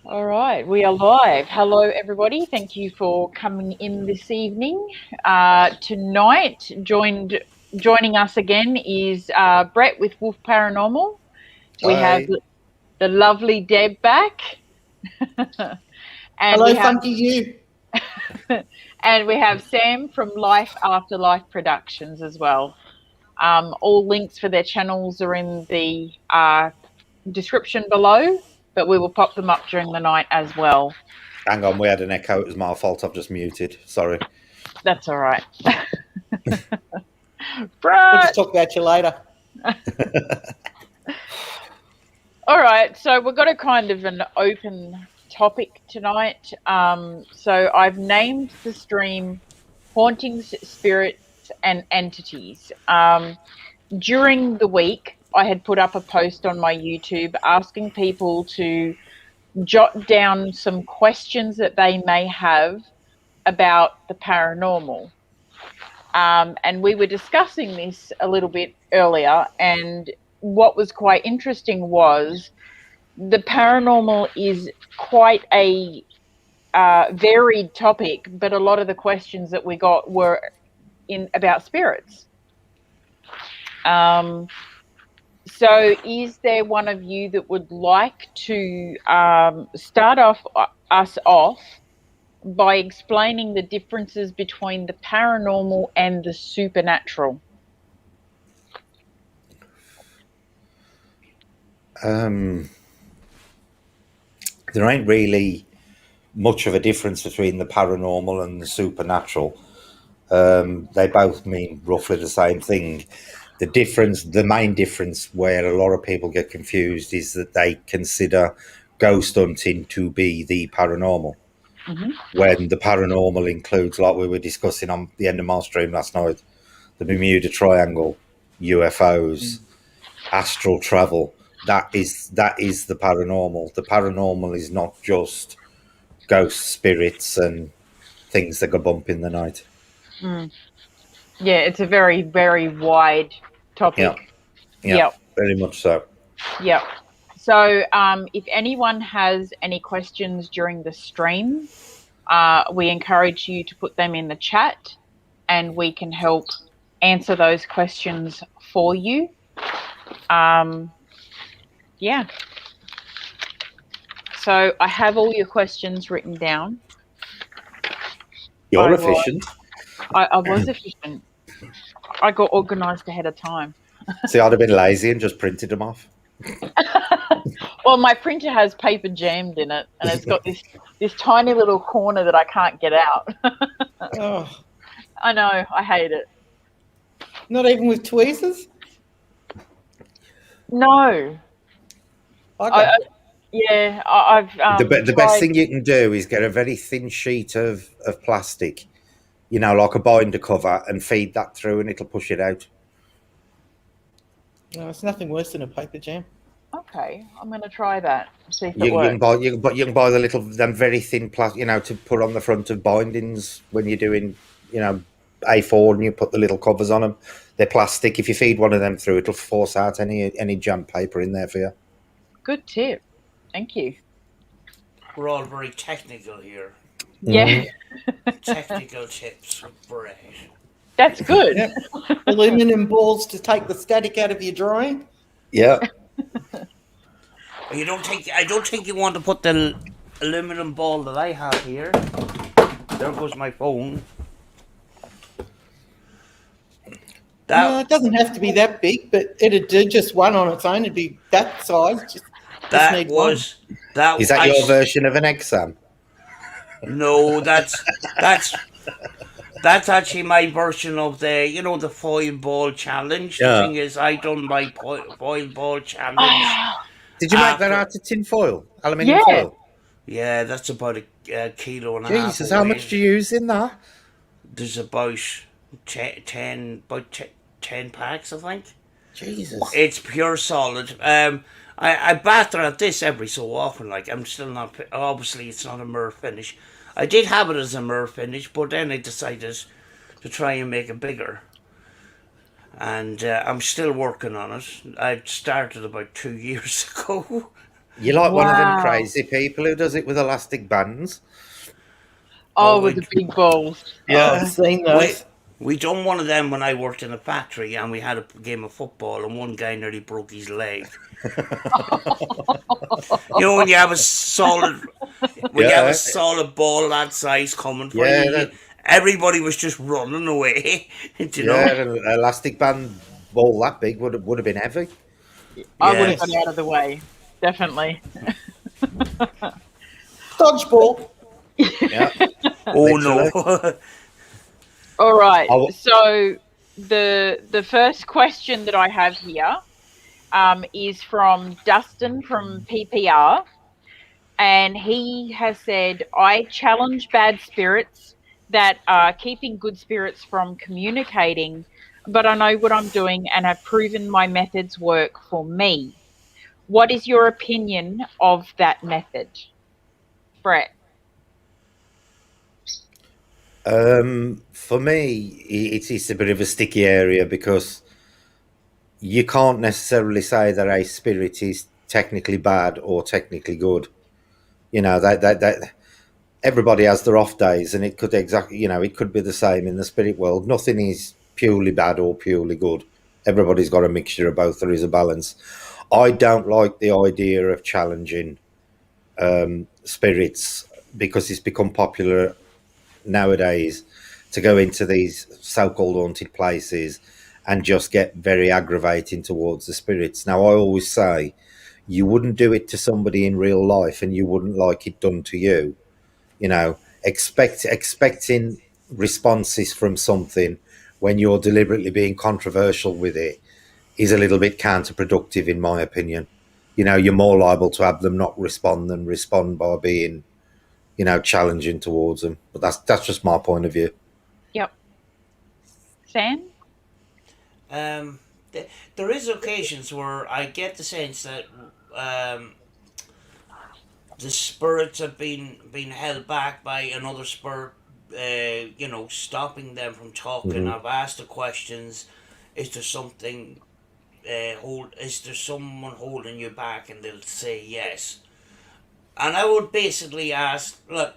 All right, we are live. Hello, everybody. Thank you for coming in this evening. Tonight, joining us again is Brett with Wolf Paranormal. We have Hi. the lovely Deb back, and Hello, we have funky you. and we have Sam from Life Afterlife Productions as well. All links for their channels are in the description below, but we will pop them up during the night as well. Hang on, we had an echo. It was my fault. I've just muted. Sorry. That's all right. We'll Brett. just talk about you later. All right, so we've got a kind of an open topic tonight. So I've named the stream Hauntings, Spirits and Entities. During the week, I had put up a post on my YouTube asking people to jot down some questions that they may have about the paranormal. And we were discussing this a little bit earlier, and what was quite interesting was the paranormal is quite a varied topic, but a lot of the questions that we got were about spirits. So is there one of you that would like to start us off by explaining the differences between the paranormal and the supernatural? There ain't really much of a difference between the paranormal and the supernatural. They both mean roughly the same thing. The main difference where a lot of people get confused is that they consider ghost hunting to be the paranormal. Mm-hmm. When the paranormal includes, like we were discussing on the end of my stream last night, the Bermuda Triangle, UFOs, astral travel. That is the paranormal. The paranormal is not just ghost spirits and things that go bump in the night. Mm. Yeah, it's a very, very wide topic. Yeah, very much so. Yep. So if anyone has any questions during the stream, we encourage you to put them in the chat and we can help answer those questions for you. Yeah. So I have all your questions written down. You're efficient. I was efficient. I got organised ahead of time. See, I'd have been lazy and just printed them off. Well, my printer has paper jammed in it, and it's got this tiny little corner that I can't get out. Oh, I know, I hate it. not even with tweezers? No. Okay. I've The best thing you can do is get a very thin sheet of plastic, like a binder cover, and feed that through, and it'll push it out. No, it's nothing worse than a paper jam. Okay, I'm going to try that. See if it You works. can buy them very thin plastic, to put on the front of bindings when you're doing, A4, and you put the little covers on them. They're plastic. If you feed one of them through, it'll force out any jam paper in there for you. Good tip. Thank you. We're all very technical here. Yeah. Technical tips with Brett. That's good. Yep. Aluminum balls to take the static out of your drawing. Yeah. I don't think you want to put the aluminum ball that I have here. There goes my phone. No, it doesn't have to be that big, but it'd do just one on its own. It'd be that size. Just need one. Is that your version of an egg, Sam? No, that's actually my version of the foil ball challenge. Yeah. The thing is, I done my foil ball challenge. Did you make that out of tin foil? Aluminium foil? Yeah, that's about a kilo and a half. Jesus, how much do you use in that? There's about 10 packs, I think. Jesus. It's pure solid. I batter at this every so often. Like, I'm still not. Obviously, it's not a mirror finish. I did have it as a mirror finish, but then I decided to try and make it bigger. And I'm still working on it. I started about 2 years ago. You're like one of them Wow. crazy people who does it with elastic bands. Oh, Oh, with the big balls. Yeah, I've Yeah, seen we those. we done one of them when I worked in a factory, and we had a game of football, and one guy nearly broke his leg. You know, when you have a yeah, solid ball that size coming for you, yeah, everybody was just running away. Do you know? yeah. An elastic band ball that big would have been heavy. I would have Yeah. got out of the way. Definitely. Dodgeball. Yeah, Oh literally. no. All right. I, So the first question that I have here is from Dustin from PPR, and he has said, "I challenge bad spirits that are keeping good spirits from communicating, but I know what I'm doing and have proven my methods work for me. What is your opinion of that method, Brett?" for me, it's a bit of a sticky area because you can't necessarily say that a spirit is technically bad or technically good. You know that everybody has their off days, and it could exactly, it could be the same in the spirit world. Nothing is purely bad or purely good. Everybody's got a mixture of both. There is a balance. I don't like the idea of challenging spirits because it's become popular nowadays to go into these so-called haunted places and just get very aggravating towards the spirits. Now, I always say you wouldn't do it to somebody in real life, and you wouldn't like it done to you. Expecting responses from something when you're deliberately being controversial with it is a little bit counterproductive, in my opinion. You're more liable to have them not respond than respond by being, challenging towards them. But that's just my point of view. Yep. Sam? Um, there is occasions where I get the sense that um, the spirits have been held back by another spirit. Stopping them from talking. Hmm. I've asked the questions. Is there something? Is there someone holding you back? And they'll say yes. And I would basically ask, look,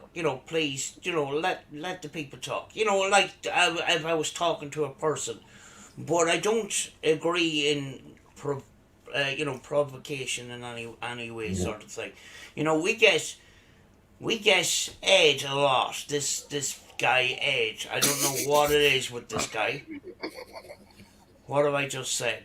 please, let the people talk. Like if I was talking to a person, but I don't agree in provocation in any way, Yeah. sort of thing. We get Ed a lot. This guy Ed. I don't know what it is with this guy. What have I just said?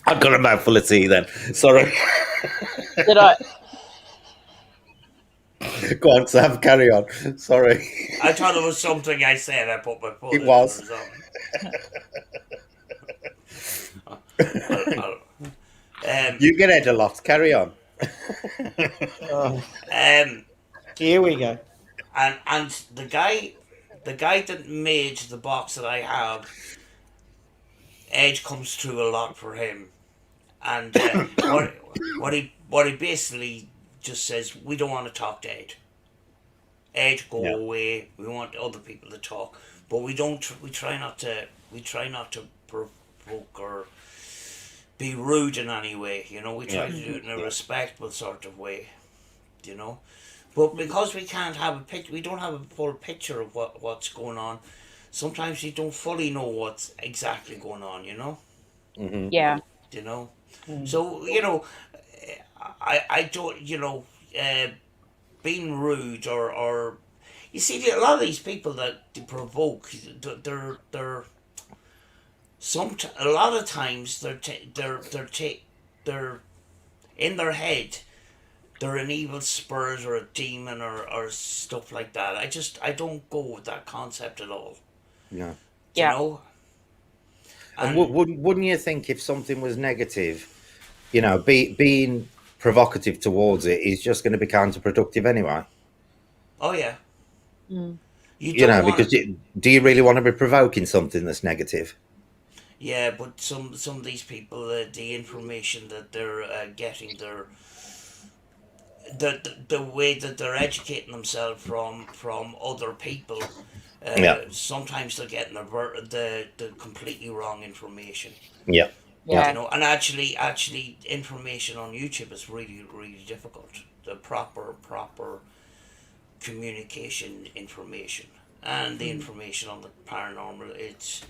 I've got a mouthful of tea then. Sorry. Did I? Go on, Sam, carry on. Sorry. I thought it was something I said. I put my foot It in it or was. something. I'll, um, You get Ed a lot. Carry on. Oh, um, here we go. and the guy that made the box that I have, Edge comes through a lot for him, and what he basically just says, we don't want to talk to Edge. Edge, go Yeah. away. We want other people to talk, but we don't. We try not to. We try not to provoke or be rude in any way. We try Yeah. to do it in a respectful sort of way. You know, but because we can't have a picture, we don't have a full picture of what's going on. Sometimes you don't fully know what's exactly going on. Hmm. Yeah. You know. Mm. So I don't. Being rude or you see a lot of these people that provoke, they're a lot of times they're in their head, they're an evil spirit or a demon or stuff like that. I don't go with that concept at all. No. You Yeah. know, And and wouldn't you think if something was negative, being provocative towards it is just going to be counterproductive anyway? oh yeah, Mm. you don't want Because to. do you really want to be provoking something that's negative? Yeah, but some of these people, the information that they're getting, the way that they're educating themselves from other people, Yeah. Sometimes they're getting the completely wrong information. Yeah. You Yeah. know, and actually, information on YouTube is really, really difficult. The proper communication information and the information on the paranormal, it's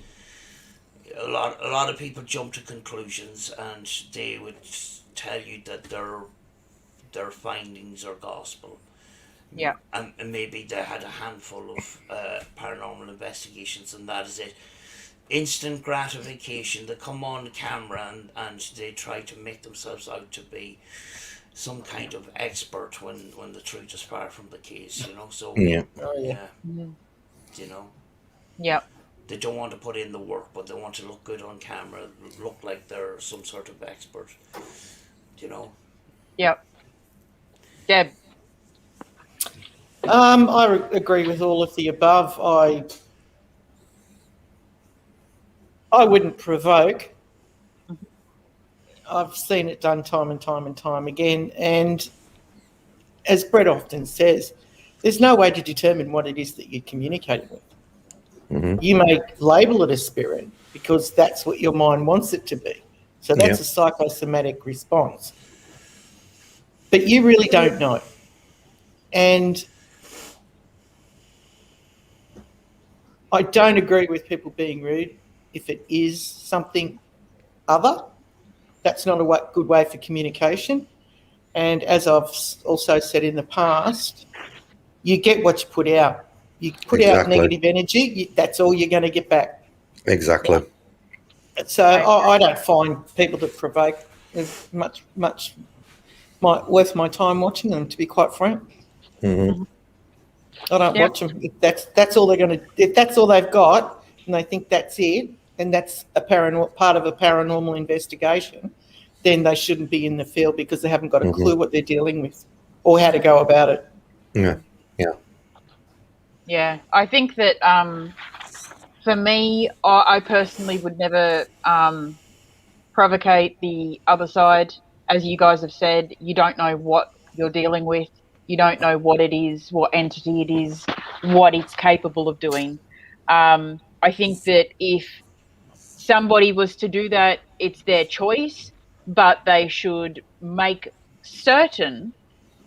a lot of people jump to conclusions, and they would tell you that their findings are gospel. Yeah. And maybe they had a handful of paranormal investigations, and that is it. Instant gratification. They come on camera, and they try to make themselves out to be some kind of expert when the truth is far from the case, you know. So Yeah. Oh, yeah. yeah, Mhm. you know, Yeah. they don't want to put in the work, but they want to look good on camera, look like they're some sort of expert, you know. Yeah. Deb. Agree with all of the above. I wouldn't provoke. I've seen it done time and time and time again. And as Brett often says, there's no way to determine what it is that you're communicating with. You may label it a spirit because that's what your mind wants it to be. So that's Yeah. a psychosomatic response. But you really don't know. And I don't agree with people being rude if it is something other. That's not a good way for communication. And as I've also said in the past, you get what you put out. You put out Exactly. negative energy, that's all you're going to get back. Exactly. So I don't find people that provoke much worth my time watching them, to be quite frank. Mhm. I don't Yeah. watch them. If that's all they're going to. If that's all they've got, and they think that's it, and that's a part of a paranormal investigation, then they shouldn't be in the field because they haven't got a clue what they're dealing with or how to go about it. Yeah. Yeah. Yeah. I think that for me, I personally would never provocate the other side. As you guys have said, you don't know what you're dealing with. You don't know what it is, what entity it is, what it's capable of doing. I think that if somebody was to do that, it's their choice, but they should make certain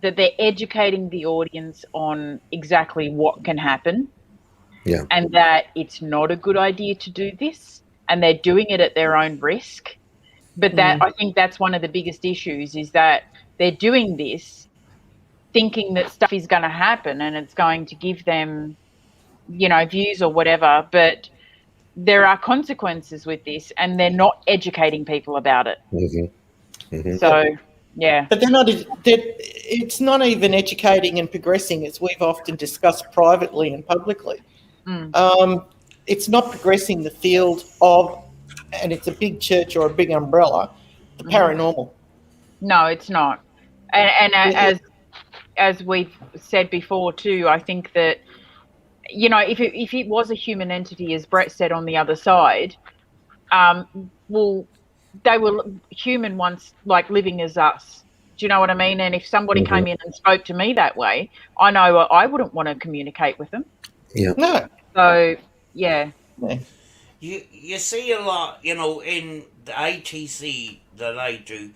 that they're educating the audience on exactly what can happen Yeah. and that it's not a good idea to do this and they're doing it at their own risk. But that I think that's one of the biggest issues is that they're doing this thinking that stuff is going to happen and it's going to give them, views or whatever, but there are consequences with this and they're not educating people about it. So, yeah. But it's not even educating and progressing, as we've often discussed privately and publicly. It's not progressing the field of, and it's a big church or a big umbrella, the paranormal. No, it's not. And It- as we've said before too, I think that if it was a human entity, as Brett said on the other side, well, they were human once, like living as us. Do you know what I mean? And if somebody came in and spoke to me that way, I know I wouldn't want to communicate with them. Yeah. no. So, yeah. Yeah. You see a lot, you know, in the ITC that I do.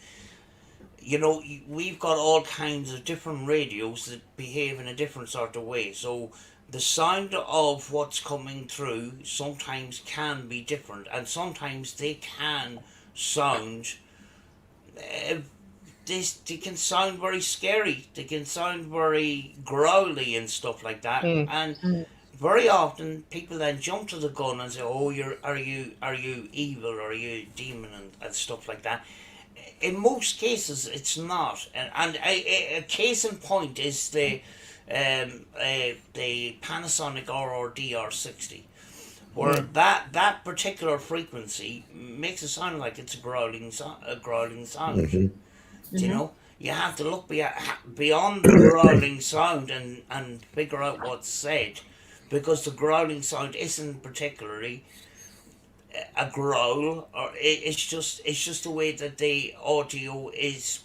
You know, we've got all kinds of different radios that behave in a different sort of way. So the sound of what's coming through sometimes can be different, and sometimes they can sound. Uh, they can sound very scary. They can sound very growly and stuff like that. And very often people then jump to the gun and say, "Oh, are you evil? Are you a demon?" and stuff like that. In most cases, it's not. And a case in point is the Panasonic RRDR60, where that particular frequency makes it sound like it's a growling sound. You know, you have to look beyond the growling sound and figure out what's said, because the growling sound isn't particularly a growl, or it's just the way that the audio is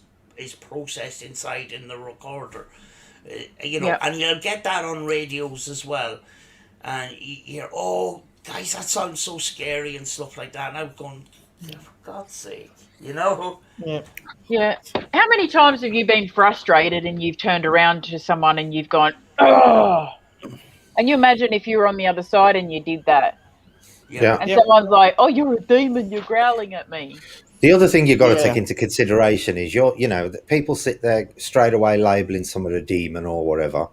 processed inside in the recorder. You know, Yeah. and you'll get that on radios as well. and you hear, "Oh, guys, that sounds so scary" and stuff like that. And I'm going, "Yeah, for God's sake, you know." Yeah. Yeah. How many times have you been frustrated and you've turned around to someone and you've gone, oh? And you imagine if you were on the other side and you did that, Yeah, Yeah. and Yep. someone's like, "Oh, you're a demon. You're growling at me." The other thing you've got to take Yeah. into consideration is that people sit there straight away labeling someone a demon or whatever.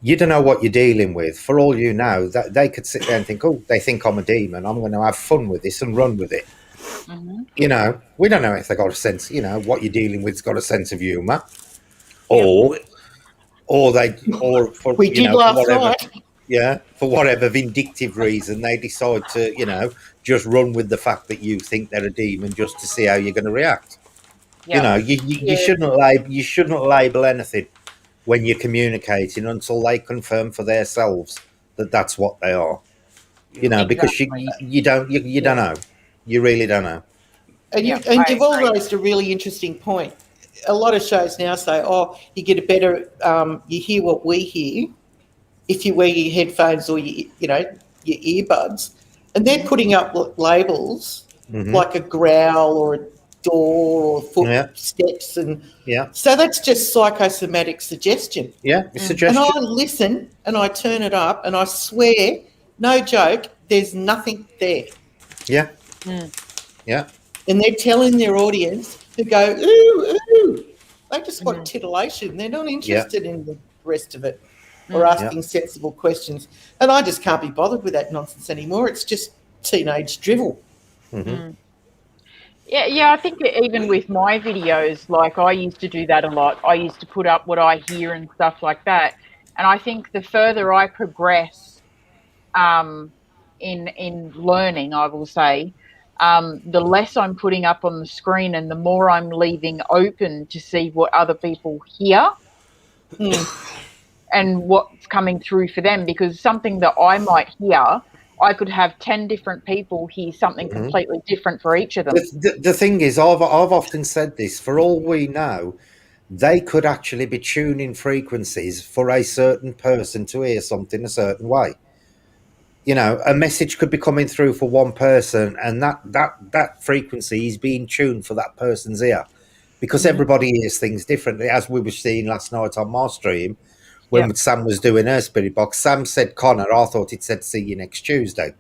You don't know what you're dealing with. For all you know, that they could sit there and think, "Oh, they think I'm a demon. I'm going to have fun with this and run with it." Hmm. We don't know if they got a sense. What you're dealing with's got a sense of humour, yeah, but or or for We did for last whatever, night. yeah, for whatever vindictive reason they decide to just run with the fact that you think they're a demon just to see how you're going to react. Yeah. You Yeah. shouldn't label anything when you're communicating until they confirm for themselves that that's what they are. yeah, Because Exactly. you don't Yeah. know. You really don't know. Yeah. You've I all agree. raised a really interesting point. A lot of shows now say, "Oh, you get a better, you hear what we hear if you wear your headphones or your earbuds," and they're Hmm. putting up labels Hmm. like a growl or a door or Yeah, footsteps, and yeah, so that's just psychosomatic suggestion. yeah. Mm. And I Suggestion. listen and I turn it up, and I swear, no joke, there's nothing there. Yeah, Mm. yeah, And they're telling their audience to go, ooh, ooh. They just want Mm. titillation. They're not yeah, interested in the rest of it or Mm. yeah. asking sensible questions. And I just can't be bothered with that nonsense anymore. It's just teenage drivel. Hmm. Mm. Yeah, yeah, I think that even we with my videos, like I used to do that a lot. I used to put up what I hear and stuff like that. And I think the further I progress um, in learning, I will say, the less I'm putting up on the screen and the more I'm leaving open to see what other people hear Mm, and what's coming through for them. Because something that I might hear, I could have 10 different people hear something Hmm. completely different for each of The, them. the thing is, I've often said this. For all we know, they could actually be tuning frequencies for a certain person to hear something a certain way. A message could be coming through for one person, and that frequency is being tuned for that person's ear, because Hmm. everybody hears things differently. As we were seeing last night on my stream, Yeah. when Sam was doing her spirit box, Sam said Connor. I thought it said see you next Tuesday.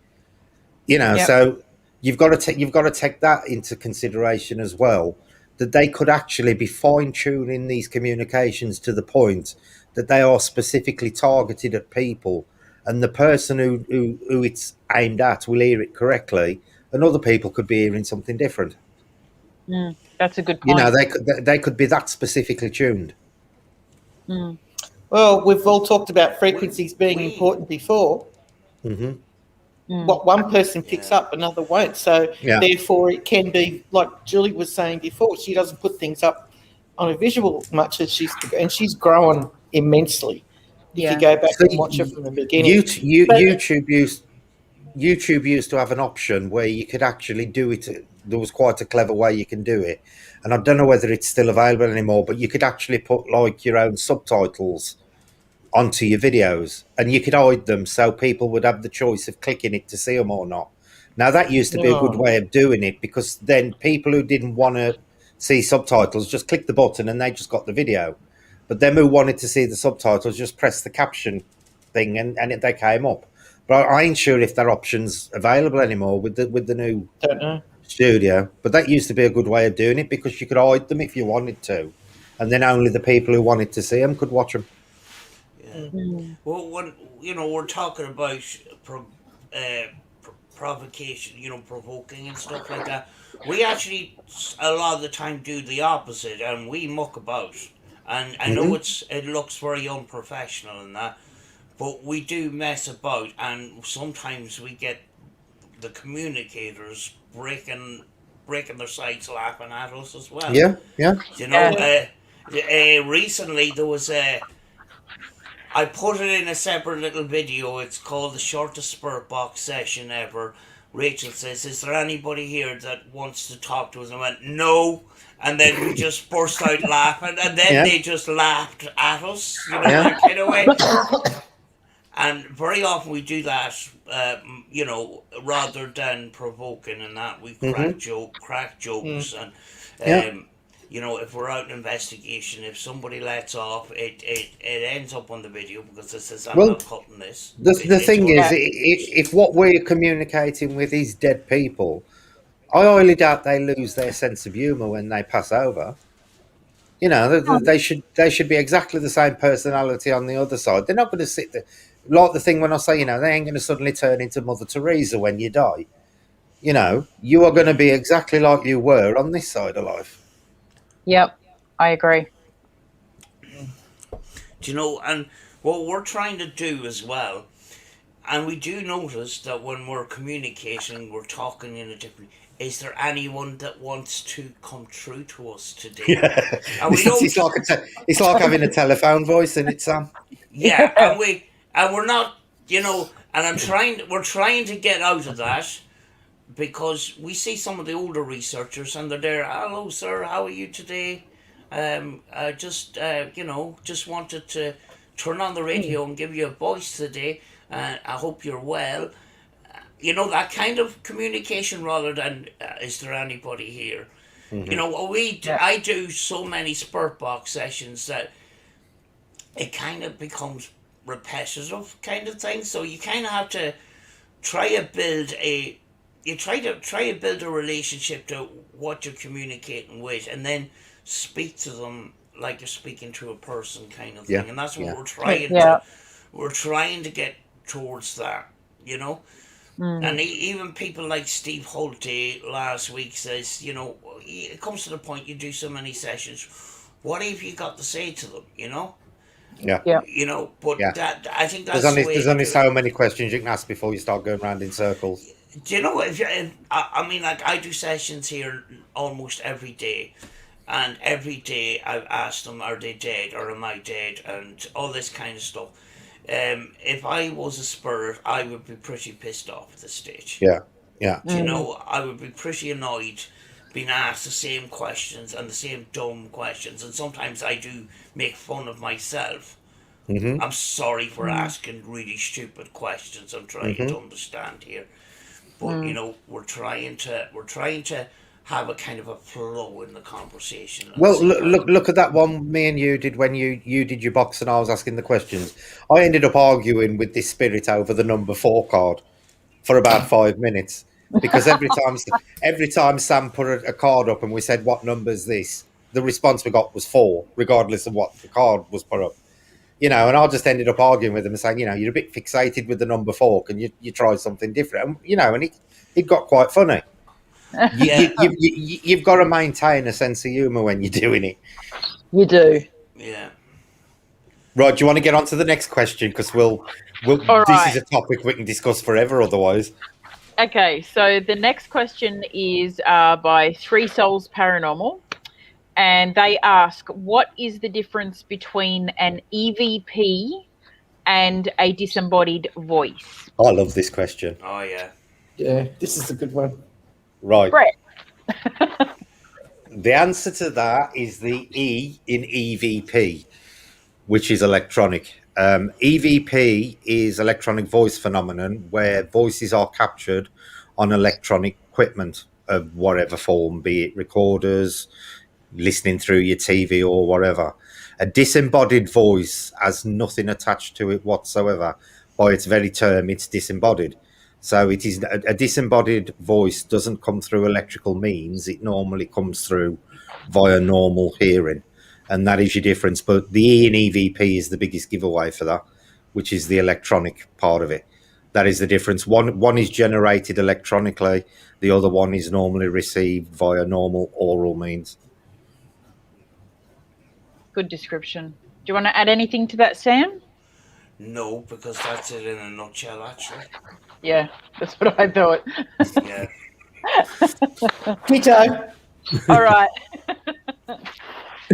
Yeah. So you've got to take that into consideration as well, that they could actually be fine tuning these communications to the point that they are specifically targeted at people, and the person who it's aimed at will hear it correctly, and other people could be hearing something different. Mm, that's a good point. They could be that specifically tuned. Mm, well, we've all talked about we frequencies being we important before. Hmm. mm, What one person picks yeah, up, another won't. So Yeah, therefore, it can be like Julie was saying before. She doesn't put things up on a visual much as she's grown immensely. If you yeah. go back and watch her see, from the beginning, but YouTube used to have an option where you could actually do it. There was quite a clever way you can do it, and I don't know whether it's still available anymore. But you could actually put like your own subtitles onto your videos, and you could hide them so people would have the choice of clicking it to see them or not. Now that used to be a good no, way of doing it, because then people who didn't want to see subtitles just clicked the button and they just got the video. But them who wanted to see the subtitles just pressed the caption thing, and they came up. But I ain't sure if that option's available anymore with the new don't know. studio. But that used to be a good way of doing it, because you could hide them if you wanted to, and then only the people who wanted to see them could watch them. yeah. Mm. Mm, Well, when we're talking about provocation, provoking and stuff like that, we actually a lot of the time do the opposite, and we muck about. And I know Hmm. it looks very unprofessional and that, but we do mess about, and sometimes we get the communicators breaking their sides laughing at us as well. Yeah, yeah. yeah. Yeah. Recently there was a. I put it in a separate little video. It's called the shortest spirit box session ever. Rachel says, "Is there anybody here that wants to talk to us?" And I went, "No." And then we just burst out laughing, and then Yeah, they just laughed at us, yeah. that kind of way. And very often we do that, rather than provoking and that, we Hmm. crack Mm. jokes, and Yeah. um, if we're out in investigation, if somebody lets off, it ends up on the video because it says, I'm Well, not cutting this. the It's thing going to is, Yeah. be released. if what we're communicating with is dead people, I highly doubt they lose their sense of humour when they pass over. You know, they should be exactly the same personality on the other side. They're not going to sit there like the thing when I say, they ain't going to suddenly turn into Mother Teresa when you die. You are going to be exactly like you were on this side of life. Yep. I agree. And what we're trying to do as well, and we do notice that when we're communicating, we're talking in a different. Is there anyone that wants to come through to us today? Yeah, And we it's, don't. it's like it's like having a telephone voice, and it's Sam. Yeah, and we're not. And We're trying to get out of that because we see some of the older researchers and they're there. Hello, sir. How are you today? I just wanted to turn on the radio and give you a voice today. I hope you're well. That kind of communication rather than is there anybody here? Hmm. Yeah. I do so many spurt box sessions that it kind of becomes repetitive kind of thing. So you kind of have to try to build a try to build a relationship to what you're communicating with, and then speak to them like you're speaking to a person kind of Yeah, thing. And that's what yeah, Yeah. we're trying to get towards that. You know. Mm. And even people like Steve Holte last week says, it comes to the point you do so many sessions. What have you got to say to them? yeah, Yeah. But yeah. that I think There's that's the only way there's to only do it. so many questions you can ask before you start going around in circles. Do you know if I mean, like, I do sessions here almost every day, and every day I've asked them, are they dead or am I dead, and all this kind of stuff. If I was a spirit, I would be pretty pissed off at this stage. Yeah, yeah. Mm. I would be pretty annoyed being asked the same questions and the same dumb questions, and sometimes I do make fun of myself. Hmm. I'm sorry for Mm. asking really stupid questions. I'm trying Hmm. to understand here, but Mm. we're trying to have a kind of a flow in the conversation and Well, see look, how. look at that one me and you did when you did your box and I was asking the questions. I ended up arguing with this spirit over the number 4 card for about 5 minutes because every time Sam put a card up and we said what number's this, the response we got was 4, regardless of what the card was put up. And I just ended up arguing with him and saying, you're a bit fixated with the number 4. Can you try something different? And it got quite funny. Yeah, You've got to maintain a sense of humour when you're doing it. You do. yeah. Right, do you want to get on to the next question? Because All this is right. a topic we can discuss forever otherwise. Okay. So the next question is by Three Souls Paranormal. And they ask, what is the difference between an EVP and a disembodied voice? I love this question. Oh yeah. Yeah, this is a good one. Right. Brett. The answer to that is the E in EVP, which is electronic. EVP is electronic voice phenomenon where voices are captured on electronic equipment of whatever form, be it recorders, listening through your TV or whatever. A disembodied voice has nothing attached to it whatsoever. By its very term, it's disembodied. So it is a disembodied voice doesn't come through electrical means. It normally comes through via normal hearing, and that is your difference. But the E in EVP is the biggest giveaway for that, which is the electronic part of it. That is the difference. One is generated electronically. The other one is normally received via normal oral means. Good description. Do you want to add anything to that, Sam? No, because that's it in a nutshell, actually. Yeah, that's what I thought. Yeah. Ditto. All right.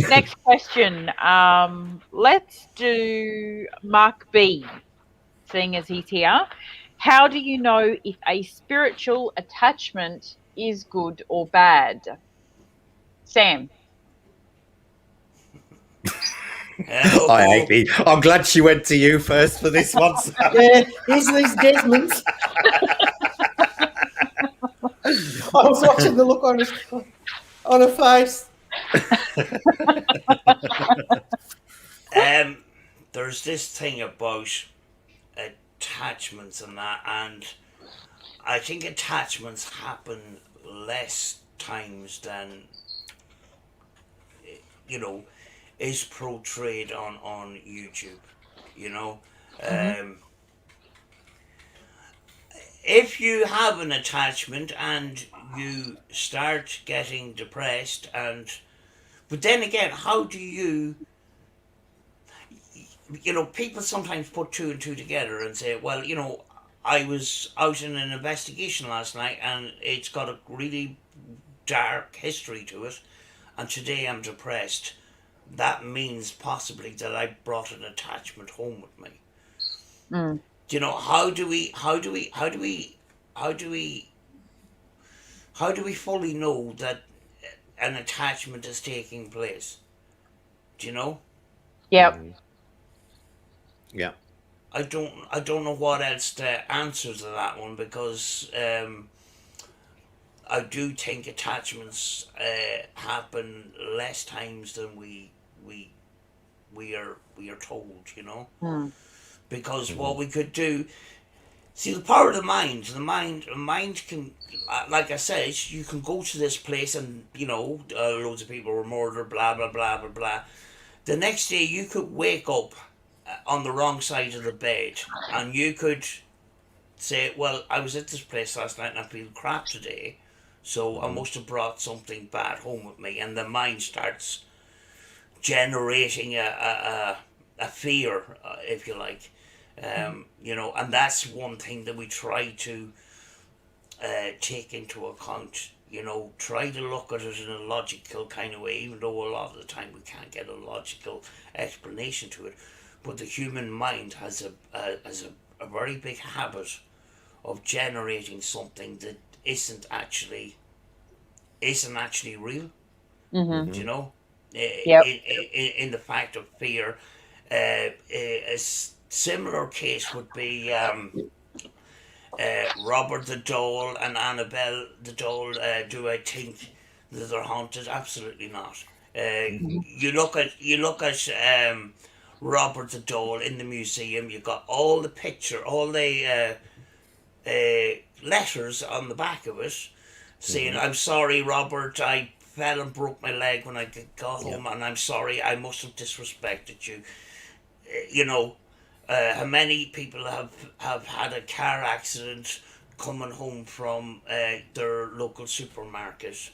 Next question. Let's do Mark B, seeing as he's here. How do you know if a spiritual attachment is good or bad? Sam. I hate me. I'm glad she went to you first for this one. Yeah, here's these Desmonds. I was watching the look on her face. There's this thing about attachments and that, and I think attachments happen less times than is portrayed on YouTube. You know, if you have an attachment and you start getting depressed, but then again, how do you? People sometimes put two and two together and say, well, I was out in an investigation last night and it's got a really dark history to it, and today I'm depressed. That means possibly that I brought an attachment home with me. Mm. How do we fully know that an attachment is taking place? Do you know? Yep. Yeah. I don't know what else to answer to that one, because I do think attachments happen less times than we are told, Mm. because what we could do. See, the power of the mind can, like I said, you can go to this place and, loads of people were murdered, blah, blah, blah, blah, blah. The next day you could wake up on the wrong side of the bed, and you could say, well, I was at this place last night and I feel crap today, so I must have brought something bad home with me, and the mind starts generating a fear, if you like. And that's one thing that we try to take into account. Try to look at it in a logical kind of way, even though a lot of the time we can't get a logical explanation to it. But the human mind has a very big habit of generating something that isn't actually real. Mm-hmm. Do you know? Yep. In the fact of fear, a similar case would be Robert the Doll and Annabelle the Doll. Do I think that they're haunted? Absolutely not. You look at Robert the Doll in the museum. You've got all the letters on the back of it, saying, "I'm sorry, Robert. I fell and broke my leg when I got home, and I'm sorry. I must have disrespected you." How many people have had a car accident coming home from their local supermarket,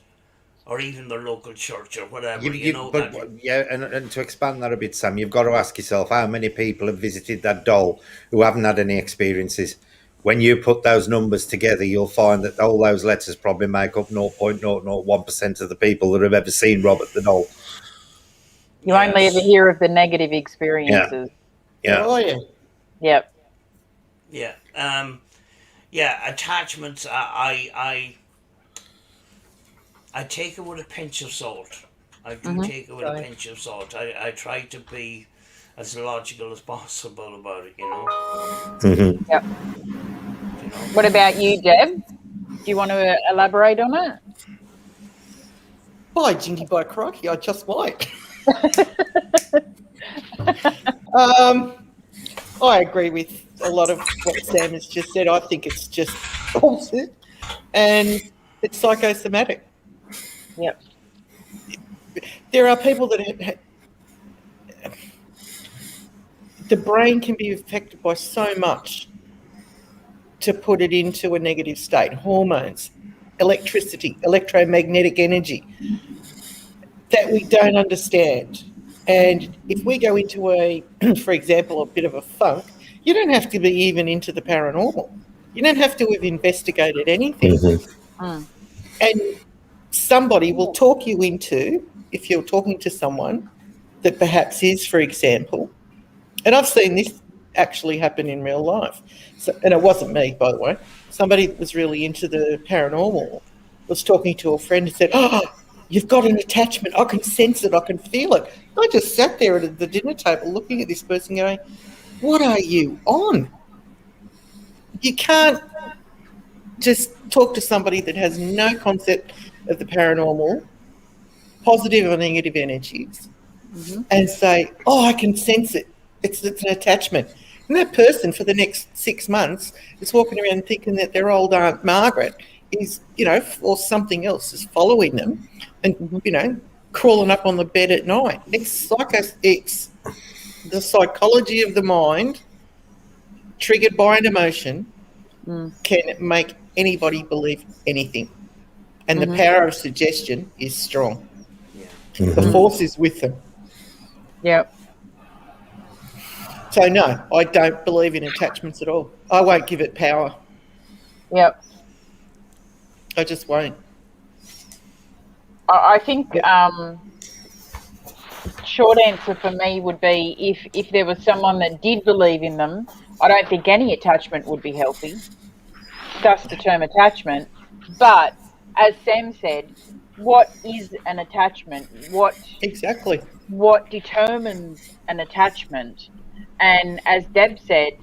or even their local church, or whatever. And to expand that a bit, Sam, you've got to ask yourself how many people have visited that doll who haven't had any experiences. When you put those numbers together, you'll find that all those letters probably make up 0.001% of the people that have ever seen Robert the Doll. You only ever hear of the negative experiences. Yeah. Oh, yeah. Yep. Yeah. Attachments. I take it with a pinch of salt. I do take it with a pinch of salt. I try to be as logical as possible about it. Mm-hmm. Yep. What about you, Deb? Do you want to elaborate on it? By jinky by crikey, I just might. I agree with a lot of what Sam has just said. I think it's just bullshit, and it's psychosomatic. Yep. There are people that the brain can be affected by so much to put it into a negative state. Hormones, electricity, electromagnetic energy that we don't understand. And if we go into for example, a bit of a funk, you don't have to be even into the paranormal. You don't have to have investigated anything. Mm. And somebody will talk you into, if you're talking to someone that perhaps is, for example, and I've seen this actually happen in real life. And it wasn't me, by the way. Somebody that was really into the paranormal was talking to a friend and said, "Oh, You've got an attachment. I can sense it. I can feel it. I just sat there at the dinner table looking at this person going, what are you on? You can't just talk to somebody that has no concept of the paranormal, positive or negative energies, and say, oh, I can sense it. It's an attachment. And that person for the next 6 months is walking around thinking that their old Aunt Margaret is, or something else is following them and, crawling up on the bed at night. It's the psychology of the mind triggered by an emotion can make anybody believe anything. And the power of suggestion is strong. Yeah. The force is with them. Yep. So, no, I don't believe in attachments at all. I won't give it power. Yep. I just won't. I think short answer for me would be if there was someone that did believe in them, I don't think any attachment would be healthy. Thus the term attachment. But as Sam said, what is an attachment? Exactly. What determines an attachment? And as Deb said,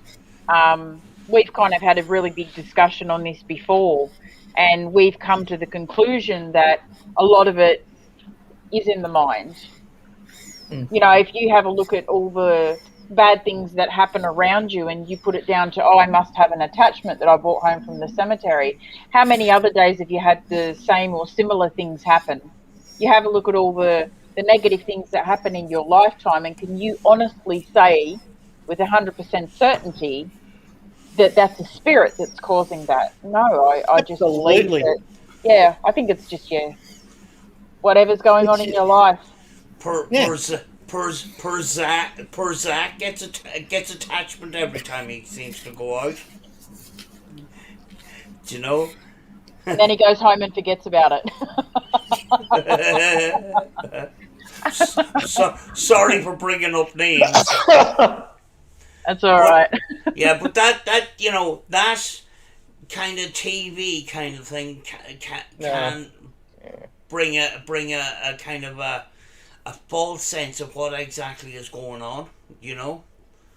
we've kind of had a really big discussion on this before, and we've come to the conclusion that a lot of it is in the mind. If you have a look at all the bad things that happen around you and you put it down to, I must have an attachment that I brought home from the cemetery, how many other days have you had the same or similar things happen? You have a look at all the negative things that happen in your lifetime, and can you honestly say with 100% certainty that that's a spirit that's causing that? No, I just believe that. Yeah, I think it's just whatever's going on in your life. Zach gets attachment every time he seems to go out. Do you know? And then he goes home and forgets about it. Sorry for bringing up names. That's all right. Yeah, but that that kind of TV kind of thing can bring a kind of a false sense of what exactly is going on,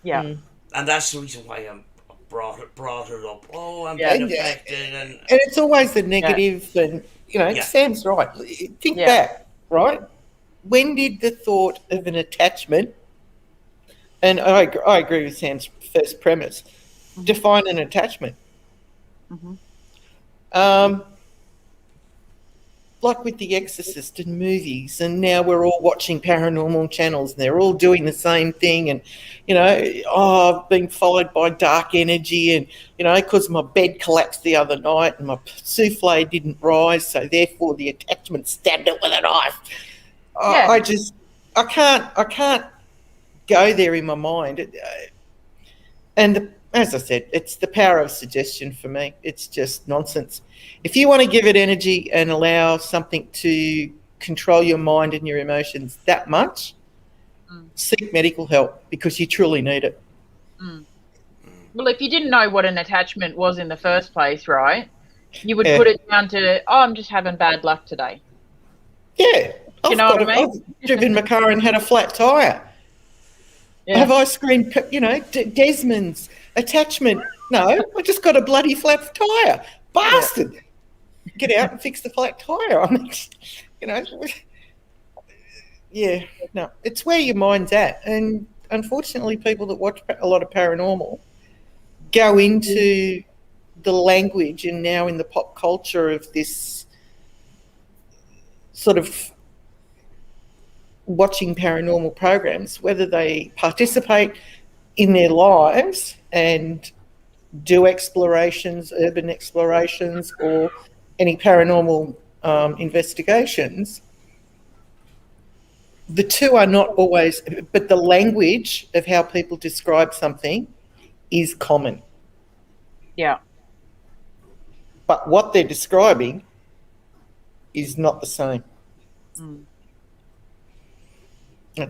Yeah. And that's the reason why I brought it up. Oh, I'm being affected, and it's always the negative, and Sam's right. Think back, right? When did the thought of an attachment, and I agree with Sam's first premise, define an attachment? Like with The Exorcist and movies, and now we're all watching paranormal channels, and they're all doing the same thing, and I've been followed by dark energy, and because my bed collapsed the other night and my souffle didn't rise, so therefore the attachment stabbed it with a knife. I can't go there in my mind, and as I said, it's the power of suggestion for me. It's just nonsense. If you want to give it energy and allow something to control your mind and your emotions that much, seek medical help, because you truly need it. Well, if you didn't know what an attachment was in the first place, right, you would put it down to, I'm just having bad luck today. Yeah. You know what I mean? I've driven my car and had a flat tyre. Yeah. Have I screamed, Desmond's attachment? No, I just got a bloody flat tyre. Bastard. Yeah. Get out and fix the flat tyre. I mean, no, it's where your mind's at. And unfortunately, people that watch a lot of paranormal go into the language and now in the pop culture of this sort of watching paranormal programs, whether they participate in their lives and do explorations, urban explorations, or any paranormal investigations. The two are not always, but the language of how people describe something is common. Yeah. But what they're describing is not the same. Do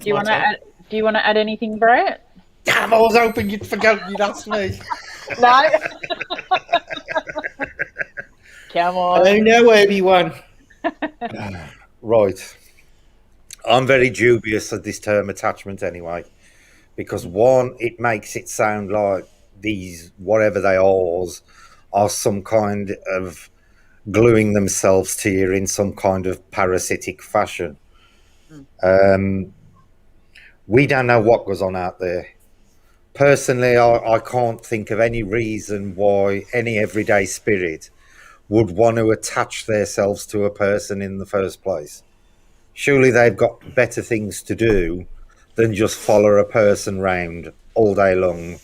you want to add anything, Brett? Damn, I was hoping you'd ask me. No. Come on. I know, Obi-Wan. Right. I'm very dubious of this term attachment anyway, because one, it makes it sound like these, whatever they are some kind of gluing themselves to you in some kind of parasitic fashion. Mm. Um, we don't know what goes on out there. Personally, I can't think of any reason why any everyday spirit would want to attach themselves to a person in the first place. Surely they've got better things to do than just follow a person round all day long,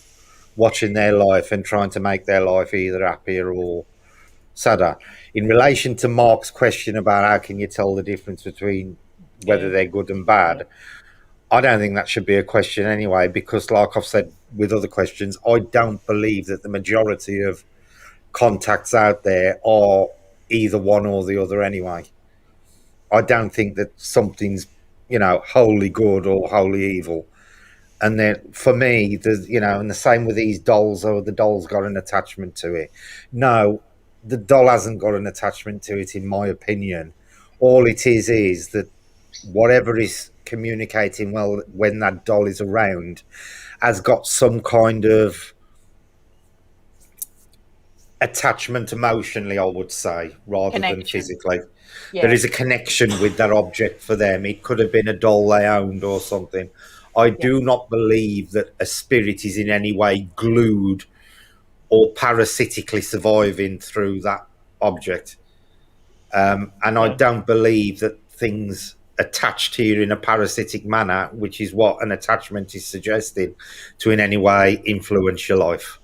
watching their life and trying to make their life either happier or sadder. In relation to Mark's question about how can you tell the difference between whether Yeah. they're good and bad, I don't think that should be a question anyway, because, like I've said with other questions, I don't believe that the majority of contacts out there are either one or the other anyway. I don't think that something's, wholly good or wholly evil. And then for me, there's, and the same with these dolls, oh, the doll's got an attachment to it. No, the doll hasn't got an attachment to it, in my opinion. All it is that whatever is communicating well when that doll is around has got some kind of attachment emotionally, I would say, rather than Connection. physically. There Yeah. is a connection with that object for them. It could have been a doll they owned or something. I Yeah. do not believe that a spirit is in any way glued or parasitically surviving through that object. And I Yeah. don't believe that things attached here in a parasitic manner, which is what an attachment is suggesting, to in any way influence your life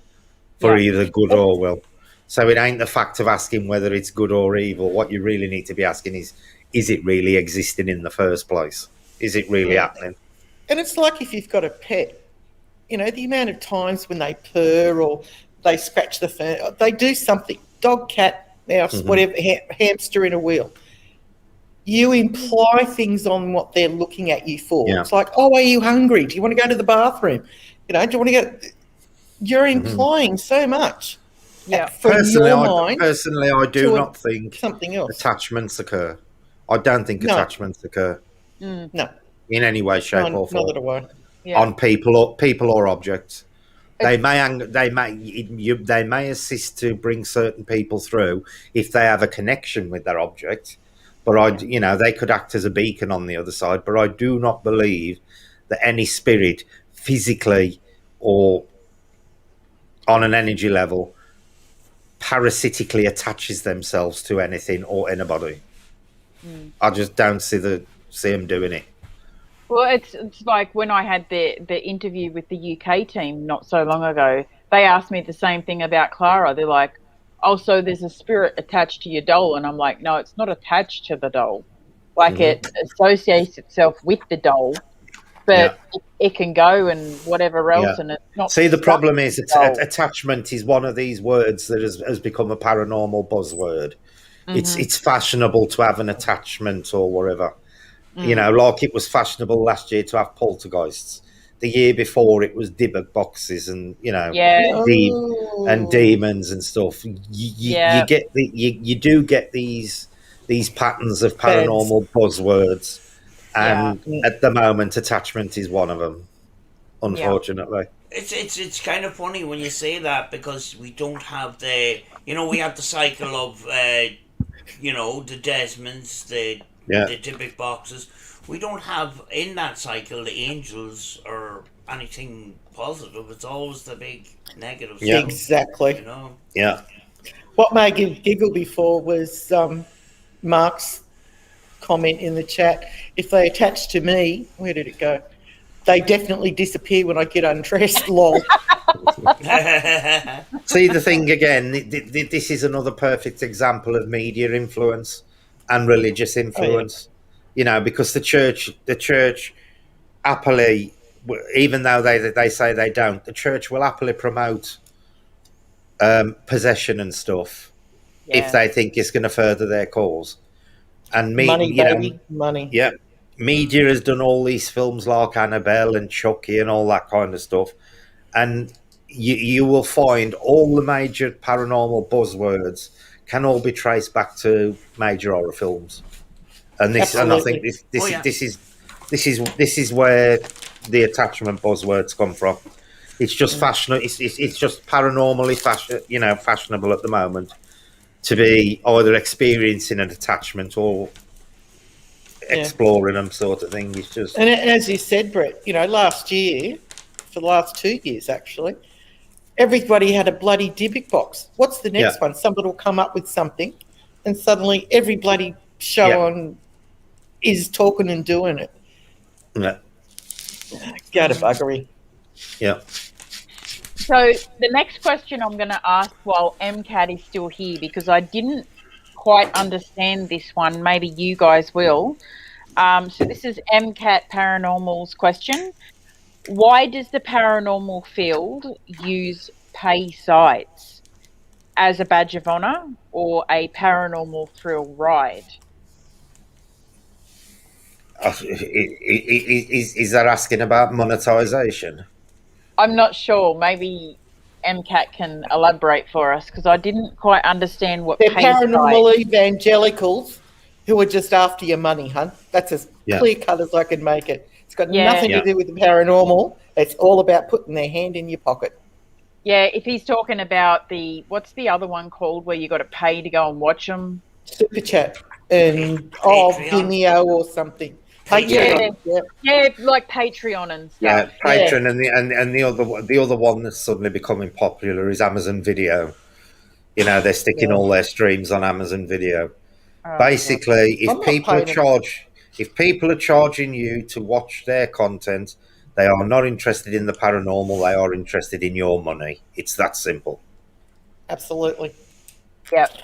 for Yeah. either good And, or well. So it ain't the fact of asking whether it's good or evil. What you really need to be asking is it really existing in the first place? Is it really yeah. happening? And it's like if you've got a pet, the amount of times when they purr or they scratch the fur, they do something, dog, cat, mouse, Hmm. whatever, hamster in a wheel. You imply things on what they're looking at you for. Yeah. It's like, oh, are you hungry? Do you want to go to the bathroom? Do you want to go? You're Hmm. implying so much Yeah. from your mind Personally, I do to not think something else. attachments occur. I don't think No, attachments occur Mm. no, in any way, shape, no, or form neither do I. Yeah. on people or objects. They It's, may they may assist to bring certain people through if they have a connection with that object, but they could act as a beacon on the other side. But I do not believe that any spirit, physically or on an energy level, parasitically attaches themselves to anything or anybody. mm. I just don't see them doing it. Well, it's like when I had the interview with the UK team not so long ago. They asked me the same thing about Clara. They're like, "Oh, so there's a spirit attached to your doll?" And I'm like, "No, it's not attached to the doll. Like Hmm. it associates itself with the doll, Yeah. but it can go and whatever else, Yeah. and it's not See, the stuck problem to is the doll." attachment is one of these words that has become a paranormal buzzword. It's Hmm. it's fashionable to have an attachment or whatever. Mm. Like it was fashionable last year to have poltergeists. The year before it was Dybbuk boxes and Yeah, de- and No, demons and stuff. You yeah, get you do get these patterns of fads. paranormal buzzwords, yeah, and at the moment, attachment is one of them. yeah, Unfortunately, It's kind of funny when you say that because we don't have we have the cycle of the Desmonds, yeah, the typic boxes. We don't have in that cycle the angels or anything positive. It's always the big negative yeah, stuff, you Exactly. know. yeah. What made me giggle before was Mark's comment in the chat. If they attach to me, where did it go? They definitely disappear when I get undressed. Lol. See the thing again. This is another perfect example of media influence and religious Oh yeah. influence. Because the church happily, even though they say they don't, the church will happily promote possession and stuff if yeah. they think it's going to further their cause. And Money, baby, money. yeah, media has done all these films like Annabelle and Chucky and all that kind of stuff, and you will find all the major paranormal buzzwords can all be traced back to major horror films. And I think Absolutely. this is where the attachment buzzwords come from. It's just fashion. It's just paranormally fashionable at the moment to be either experiencing an attachment or Yeah. exploring them, sort of thing. It's just And as you said, Brett, last year, for the last 2 years actually, everybody had a bloody Dybbuk box. What's the next one? Somebody will come up with something, and suddenly every bloody show on is talking and doing it. yeah, Go to buggery. yeah. So the next question I'm going to ask while MCAT is still here, because I didn't quite understand this one. Maybe you guys will. So this is MCAT Paranormal's question. Why does the paranormal field use pay sites as a badge of honour or a paranormal thrill ride? Is that asking about monetization? I'm not sure. Maybe MCAT can elaborate for us, because I didn't quite understand what They're pay site. paranormal evangelicals who are just after your money, hun. That's as clear cut as I can make it. It's got nothing to do with the paranormal. It's all about putting their hand in your pocket. Yeah, if he's talking about what's the other one called where you got to pay to go and watch them? Super chat and Vimeo or something. Patreon. Yeah, like Patreon and stuff. Yeah, Patreon and the other one that's suddenly becoming popular is Amazon Video. They're sticking all their streams on Amazon Video. Basically, if people are charging you to watch their content, they are not interested in the paranormal. They are interested in your money. It's that simple. Absolutely. Yep,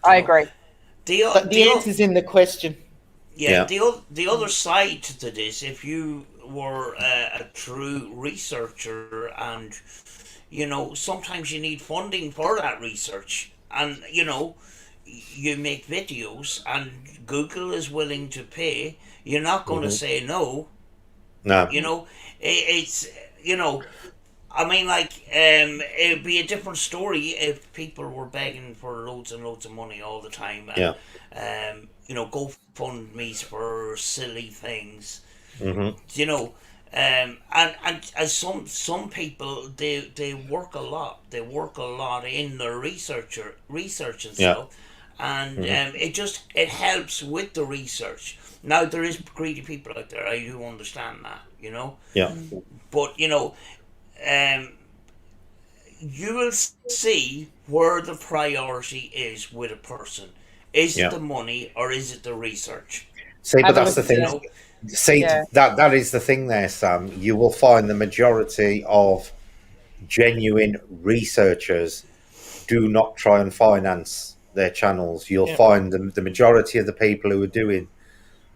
I agree. The answer's in the question. Yeah, the other side to this, if you were a true researcher and, sometimes you need funding for that research and, you make videos and Google is willing to pay, you're not going to say no. No. It's, I mean, it'd be a different story if people were begging for loads and loads of money all the time. And, GoFundMe's for silly things. And some people they work a lot. They work a lot in their research and stuff, and it helps with the research. Now there is greedy people out there. I do understand that, Yeah. But you will see where the priority is with a person. Is it the money or is it the research? See, but that's the thing. That is the thing there, Sam. You will find the majority of genuine researchers do not try and finance their channels. You'll find the majority of the people who are doing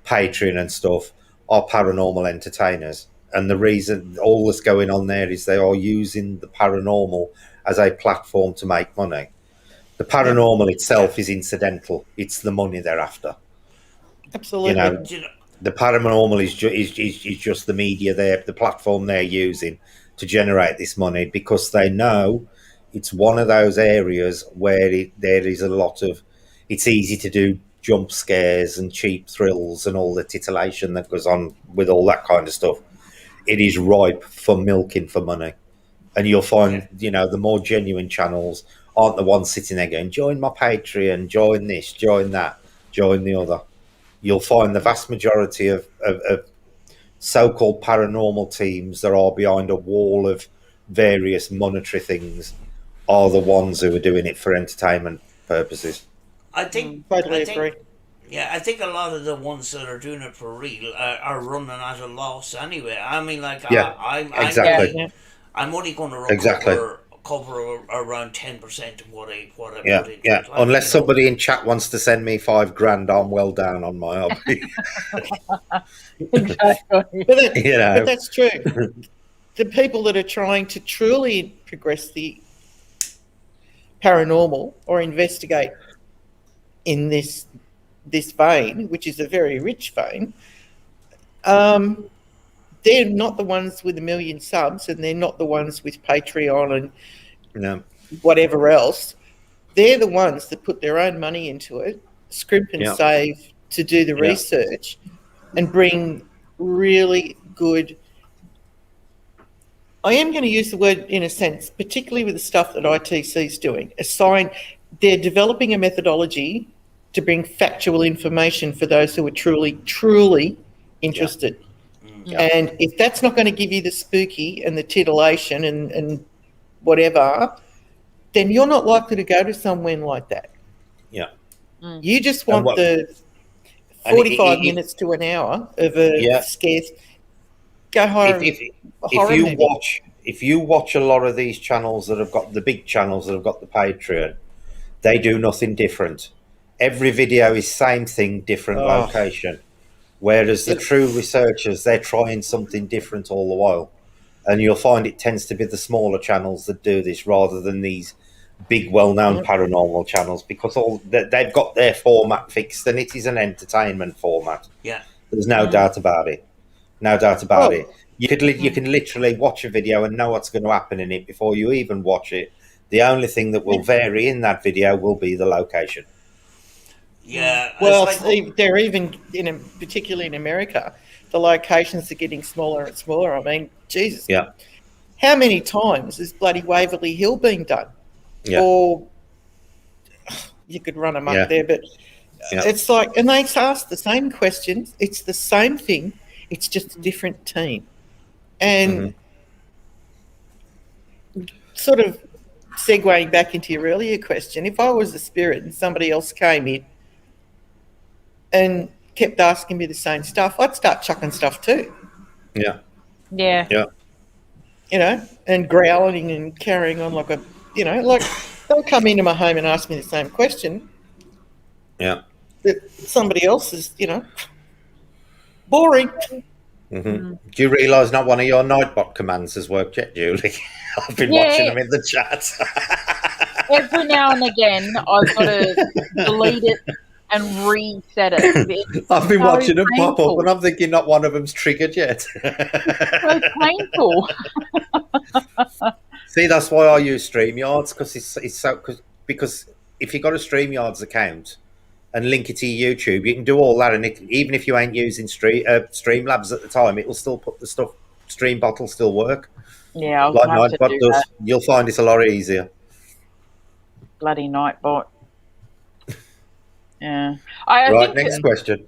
Patreon and stuff are paranormal entertainers. And the reason all that's going on there is they are using the paranormal as a platform to make money. The paranormal itself is incidental. It's the money they're after. Absolutely. The paranormal is just the media the platform they're using to generate this money, because they know it's one of those areas where there is a lot of, it's easy to do jump scares and cheap thrills and all the titillation that goes on with all that kind of stuff. It is ripe for milking for money. And you'll find, the more genuine channels aren't the ones sitting there going, join my Patreon, join this, join that, join the other. You'll find the vast majority of so-called paranormal teams that are behind a wall of various monetary things are the ones who are doing it for entertainment purposes. I think agree. Yeah, I think a lot of the ones that are doing it for real are running at a loss anyway. I mean, I'm only going to cover around 10% of what I put into it. Unless somebody in chat wants to send me $5,000, I'm well down on my hobby. Exactly. But that's true. The people that are trying to truly progress the paranormal or investigate in this vein, which is a very rich vein, they're not the ones with 1 million subs, and they're not the ones with Patreon and whatever else. They're the ones that put their own money into it, scrimp and save to do the research and bring really good. I am going to use the word in a sense, particularly with the stuff that ITC is doing. They're developing a methodology to bring factual information for those who are truly, truly interested. And if that's not going to give you the spooky and the titillation and whatever, then you're not likely to go to somewhere like that. Yeah. You just want the 45 minutes to an hour of a scarce. Go horror. If you watch a lot of these channels that have got the big channels that have got the Patreon, they do nothing different. Every video is same thing, different location. Whereas the true researchers, they're trying something different all the while. And you'll find it tends to be the smaller channels that do this rather than these big, well-known paranormal channels, because they've got their format fixed, and it is an entertainment format. Yeah. There's no doubt about it. No doubt about it. You can literally watch a video and know what's going to happen in it before you even watch it. The only thing that will vary in that video will be the location. Yeah. Well, they're even, particularly in America, the locations are getting smaller and smaller. I mean, Jesus. Yeah. How many times has bloody Waverly Hill been done? Yeah. Or you could run them up there, but it's like, and they ask the same questions. It's the same thing. It's just a different team. And sort of segueing back into your earlier question, if I was a spirit and somebody else came in and kept asking me the same stuff, I'd start chucking stuff too. Yeah. Yeah. Yeah. And growling and carrying on like they'll come into my home and ask me the same question. Yeah. That somebody else is, boring. Do you realise not one of your Nightbot commands has worked yet, Julie? I've been watching them in the chat. Every now and again, I've got to delete it and reset it. I've been watching them pop up, and I'm thinking not one of them's triggered yet. It's so painful. See, that's why I use StreamYards, because if you've got a StreamYards account and link it to your YouTube, you can do all that, and even if you ain't using Streamlabs at the time, it will still put the stuff. Streambot will still work. Yeah, like Nightbot does. That. You'll find it's a lot easier. Bloody Nightbot. Yeah. Next question.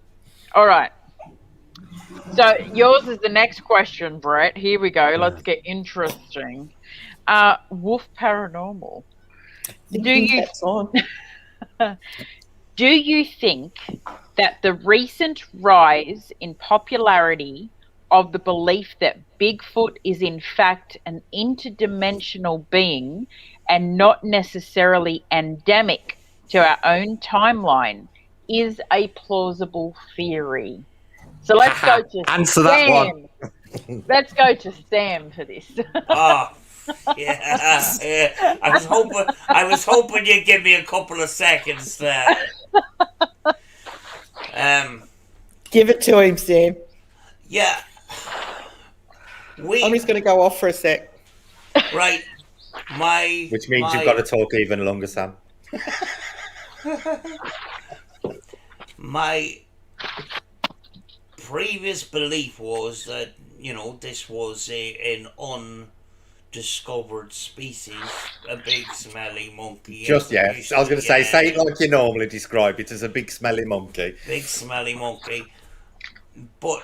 All right. So yours is the next question, Brett. Here we go. Let's get interesting. Wolf Paranormal. Do you think that the recent rise in popularity of the belief that Bigfoot is in fact an interdimensional being and not necessarily endemic to our own timeline is a plausible theory? So let's go to answer Sam. That one. Let's go to Sam for this. Yeah. I was hoping you'd give me a couple of seconds there. Give it to him, Sam. Yeah. I'm just going to go off for a sec. Right. Which means you've got to talk even longer, Sam. My previous belief was that, this was an undiscovered species, a big smelly monkey. I was going to say it like you normally describe it, as a big smelly monkey. Big smelly monkey. But,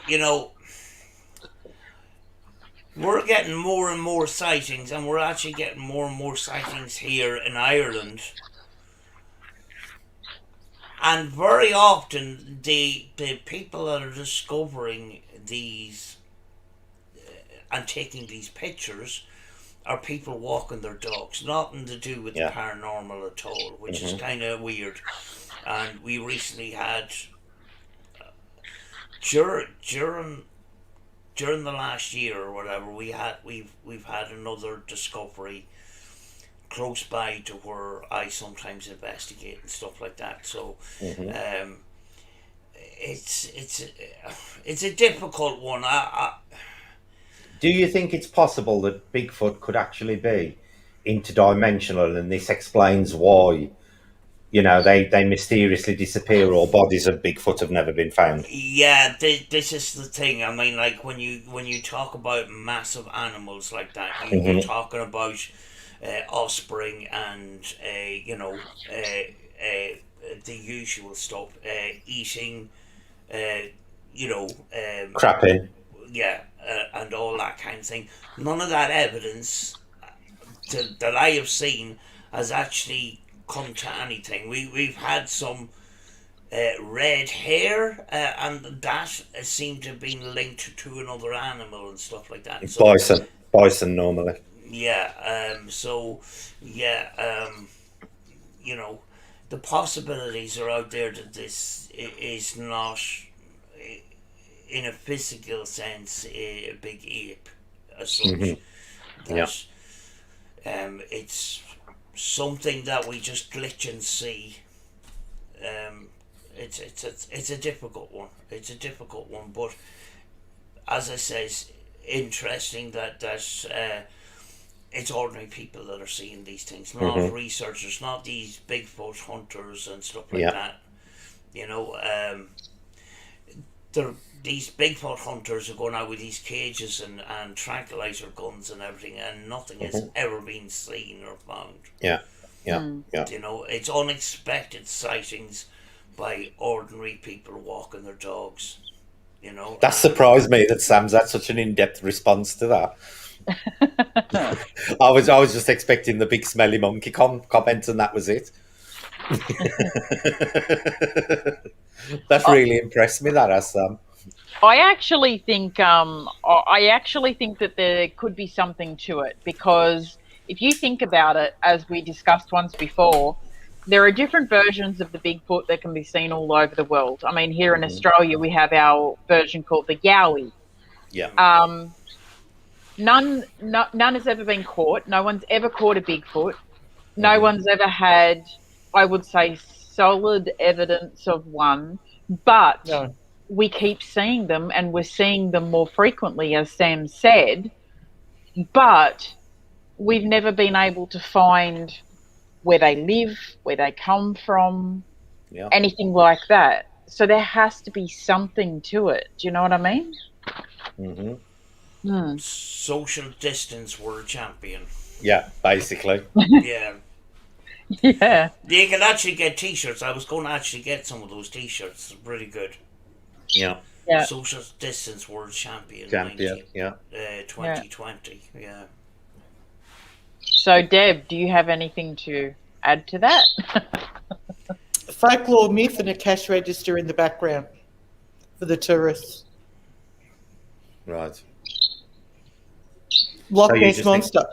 we're getting more and more sightings, and we're actually getting more and more sightings here in Ireland. And very often, the people that are discovering these and taking these pictures are people walking their dogs. Nothing to do with the paranormal at all, which is kind of weird. And we recently had, during the last year or whatever, we've had another discovery close by to where I sometimes investigate and stuff like that. So it's a difficult one. Do you think it's possible that Bigfoot could actually be interdimensional, and this explains why you know, they mysteriously disappear, or bodies of Bigfoot have never been found. Yeah, this is the thing. I mean, like when you talk about massive animals like that, you're talking about offspring and the usual stuff, eating, uh, you know, Crapping. yeah, and all that kind of thing. None of that evidence that I have seen has actually come to anything. We've had some red hair, and that seemed to have been linked to another animal and stuff like that. So Bison normally. yeah, you know, the possibilities are out there that this is not, in a physical sense, a big ape as such. Yeah. It's something that we just glitch and see. It's a difficult one. It's a difficult one, but as I say, it's interesting that it's ordinary people that are seeing these things, not researchers, not these Bigfoot hunters and stuff like that. You know, these Bigfoot hunters are going out with these cages and tranquilizer guns and everything, and nothing has ever been seen or found. Yeah. You know, it's unexpected sightings by ordinary people walking their dogs. You know, That surprised me that Sam's had such an in-depth response to that. I was just expecting the big smelly monkey comment, and that was it. That really impressed me. That has Sam. I actually think that there could be something to it, because if you think about it, as we discussed once before, there are different versions of the Bigfoot that can be seen all over the world. I mean, here in Australia, we have our version called the Yowie. Yeah. None has ever been caught. No one's ever caught a Bigfoot. No one's ever had, I would say, solid evidence of one. But we keep seeing them, and we're seeing them more frequently, as Sam said. But we've never been able to find where they live, where they come from, anything like that. So there has to be something to it. Do you know what I mean? Social distance world champion. Yeah, basically. Yeah. Yeah. You can actually get t-shirts. I was going to actually get some of those t-shirts. They're pretty good. Yeah. Social distance world champion. 2020. Yeah. So, Deb, do you have anything to add to that? Folklore myth and a cash register in the background for the tourists. Right. Loch Ness Monster.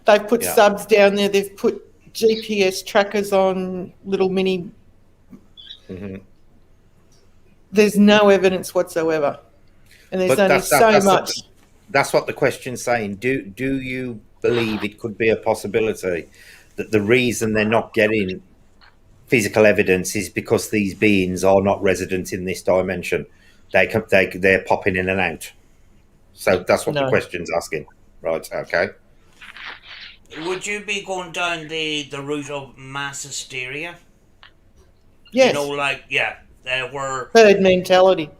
They've put subs down there. They've put GPS trackers on little mini. There's no evidence whatsoever, and there's only so much. That's what the question's saying. Do you believe it could be a possibility that the reason they're not getting physical evidence is because these beings are not resident in this dimension? They're popping in and out. So that's what the question's asking. Right, okay. Would you be going down the route of mass hysteria? Yes. You know, like, where... herd mentality.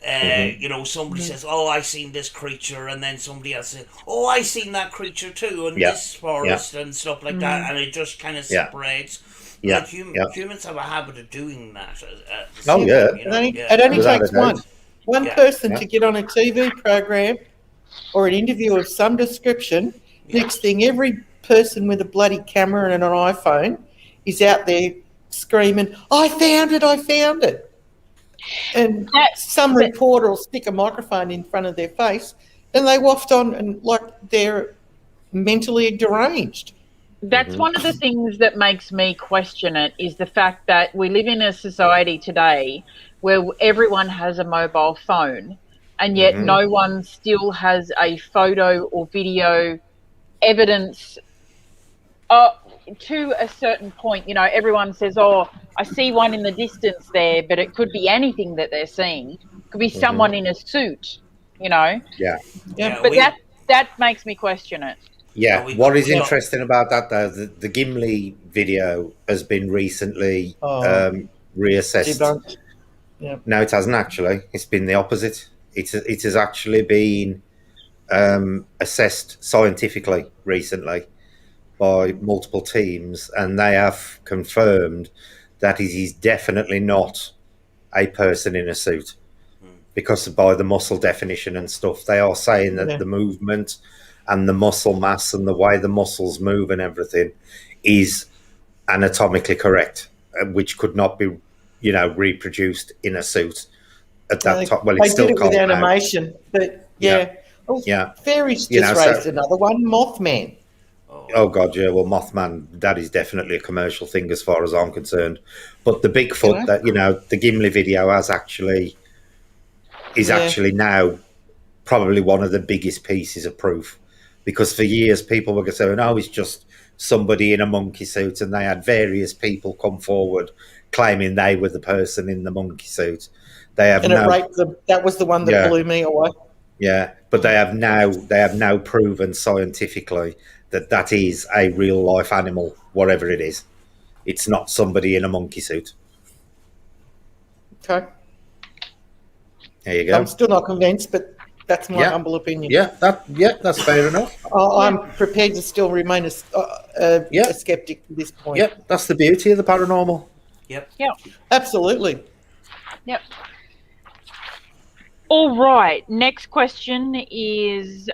You know, somebody says, "Oh, I seen this creature," and then somebody else says, "Oh, I seen that creature too in this forest," and stuff like that, and it just kind of spreads. Like humans have a habit of doing that. You know, it only takes one person to get on a TV program or an interview of some description. Next thing, every person with a bloody camera and an iPhone is out there screaming, "I found it! I found it!" And some reporter will stick a microphone in front of their face, and they waft on and like they're mentally deranged. That's one of the things that makes me question it, is the fact that we live in a society today where everyone has a mobile phone, and yet no one still has a photo or video evidence to a certain point. You know, everyone says, "Oh, I see one in the distance there," but it could be anything that they're seeing. It could be someone in a suit, you know. But that makes me question it. What is interesting about that, though, the Gimli video has been recently Oh, reassessed. debunked. Yeah. No, it hasn't actually. It's been the opposite. It has actually been assessed scientifically recently by multiple teams, and they have confirmed that it is definitely not a person in a suit, because by the muscle definition and stuff, they are saying that Yeah. the movement and the muscle mass and the way the muscles move and everything is anatomically correct, which could not be, reproduced in a suit at that time. Well, They it's did still it with can't now. animation, but Yeah, yeah. Oh, yeah. Fairies just So raised another one, Mothman. oh god, yeah. Well, Mothman, that is definitely a commercial thing as far as I'm concerned. But the You Bigfoot, know? that the Gimli video is Yeah. actually now probably one of the biggest pieces of proof, because for years people were saying, "Oh, it's just somebody in a monkey suit," and they had various people come forward claiming they were the person in the monkey suit. They have And it no, raped them. That was the one that yeah, blew me away. yeah, but they have now proven scientifically that that is a real life animal, whatever it is. It's not somebody in a monkey suit. Okay. There you I'm go. still not convinced, but that's my Yeah, humble opinion. that's fair enough. I'm prepared to still remain Yeah, a skeptic to this point. yeah, that's the beauty of the paranormal. Yep. Yep. Absolutely. Yep. All right. Next question is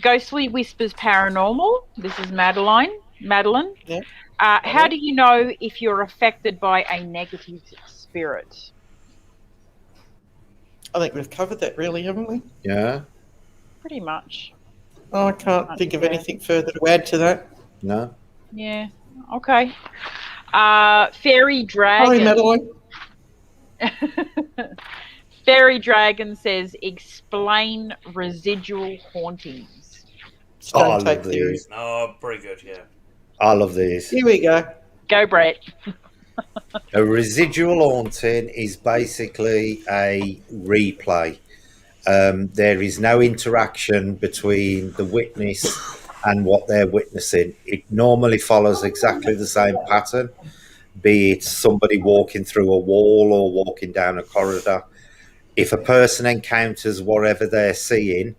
Ghostly Whispers Paranormal. This is Madeline. Madeline. Yeah. How do you know if you're affected by a negative spirit? I think we've covered that, really, haven't we? Yeah, Pretty much. Oh, I can't think of Yeah. anything further to add to that. no. Yeah. Okay. Fairy Hi, Dragon. Madeline. Fairy Dragon says, explain residual hauntings. Oh, I Stone tape love theory. these. Oh, pretty good. Yeah. I love these. Here we go. Go, Brett. A residual haunting is basically a replay. There is no interaction between the witness and what they're witnessing. It normally follows exactly the same pattern, be it somebody walking through a wall or walking down a corridor. If a person encounters whatever they're seeing,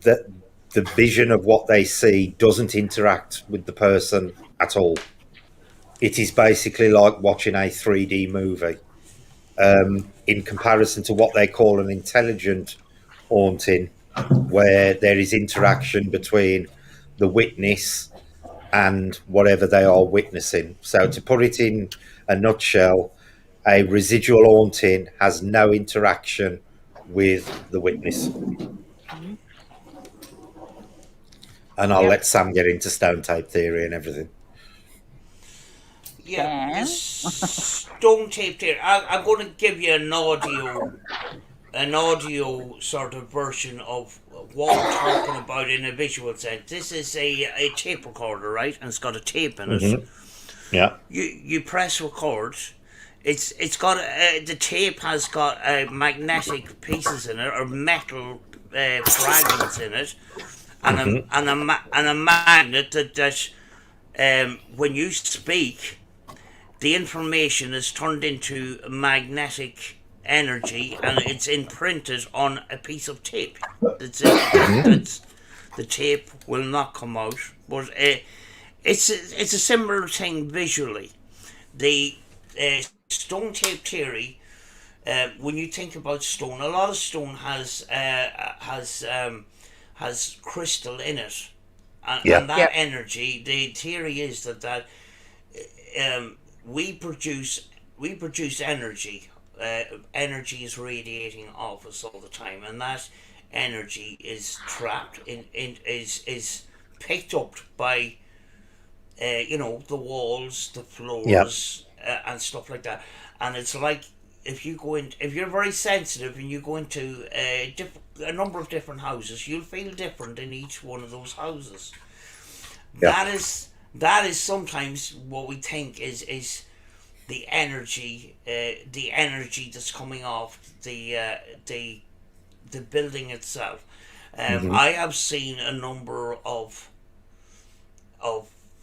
the vision of what they see doesn't interact with the person at all. It is basically like watching a 3D movie. In comparison to what they call an intelligent haunting, where there is interaction between the witness and whatever they are witnessing. So, to put it in a nutshell, a residual haunting has no interaction with the witness. And I'll let Sam get into stone tape theory and everything. Yeah. Sam? Stone tape theory. I'm going to give you an audio sort of version of what we're talking about in a visual sense. This is a tape recorder, right? And it's got a tape in it. Yeah. You press record. It's got the tape has got magnetic pieces in it, or metal fragments in it, and a magnet that when you speak, the information is turned into magnetic energy, and it's imprinted on a piece of tape. That's it. The tape will not come out, but it's a similar thing visually. The stone tape theory. When you think about stone, a lot of stone has crystal in it, and that energy. The theory is that we produce energy. Energy is radiating off us all the time, and that energy is trapped is picked up by the walls, the floors, and stuff like that. And it's like if you're very sensitive and you go into a number of different houses, you'll feel different in each one of those houses. That is sometimes what we think is the energy that's coming off the building itself. I have seen a number of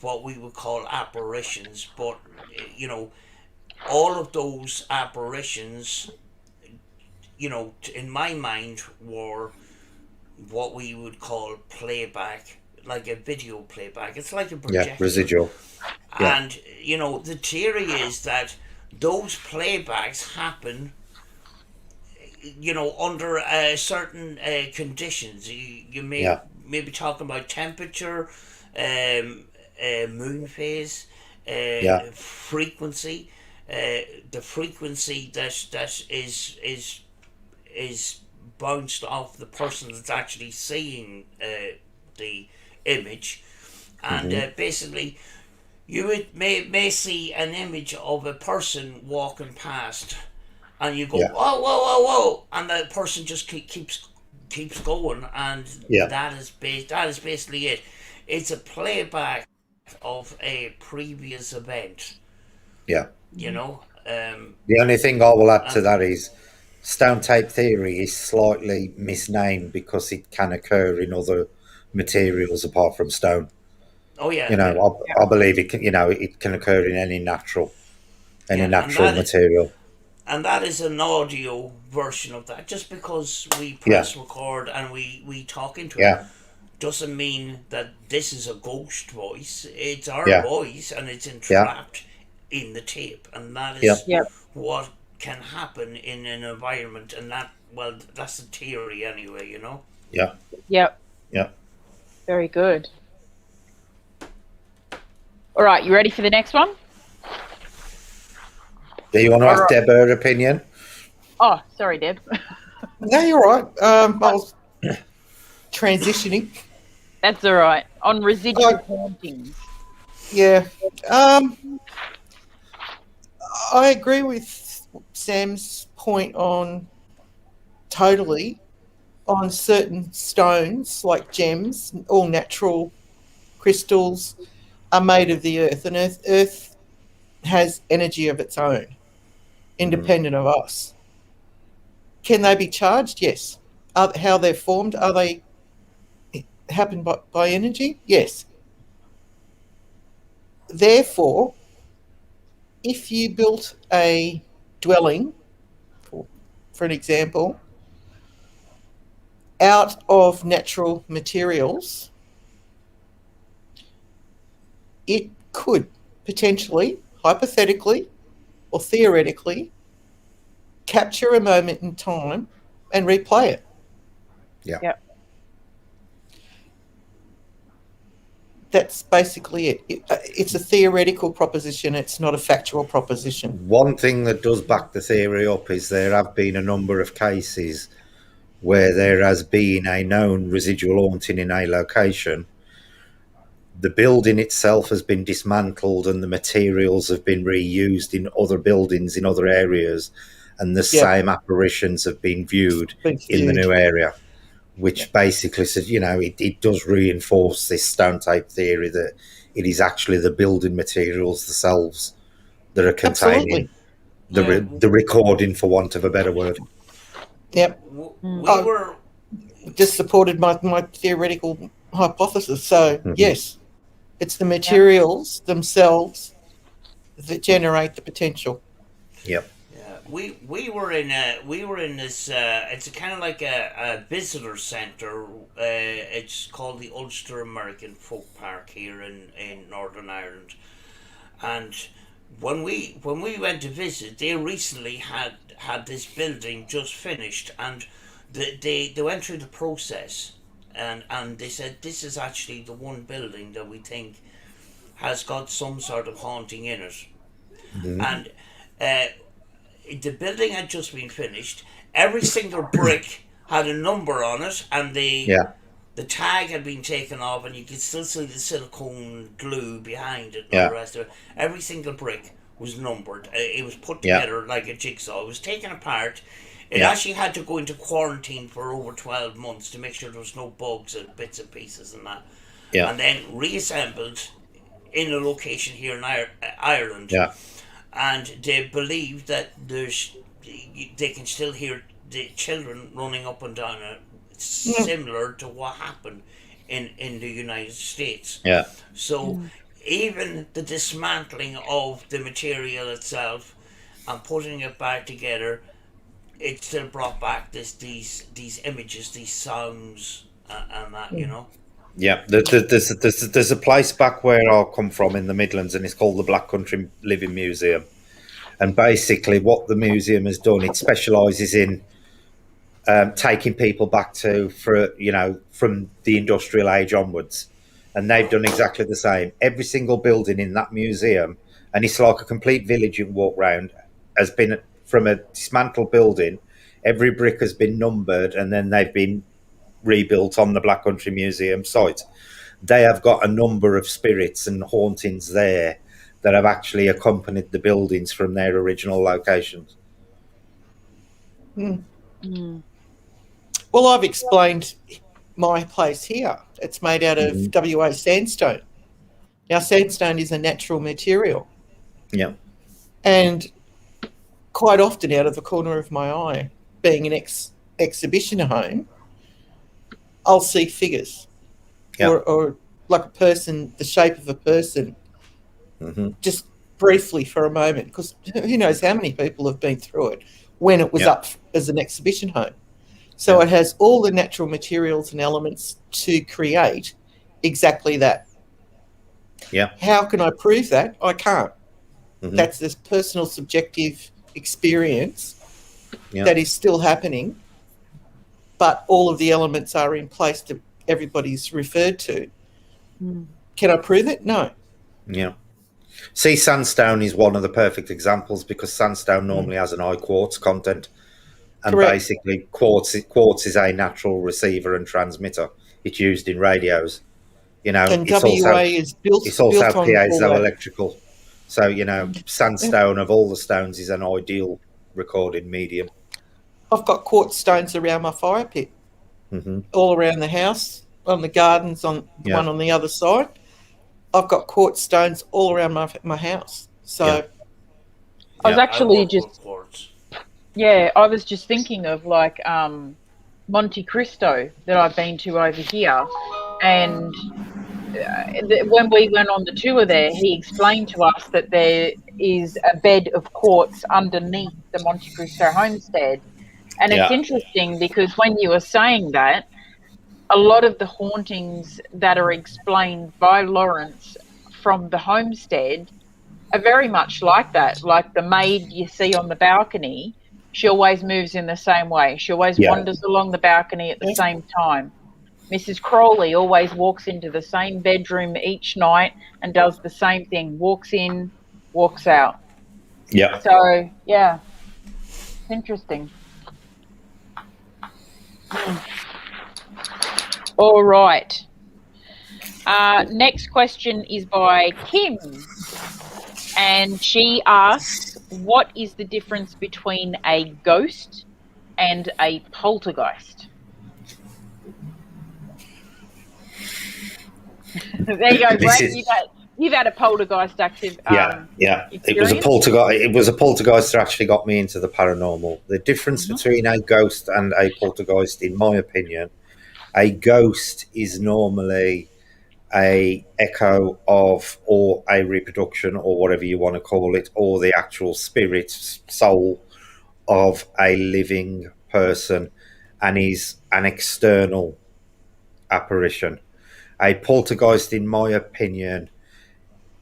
what we would call apparitions, but you know, all of those apparitions, you know, in my mind, were what we would call playback, like a video playback. It's like a Yeah, projector. residual. Yeah, And, you know, the theory is that those playbacks happen, you know, under certain conditions. You yeah, may be talking about temperature, moon phase, yeah. frequency. The frequency that is bounced off the person that's actually seeing the image, and Hmm. basically you may see an image of a person walking past, and you go, Yeah, whoa, whoa, whoa, whoa, and the person just keeps going, and yeah, that is basically it. It's a playback of a previous event, yeah. you know. The only thing I will add to And that is stone tape theory is slightly misnamed because it can occur in other materials apart from stone. oh You yeah, yeah, know, I believe it can. You know, it can occur in any yeah, natural material. and that is an audio version of that. Just because we Yeah, press record and we talk into it yeah, doesn't mean that this is a ghost voice. It's our yeah, voice, and it's yeah, entrapped in the tape, and that yeah, is Yep. what can happen in an environment. And that, well, that's the theory anyway, you know. yeah, Yep. yeah. Very good. All right, you ready for the next one? Do you want to All ask right. Deb her opinion? Oh, sorry, Deb. No, you're right. I was transitioning. That's all right. On residual Uh, hauntings. yeah. I agree with Sam's point on totally on certain stones like gems, all natural crystals are made of the earth, and earth has energy of its own, independent of us. Can they be charged? Yes. How they're formed? Are they happen by energy? Yes. Therefore, if you built a dwelling, for an example, out of natural materials, it could potentially, hypothetically, or theoretically capture a moment in time and replay it. Yeah. Yep. That's basically it. It's a theoretical proposition. It's not a factual proposition. One thing that does back the theory up is there have been a number of cases where there has been a known residual haunting in a location. The building itself has been dismantled and the materials have been reused in other buildings in other areas, and the Yeah, same apparitions have been viewed been in the viewed. new area, Yeah, which basically says, you know, it does reinforce this stone tape theory that it is actually the building materials themselves that are containing absolutely. Yeah, the recording, for want of a better word. Yep. Mm. we I were just supported my theoretical hypothesis. So Hmm. yes, it's the Yep. materials themselves that generate the potential. Yep. yeah, we were in this. It's kind of like a visitor center. It's called the Ulster American Folk Park here in Northern Ireland, and when we went to visit, they recently had this building just finished, and they went through the process, and they said this is actually the one building that we think has got some sort of haunting in it, Hmm. and uh, the building had just been finished. Every single brick had a number on it, and Yeah. the tag had been taken off, and you could still see the silicone glue behind it and all the Yeah. rest of it. Every single brick was numbered. It was put Yeah. together like a jigsaw. It was taken apart. It Yeah. actually had to go into quarantine for over 12 months to make sure there was no bugs and bits and pieces and that. Yeah. And then reassembled in a location here in Ireland. Yeah. And they believe that they can still hear the children running up and down it, similar to what happened in the United States. Yeah. So even the dismantling of the material itself and putting it back together, it still brought back these images, these sounds, and that, you know. Yeah, there's a place back where I come from in the Midlands, and it's called the Black Country Living Museum. And basically, what the museum has done, it specialises in taking people back to, for from the industrial age onwards, and they've done exactly the same. Every single building in that museum, and it's like a complete village you walk round, has been from a dismantled building. Every brick has been numbered, and then they've been rebuilt on the Black Country Museum site. They have got a number of spirits and hauntings there that have actually accompanied the buildings from their original locations. Well, I've explained my place here. It's made out of WA sandstone. Now, sandstone is a natural material. Yeah. And quite often, out of the corner of my eye, being an exhibition home, I'll see figures, or like a person, the shape of a person, just briefly for a moment, because who knows how many people have been through it when it was up as an exhibition home. So it has all the natural materials and elements to create exactly that. Yeah. How can I prove that? I can't. That's this personal subjective experience that is still happening, but all of the elements are in place that everybody's referred to. Can I prove it? No. Yeah. See, sandstone is one of the perfect examples, because sandstone normally has an high quartz content. And basically, quartz is a natural receiver and transmitter. It's used in radios. And it's WA is built it's also on piezoelectrical. So, sandstone of all the stones is an ideal recording medium. I've got quartz stones around my fire pit, all around the house, on the gardens, on one on the other side. I've got quartz stones all around my house. So I was actually I was just thinking of like Monte Cristo that I've been to over here, and when we went on the tour there, he explained to us that there is a bed of quartz underneath the Monte Cristo homestead. And it's interesting because when you were saying that, a lot of the hauntings that are explained by Lawrence from the homestead are very much like that. Like the maid you see on the balcony, she always moves in the same way. She always wanders along the balcony at the same time. Mrs. Crawley always walks into the same bedroom each night and does the same thing. Walks in, walks out. Yeah. So, it's interesting. All right. Next question is by Kim. And she asks, what is the difference between a ghost and a poltergeist? There you go, Brad. You've had a poltergeist active. It was a poltergeist that actually got me into the paranormal. The difference between a ghost and a poltergeist, in my opinion, a ghost is normally a echo of, or a reproduction, or whatever you want to call it, or the actual spirit, soul of a living person, and is an external apparition. A poltergeist, in my opinion,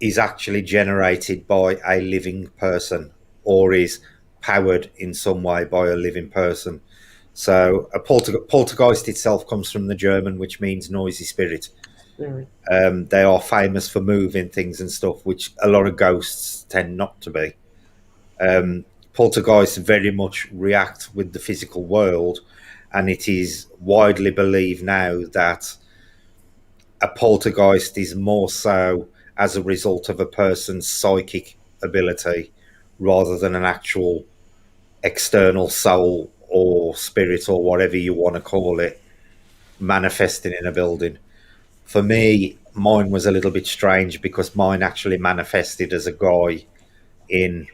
is actually generated by a living person, or is powered in some way by a living person. So a poltergeist itself comes from the German, which means noisy spirit. They are famous for moving things and stuff, which a lot of ghosts tend not to be. Poltergeists very much react with the physical world, and it is widely believed now that a poltergeist is more so as a result of a person's psychic ability rather than an actual external soul or spirit, or whatever you want to call it, manifesting in a building. For me, mine was a little bit strange, because mine actually manifested as a guy in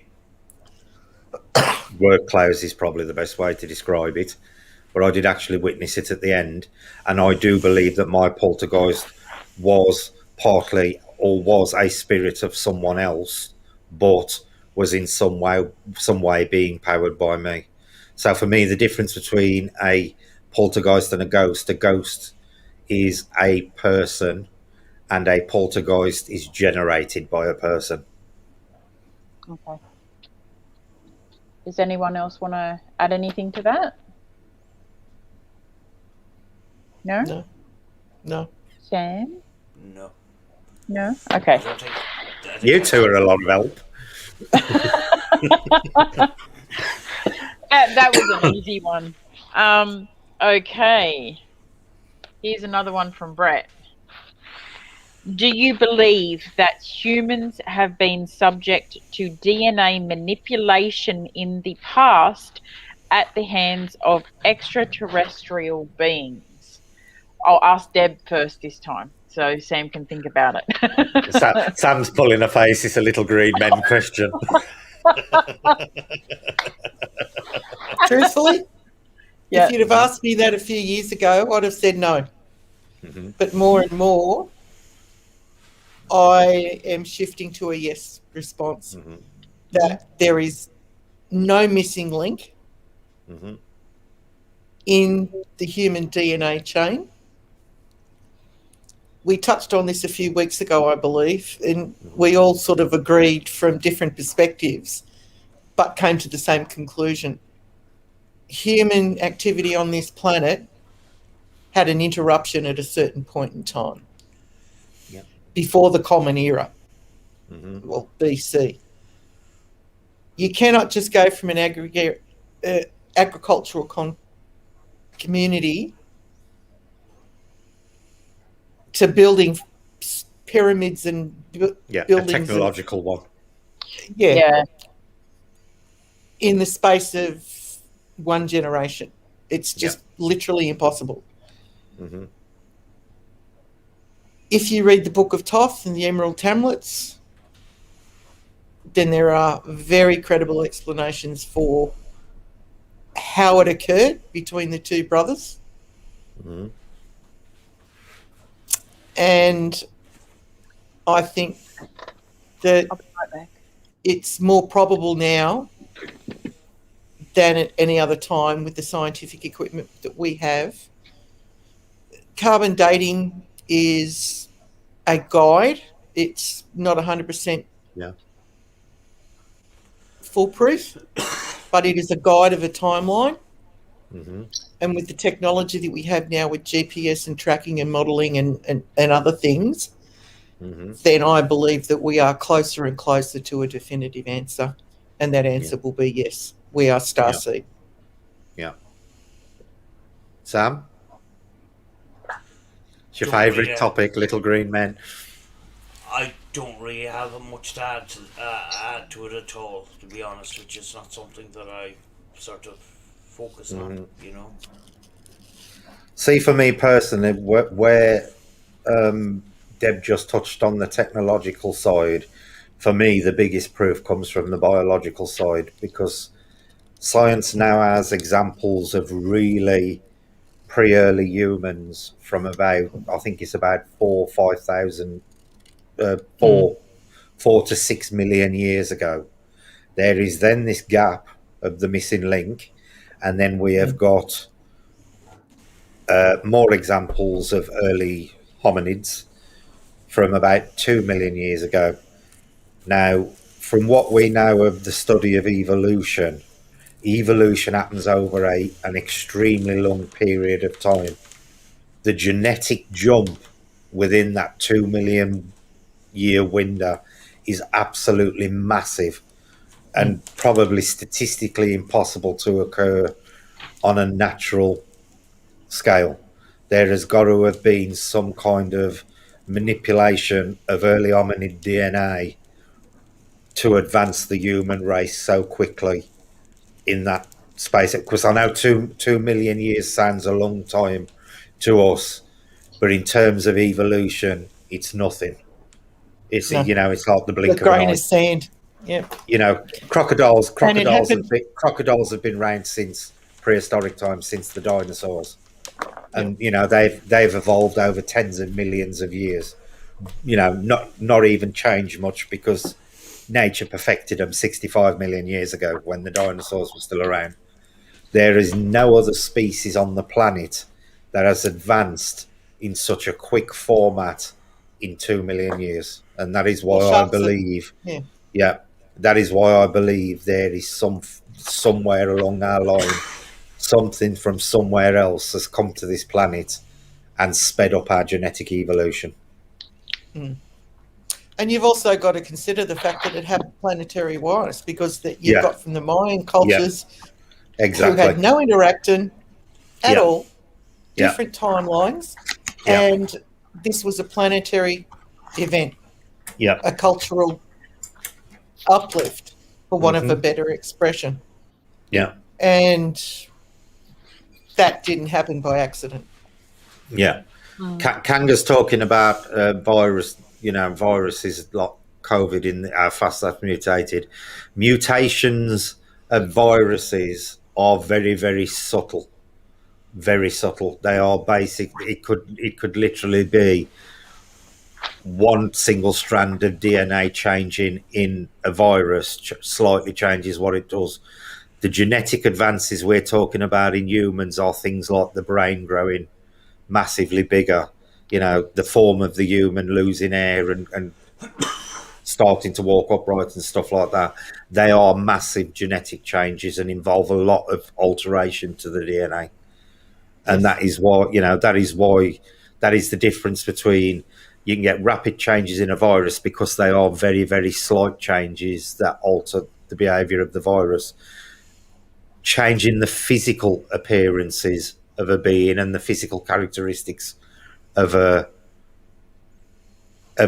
work clothes, is probably the best way to describe it. But I did actually witness it at the end, and I do believe that my poltergeist was partly or was a spirit of someone else, but was in some way being powered by me. So for me, the difference between a poltergeist and a ghost is a person, and a poltergeist is generated by a person. Okay. Does anyone else want to add anything to that? No? No. No. Sam? No. No? Okay. I think You two are a lot of help. That was an easy one. Okay. Here's another one from Brett. Do you believe that humans have been subject to DNA manipulation in the past at the hands of extraterrestrial beings? I'll ask Deb first this time, so Sam can think about it. Sam's pulling a face. It's a little green men question. Truthfully, Yeah. if you'd have asked me that a few years ago, I'd have said no. Mm-hmm. But more and more, I am shifting to a yes response. Mm-hmm. That there is no missing link Mm-hmm. in the human DNA chain. We touched on this a few weeks ago, I believe, and we all sort of agreed from different perspectives, but came to the same conclusion. Human activity on this planet had an interruption at a certain point in time. Yep. Before the Common Era, Mm-hmm. BC. You cannot just go from an agricultural community to building pyramids and Yeah, a buildings. technological one. Yeah. In the space of one generation. It's just literally impossible. Mm-hmm. If you read the Book of Thoth and the Emerald Tablets, then there are very credible explanations for how it occurred between the two brothers. Mm-hmm. And I think that I'll be right back. it's more probable now than at any other time with the scientific equipment that we have. Carbon dating is a guide. It's not 100% foolproof, but it is a guide of a timeline. Mm-hmm. And with the technology that we have now with GPS and tracking and modelling and other things, then I believe that we are closer and closer to a definitive answer. And that answer will be yes, we are starseed. Yeah. Sam? It's your Don't favourite really, topic, little green men. I don't really have much to add to it at all, to be honest, which is not something that I sort of focus on, you know. See, for me personally, where Deb just touched on the technological side, for me, the biggest proof comes from the biological side, because science now has examples of really pre-early humans from about, I think it's about 4 to 6 million years ago. There is then this gap of the missing link, and then we have got more examples of early hominids from about 2 million years ago. Now, from what we know of the study of evolution happens over an extremely long period of time. The genetic jump within that 2 million year window is absolutely massive and probably statistically impossible to occur on a natural scale. There has got to have been some kind of manipulation of early hominid DNA to advance the human race so quickly in that space. Because I know 2 million years sounds a long time to us, but in terms of evolution, it's nothing. It's it's like the blink The of an grain eye. of sand. Yeah. Crocodiles happened- have been around since prehistoric times, since the dinosaurs, and they've evolved over tens of millions of years. not even change much because nature perfected them 65 million years ago when the dinosaurs were still around. There is no other species on the planet that has advanced in such a quick format in 2 million years. And that is Well, why I sharks are, believe, yeah. yeah, that is why I believe there is somewhere along our line, something from somewhere else has come to this planet and sped up our genetic evolution. And you've also got to consider the fact that it had planetary awareness, because that you've Yeah, got from the Mayan yeah, cultures who exactly. had no interactin at Yeah, all, yeah, different timelines, yeah, and this was a planetary event, yeah. a cultural uplift, for want of a Hmm. better expression. Yeah, And that didn't happen by accident. yeah. Mm. Kanga's talking about virus, viruses like COVID in how fast that's mutated. Mutations of viruses are very, very subtle. Very subtle. They are basic. It could literally be one single strand of DNA changing in a virus slightly changes what it does. The genetic advances we're talking about in humans are things like the brain growing massively bigger, the form of the human losing hair and starting to walk upright and stuff like that. They are massive genetic changes and involve a lot of alteration to the DNA. And Yes. that is the difference between you can get rapid changes in a virus because they are very, very slight changes that alter the behavior of the virus, changing the physical appearances of a being and the physical characteristics of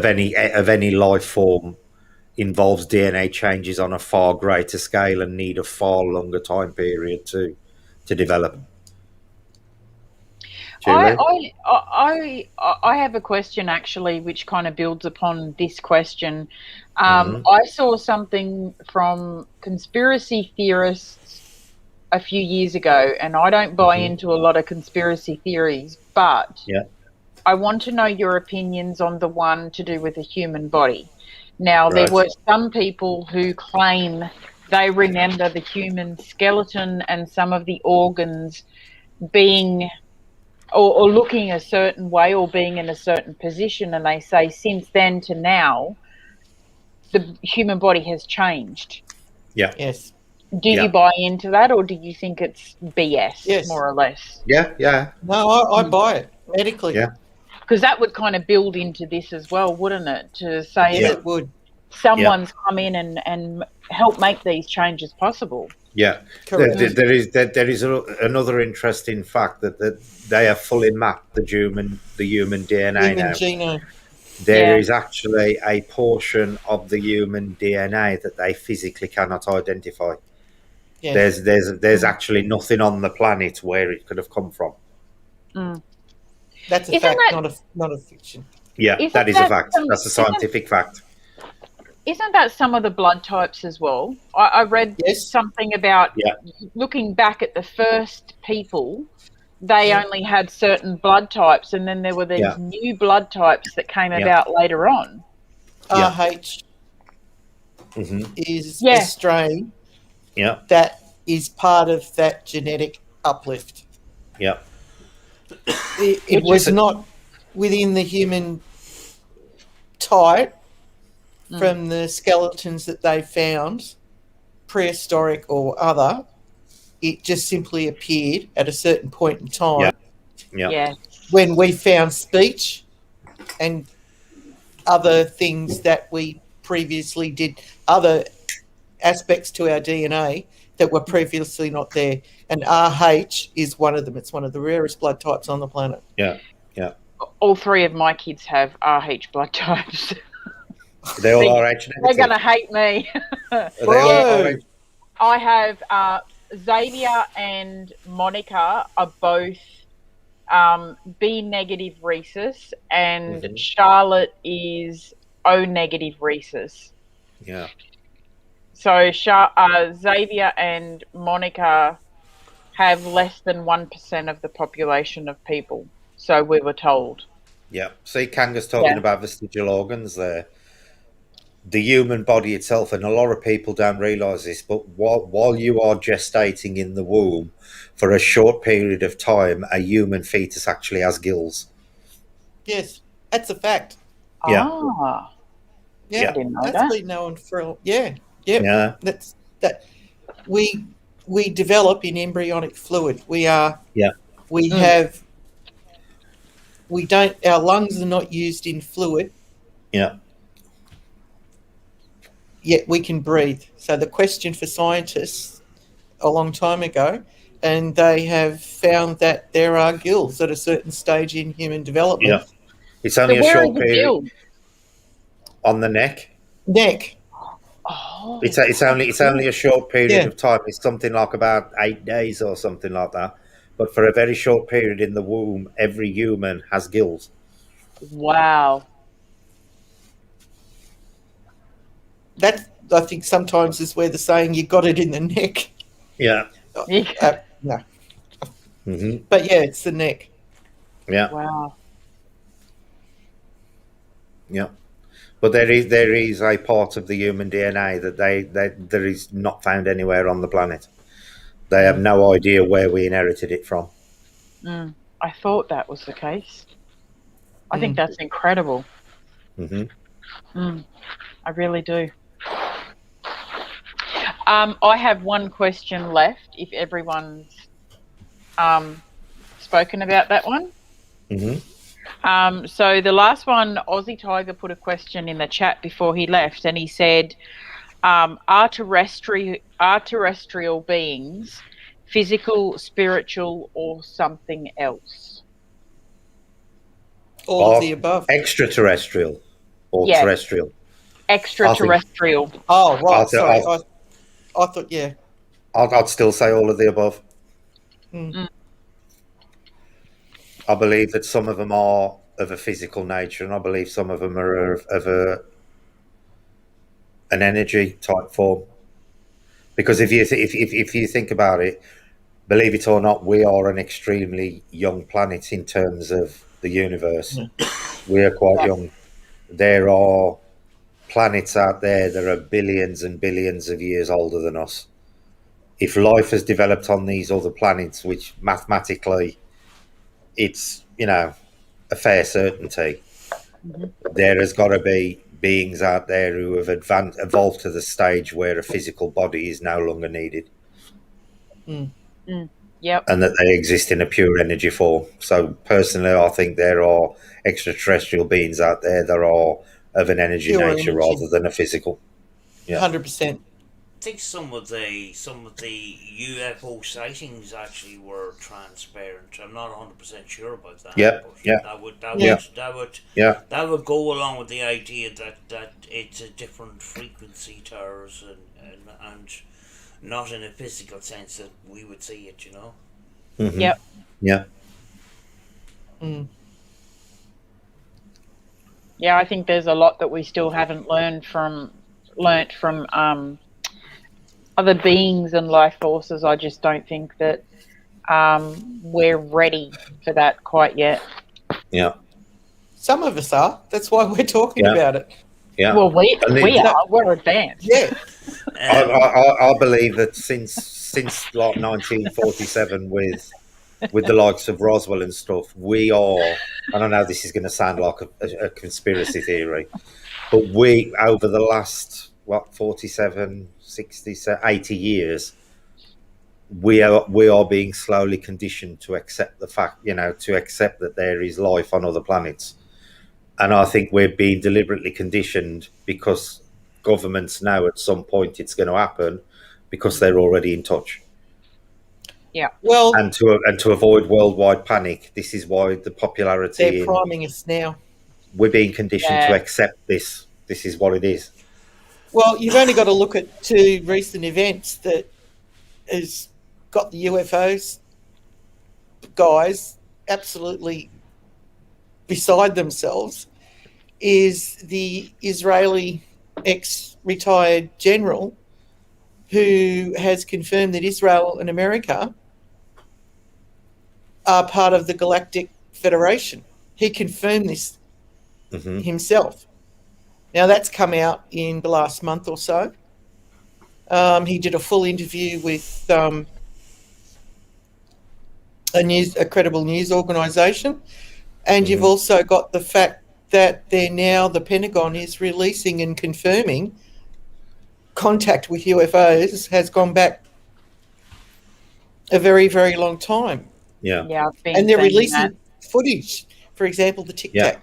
any life form involves DNA changes on a far greater scale and need a far longer time period to develop. I, Julie? I have a question actually, which kind of builds upon this question. Hmm. I saw something from conspiracy theorists a few years ago, and I don't buy Hmm. into a lot of conspiracy theories, but Yeah. I want to know your opinions on the one to do with the human body. Now, there Right. were some people who claim they remember the human skeleton and some of the organs being or looking a certain way or being in a certain position, and they say since then to now, the human body has changed. Yeah. Yes. Do you Yeah. buy into that, or do you think it's BS, Yes. more or less? Yeah. Yeah. No, I buy it medically. Yeah. Because that would kind of build into this as well, wouldn't it? To say Yes, Yeah. that it would. Yeah. someone's come in and help make these changes possible. Yeah. There, Correct. there, there is another interesting fact that they have fully mapped the human DNA Human now. genome. There Yeah. is actually a portion of the human DNA that they physically cannot identify. Yes. There's actually nothing on the planet where it could have come from. Mm. That's a Isn't fact, that not a fiction. Yeah, isn't that is a that fact. That's a scientific fact. isn't that some of the blood types as well? I read Yes. something about Yeah, looking back at the first people, they Yeah. only had certain blood types, and then there were these yeah, new blood types that came yeah, about later on. yeah. RH Hmm. is a Yeah. strain Yeah, that is part of that genetic uplift. yeah, It Which was is not within the human type mm, from the skeletons that they found, prehistoric or other. It just simply appeared at a certain point in time yeah, yeah, yeah. when we found speech and other things that we previously did, other aspects to our DNA that were previously not there. And RH is one of them. It's one of the rarest blood types on the planet. yeah, yeah. All three of my kids have RH blood types. They all They- are H They're going to negative. hate me. They all are Whoa! H. I have Xavier and Monica are both B negative rhesus, and Mhm. Charlotte is O negative rhesus. Yeah, So Xavier and Monica have less than 1% of the population of people. So we were told. Yeah. See, Kanga's talking Yeah. about vestigial organs there. The human body itself, and a lot of people don't realise this, but while you are gestating in the womb for a short period of time, a human fetus actually has gills. Yes, that's a fact. Yeah. Ah, I Yeah, Yeah. didn't know that's that. been known for. Yeah, yep. Yeah. That's that. We develop in embryonic fluid. We are. Yeah. We Mm. have. We don't. Our lungs are not used in fluid, Yeah. yet we can breathe. So the question for scientists a long time ago, and they have found that there are gills at a certain stage in human Yeah. development. It's So only a where are short the period gills? on the neck. Neck. Oh, It's only a short period Yeah. of time. It's something like about 8 days or something like that. But for a very short period in the womb, every human has gills. wow. That I think sometimes is where the saying "you got it in the neck." Yeah. No, Hmm. but yeah, it's the neck. Yeah. Wow. Yeah. But there is a part of the human DNA that there is not found anywhere on the planet. They have no idea where we inherited it from. Mm. I thought that was the case. I think Mm. that's incredible. Hmm. Mm, I really do. I have one question left. If everyone's spoken about that one. Hmm. So the last one, Aussie Tiger put a question in the chat before he left, and he said, "Are terrestrial beings physical, spiritual, or something else?" All of the Or above. extraterrestrial or Yeah, terrestrial. I think extraterrestrial. Oh, I'll, right. Sorry, I'll, I thought yeah. I'd still say all of the above. Mm. Mm, I believe that some of them are of a physical nature, and I believe some of them are an energy type form. Because if you think about it, believe it or not, we are an extremely young planet in terms of the universe. We are quite yeah. young. There are planets out there that are billions and billions of years older than us. If life has developed on these other planets, which mathematically it's a fair certainty, Mhm. there has got to be beings out there who have evolved to the stage where a physical body is no longer needed, Mm. Mm, yep. and that they exist in a pure energy form. So personally, I think there are extraterrestrial beings out there that are of an energy Pure nature energy. rather than a physical. Yeah. 100%. I think some of the UFO sightings actually were transparent. I'm not 100% sure about that, Yeah. but Yeah. that would that Yeah. would that would Yeah. that would go along with the idea that it's a different frequency to ours, and not in a physical sense that we would see it. Hmm. Yep. Yeah. Mm. Yeah, I think there's a lot that we still haven't learnt from other beings and life forces. I just don't think that we're ready for that quite yet. Yeah. Some of us are. That's why we're talking Yeah. about it. Yeah. Well, we And we it, No, are. We're advanced. yeah. I believe that since like 1947 with the likes of Roswell and stuff, we are, and I know this is going to sound like a conspiracy theory, but we, over the last, 47, 60, 80 years, we are being slowly conditioned to accept the fact, to accept that there is life on other planets. And I think we're being deliberately conditioned because governments know at some point it's going to happen because they're already in touch. Yeah. Well, And to avoid worldwide panic, this is why the they're popularity in priming us now. we're being conditioned to Yeah. accept this. This is what it is. Well, you've only got to look at two recent events that has got the UFOs guys absolutely beside themselves. Is the Israeli ex-retired general who has confirmed that Israel and America are part of the Galactic Federation. he confirmed this himself. Now, that's come out in the last month or so. He did a full interview with a credible news organisation. And you've also got the fact that the Pentagon is releasing and confirming contact with UFOs has gone back a very, very long time. Yeah. Yeah, I've been And they're seeing releasing footage, for example, the Tic Yeah. Tac.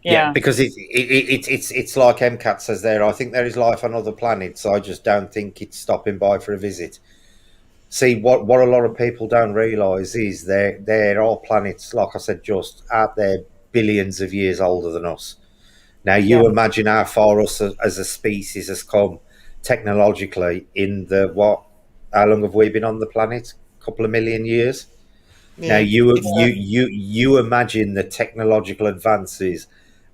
Yeah, because it's like MCAT says there. I think there is life on other planets. I just don't think it's stopping by for a visit. See, what a lot of people don't realise is there are planets, like I said, just out there billions of years older than us. Now, you imagine how far us as a species has come technologically in how long have we been on the planet? A couple of million years. Now, Yeah, you imagine the technological advances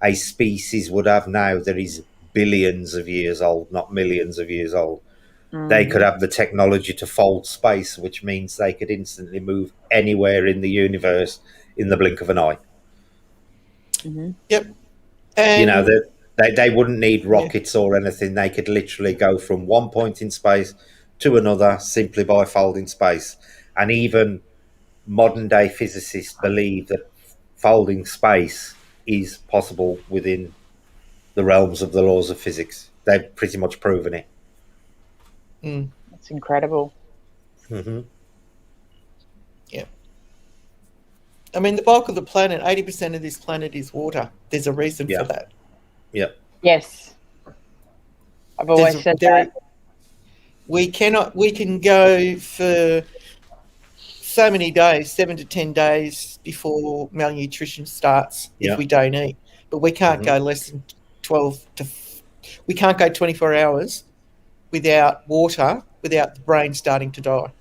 a species would have now that is billions of years old, not millions of years old. They could have the technology to fold space, which means they could instantly move anywhere in the universe in the blink of an eye. Yep. You know, And they wouldn't need rockets or anything. They could literally go from one point in space to another simply by folding space. And even modern day physicists believe that folding space is possible within the realms of the laws of physics. They've pretty much proven it. That's incredible. yeah. I mean, the bulk of the planet, 80% of this planet is water. There's a reason for that. Yeah. Yes. I've always said that. We can go for so many days, 7 to 10 days before malnutrition starts if we don't eat. But we can't go less than 12 to... We can't go 24 hours without water, without the brain starting to die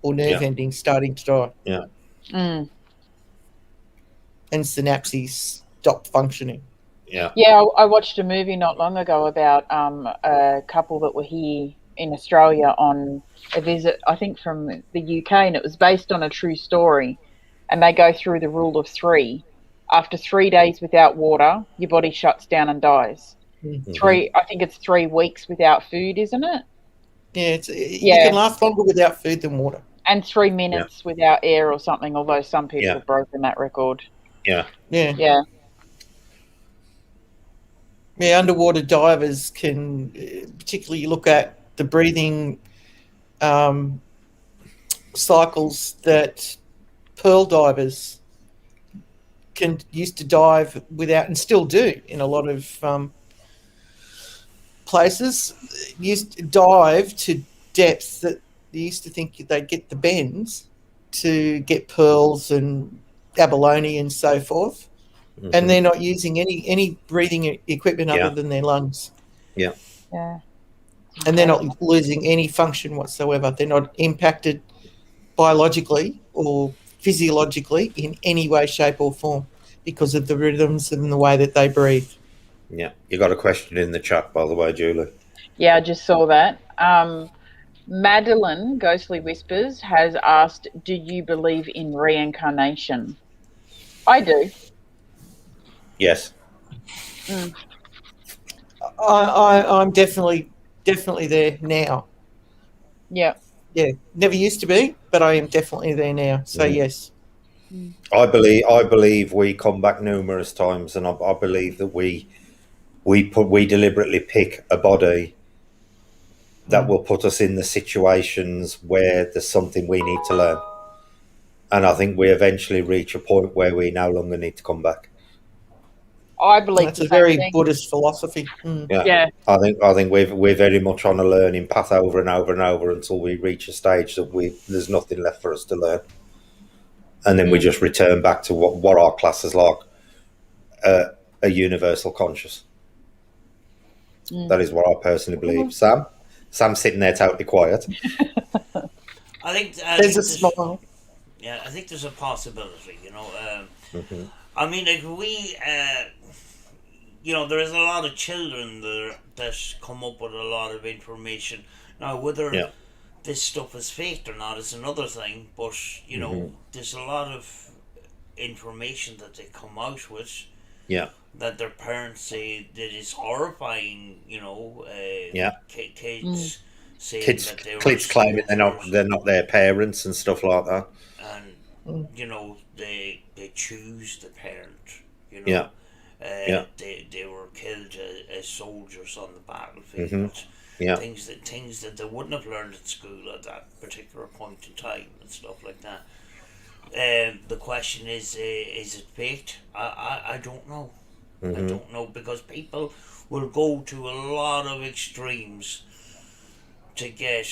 or nerve endings starting to die. Yeah. And synapses stop functioning. Yeah. Yeah, I watched a movie not long ago about a couple that were here in Australia on a visit, I think from the UK, and it was based on a true story. And they go through the rule of 3. After 3 days without water, your body shuts down and dies. I think it's 3 weeks without food, isn't it? Yeah, you can last longer without food than water. And 3 minutes without air or something, although some people have broken that record. Yeah. Yeah. Yeah, underwater divers can, particularly you look at the breathing cycles that pearl divers used to dive without, and still do in a lot of places, used to dive to depths that they used to think they'd get the bends to get pearls and abalone and so forth. And they're not using any breathing equipment other than their lungs. Yeah. And they're not losing any function whatsoever. They're not impacted biologically or physiologically in any way, shape or form because of the rhythms and the way that they breathe. Yeah. You got a question in the chat, by the way, Julie. Yeah, I just saw that. Madeline, Ghostly Whispers, has asked, do you believe in reincarnation? I do. Yes. I'm definitely there now. Yeah. Yeah. Never used to be, but I am definitely there now. So yes. I believe we come back numerous times, and I believe that we deliberately pick a body that will put us in the situations where there's something we need to learn. And I think we eventually reach a point where we no longer need to come back. I believe that's a very Buddhist philosophy. Yeah. I think we're very much on a learning path over and over and over until we reach a stage that there's nothing left for us to learn, and then we just return back to what our class is like, a universal conscious. That is what I personally believe. Sam's sitting there totally quiet. I think there's a smile. Yeah, I think there's a possibility. I mean, like we. There is a lot of children that come up with a lot of information. Now, whether this stuff is faked or not is another thing, but, there's a lot of information that they come out with, Yeah. that their parents say that is horrifying. Yeah. Mm. Kids saying Kids that they were kids claiming soldiers, they're not their parents and stuff like that. and Mm. they choose the parent. Yeah. Yeah. They were killed as soldiers on the Hmm. battlefield. Yeah. Things that they wouldn't have learned at school at that particular point in time and stuff like that. The question is it faked? I don't know. I Hmm. don't know, because people will go to a lot of extremes to get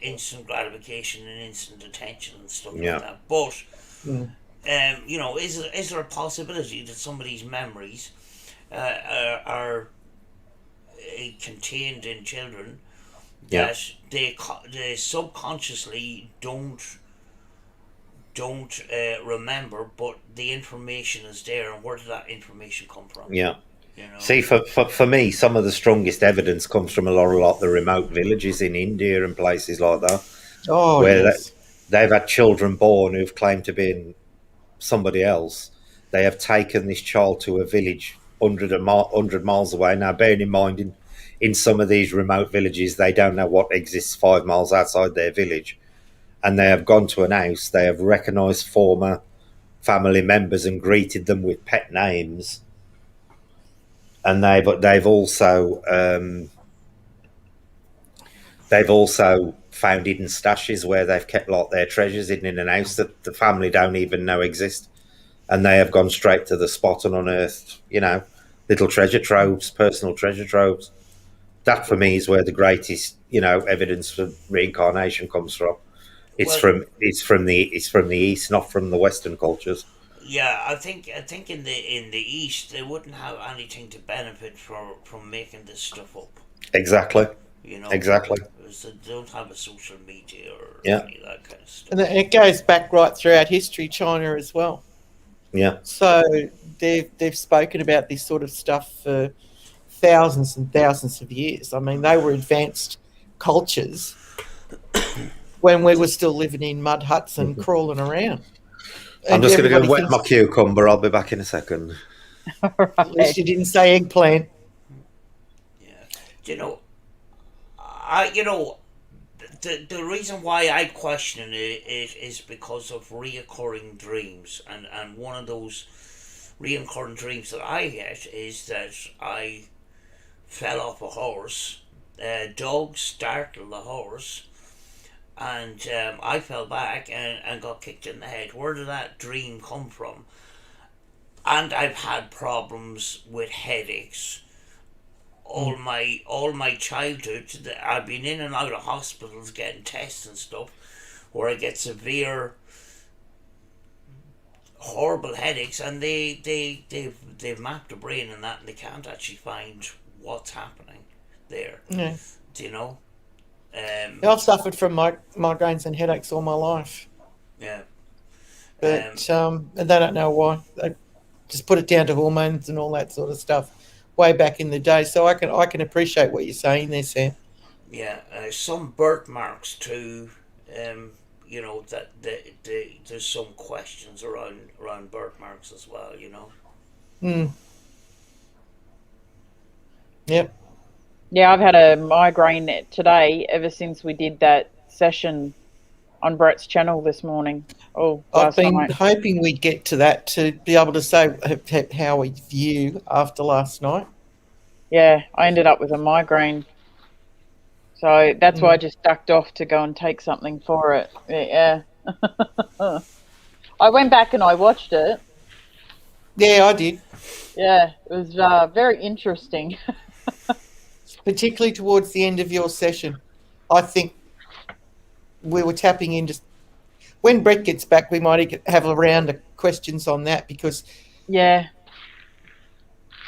instant gratification and instant attention and stuff like Yeah. that. But Mm. is there a possibility that some of these memories are contained in children Yeah. that they subconsciously don't remember, but the information is there, and where did that information come from? Yeah. You know, See, for me, some of the strongest evidence comes from a lot of the remote villages in India and places like that, Oh, where yes. they've had children born who've claimed to be somebody else. They have taken this child to a village 100 miles away. Now, bearing in mind, in some of these remote villages, they don't know what exists 5 miles outside their village. And they have gone to an house, they have recognised former family members and greeted them with pet names. And they've also found hidden stashes where they've kept like their treasures hidden in an house that the family don't even know exist. And they have gone straight to the spot and unearthed, little treasure troves, personal treasure troves. That for me is where the greatest, evidence for reincarnation comes from. It's well, from the east, not from the Western cultures. yeah, I think in the East they wouldn't have anything to benefit from making this stuff up. Exactly, You know, exactly. because they don't have a social media or Yeah, any of that kind of stuff. And it goes back right throughout history, China as well. yeah. So they've spoken about this sort of stuff for thousands and thousands of years. I mean, they were advanced cultures when we were still living in mud huts and crawling around. I'm And just going to go everybody and wet thinks, my cucumber. I'll be back in a second. at least Right. you didn't say eggplant. Yeah, you know, I you know the reason why I question it is because of reoccurring dreams, and one of those reoccurring dreams that I get is that I fell off a horse, dog startled the horse, and I fell back and got kicked in the head. Where did that dream come from? And I've had problems with headaches all my childhood. I've been in and out of hospitals getting tests and stuff, where I get severe, horrible headaches, and they've mapped the brain and that, and they can't actually find what's happening there. Yeah. Do you know? I've suffered from migraines and headaches all my life, Yeah. but and they don't know why. They just put it down to hormones and all that sort of stuff way back in the day. So I can appreciate what you're saying there, Sam. Yeah. Some birthmarks too. There's some questions around birthmarks as well. Mm. Yep. Yeah, I've had a migraine today ever since we did that session on Brett's channel this morning. Oh, I've last been night. hoping we'd get to that to be able to say how we view after last night. Yeah, I ended up with a migraine. So that's why I just ducked off to go and take something for it. Yeah. I went back and I watched it. Yeah, I did. Yeah, it was very interesting. Particularly towards the end of your session. I think we were tapping into... When Brett gets back, we might have a round of questions on that, because Yeah.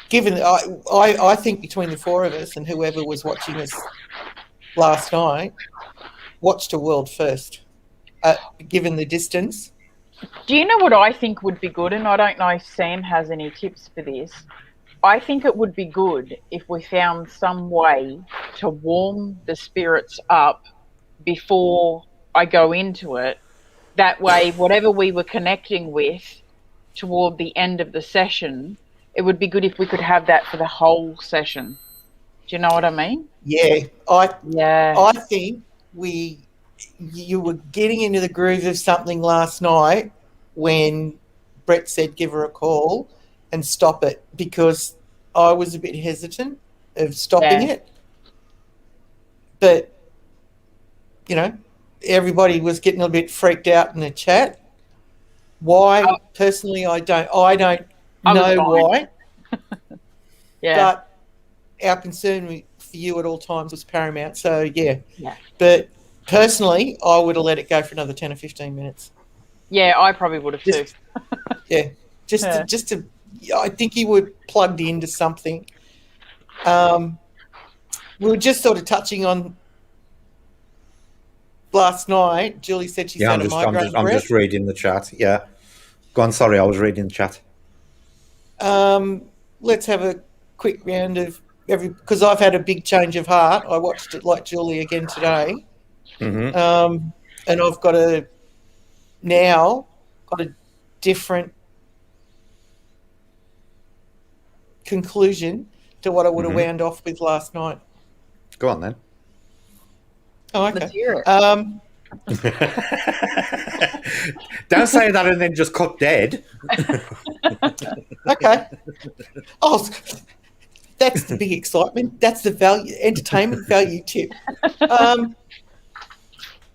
given I think between the four of us and whoever was watching us last night, watched a world first, given the distance. Do you know what I think would be good? And I don't know if Sam has any tips for this. I think it would be good if we found some way to warm the spirits up before I go into it, that way, whatever we were connecting with toward the end of the session, it would be good if we could have that for the whole session. Do you know what I mean? Yeah, Yeah. I think you were getting into the groove of something last night when Brett said give her a call and stop it, because I was a bit hesitant of stopping Yeah. it. But, you know, everybody was getting a bit freaked out in the chat. Why? Personally, I don't I was know fine. why. Yeah. But our concern for you at all times was paramount. So, yeah. Yeah. But personally, I would have let it go for another 10 or 15 minutes. Yeah, I probably would have too. Yeah. Just to, I think you were plugged into something. We were just sort of touching on last night. Julie said she's had a migraine. I'm just reading the chat. Yeah. Go on. Sorry, I was reading the chat. Let's have a quick round of because I've had a big change of heart. I watched it like Julie again today. Mm-hmm. And I've got a different conclusion to what I would have wound off with last night. Go on then. Oh, okay. Let's hear it. Don't say that and then just cut dead. Okay. Oh, that's the big excitement. That's the entertainment value tip.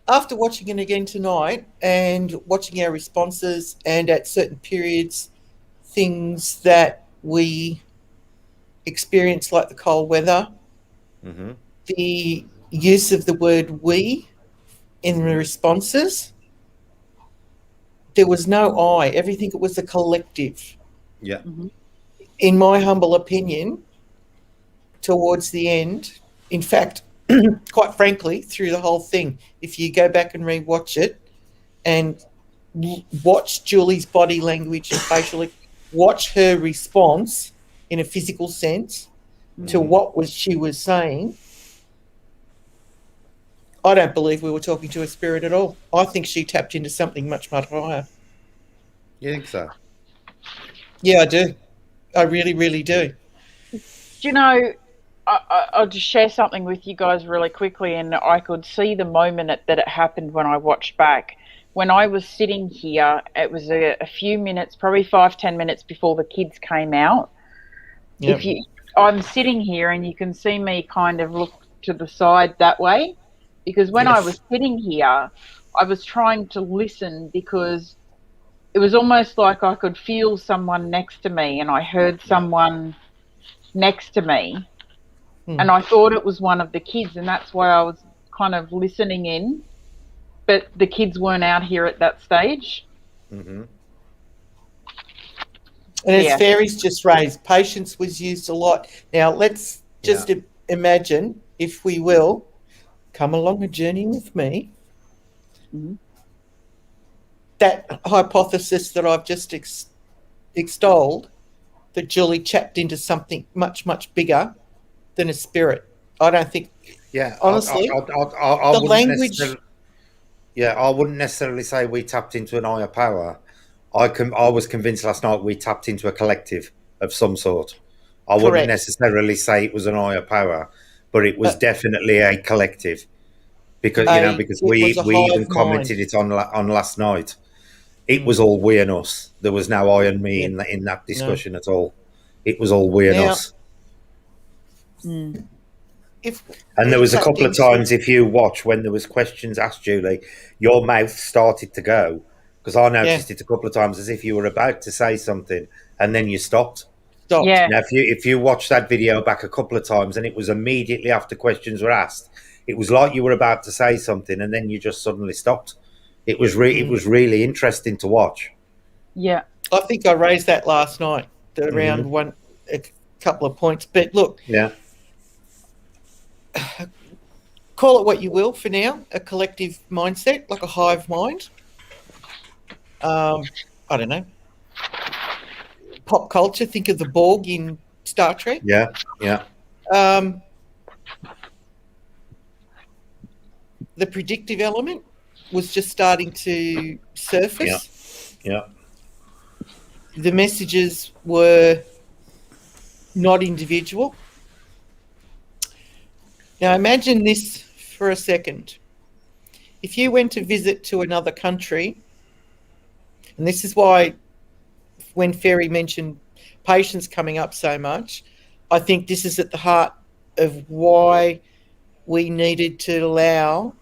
After watching it again tonight and watching our responses, and at certain periods, things that we experience, like the cold weather, the use of the word we in the responses, there was no I. Everything, it was a collective. Yeah. In my humble opinion, towards the end, in fact, quite frankly, through the whole thing, if you go back and rewatch it and watch Julie's body language and facial, watch her response in a physical sense to what she was saying, I don't believe we were talking to a spirit at all. I think she tapped into something much, much higher. You think so? Yeah, I do. I really, really do. Do you know, I'll just share something with you guys really quickly, and I could see the moment that it happened when I watched back. When I was sitting here, it was a few minutes, probably 5-10 minutes before the kids came out. Yep. I'm sitting here and you can see me kind of look to the side that way, because when I was sitting here, I was trying to listen, because it was almost like I could feel someone next to me, and I heard someone next to me, and I thought it was one of the kids, and that's why I was kind of listening in, but the kids weren't out here at that stage. And as Fairies just raised, patience was used a lot. Now, let's just imagine, if we will, come along a journey with me. That hypothesis that I've just extolled, that Julie chapped into something much, much bigger than a spirit. I don't think. Yeah, honestly, I the language. I wouldn't necessarily say we tapped into an higher power. I was convinced last night we tapped into a collective of some sort. I wouldn't necessarily say it was an higher power, but it was definitely a collective, because we even commented it on last night. It was all we and us. There was no I and me in that discussion at all. It was all we and us. And there was a couple of times, if you watch, when there was questions asked, Julie, your mouth started to go, because I noticed it a couple of times, as if you were about to say something and then you stopped. Yeah. Now, if you watch that video back a couple of times, and it was immediately after questions were asked, it was like you were about to say something and then you just suddenly stopped. It was really interesting to watch. Yeah. I think I raised that last night, around a couple of points. But look, call it what you will for now, a collective mindset, like a hive mind. I don't know. Pop culture, think of the Borg in Star Trek. Yeah. The predictive element, was just starting to surface. Yeah. The messages were not individual. Now imagine this for a second. If you went to visit to another country, and this is why when Ferry mentioned patients coming up so much, I think this is at the heart of why we needed to allow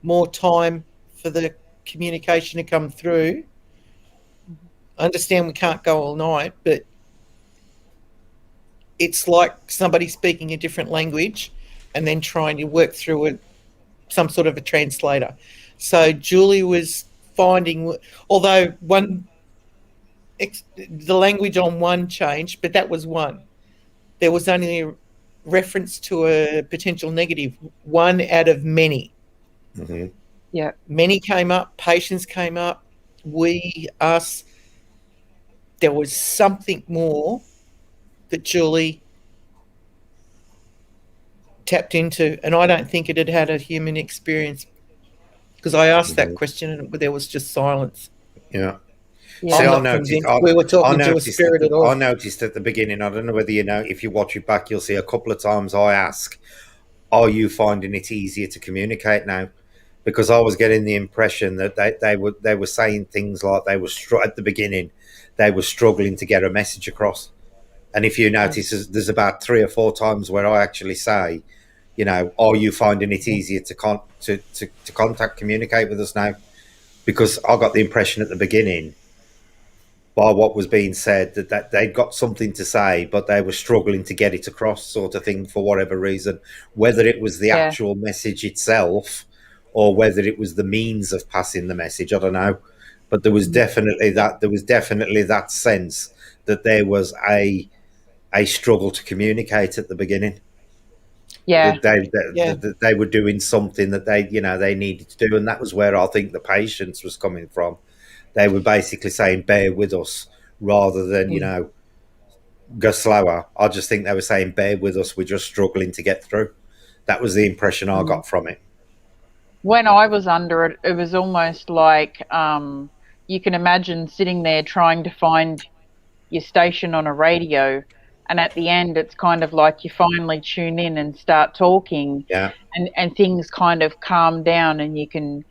more time for the communication to come through. I understand we can't go all night, but it's like somebody speaking a different language and then trying to work through some sort of a translator. So Julie was finding, although the language on one changed, but that was one. There was only a reference to a potential negative, one out of many. Mm-hmm. Yeah. Many came up, patients came up, we, us. There was something more that Julie tapped into, and I don't think it had had a human experience, because I asked that question and there was just silence. Yeah. Yeah. See, I'm I not noticed. convinced we were talking to a spirit at all. I noticed at the beginning. I don't know whether you know. If you watch it back, you'll see a couple of times I ask, "Are you finding it easier to communicate now?" Because I was getting the impression that they were saying things like they were at the beginning, they were struggling to get a message across. And if you notice, there's about 3 or 4 times where I actually say, you know, are you finding it easier to contact, communicate with us now? Because I got the impression at the beginning, by what was being said, that they'd got something to say, but they were struggling to get it across, sort of thing, for whatever reason. Whether it was the Yeah. actual message itself, or whether it was the means of passing the message, I don't know. But there was definitely that sense that there was a struggle to communicate at the beginning. Yeah. That they were doing something that they needed to do, and that was where I think the patience was coming from. They were basically saying, bear with us, rather than, go slower. I just think they were saying, bear with us, we're just struggling to get through. That was the impression I got from it. When I was under it, it was almost like you can imagine sitting there trying to find your station on a radio, and at the end it's kind of like you finally tune in and start talking, Yeah. and things kind of calm down, and you can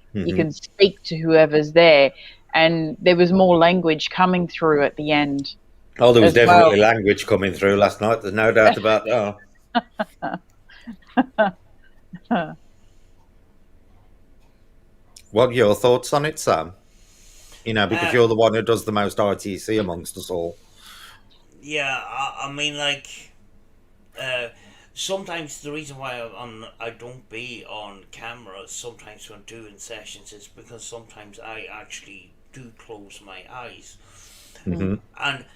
speak to whoever's there, and there was more language coming through at the end. Oh, there was as well. definitely language coming through last night. There's no doubt about that. What are your thoughts on it, Sam? Because you're the one who does the most ITC amongst us all. Yeah, I mean, like, sometimes the reason why I don't be on camera sometimes when doing sessions is because sometimes I actually do close my eyes. Mm-hmm. And,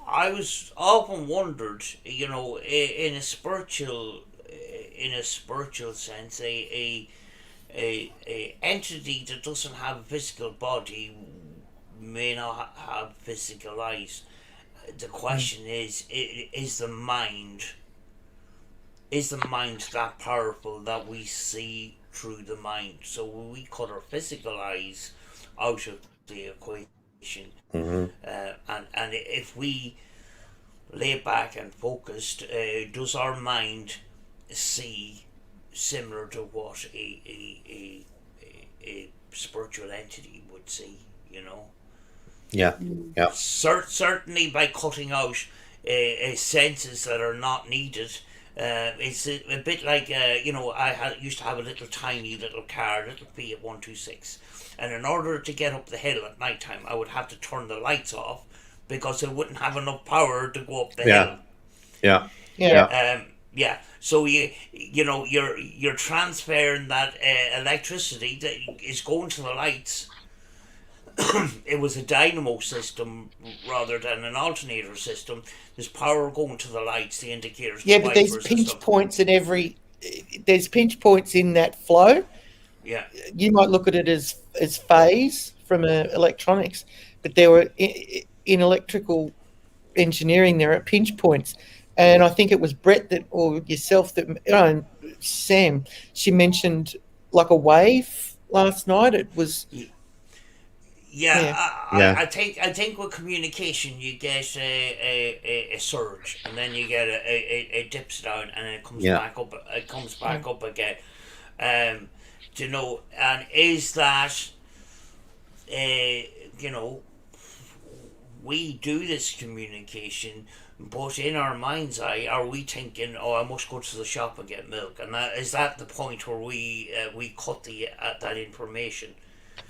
I was often wondered, in a spiritual sense, a entity that doesn't have a physical body may not have physical eyes. The question is the mind that powerful that we see through the mind? So when we cut our physical eyes out of the equation, and if we lay back and focused, does our mind see similar to what a spiritual entity would see? Yeah. Certainly by cutting out senses that are not needed. It's a bit like I used to have a tiny little car, little Fiat 126, and in order to get up the hill at night time, I would have to turn the lights off because it wouldn't have enough power to go up the hill. Yeah. So you're transferring that electricity that is going to the lights. It was a dynamo system rather than an alternator system. There's power going to the lights, the indicators. Yeah, but there's pinch points in there's pinch points in that flow. Yeah. You might look at it as phase from electronics, but there were in electrical engineering there are pinch points. And I think it was Brett or yourself Sam, she mentioned like a wave last night. It was, Yeah, yeah, Yeah, I think with communication you get a surge, and then you get it dips down, and then it comes yeah, back up. It comes yeah. back up again. Um, you know, and is that you know, we do this communication, but in our mind's eye, are we thinking, "Oh, I must go to the shop and get milk"? And that is that the point where we cut the that information.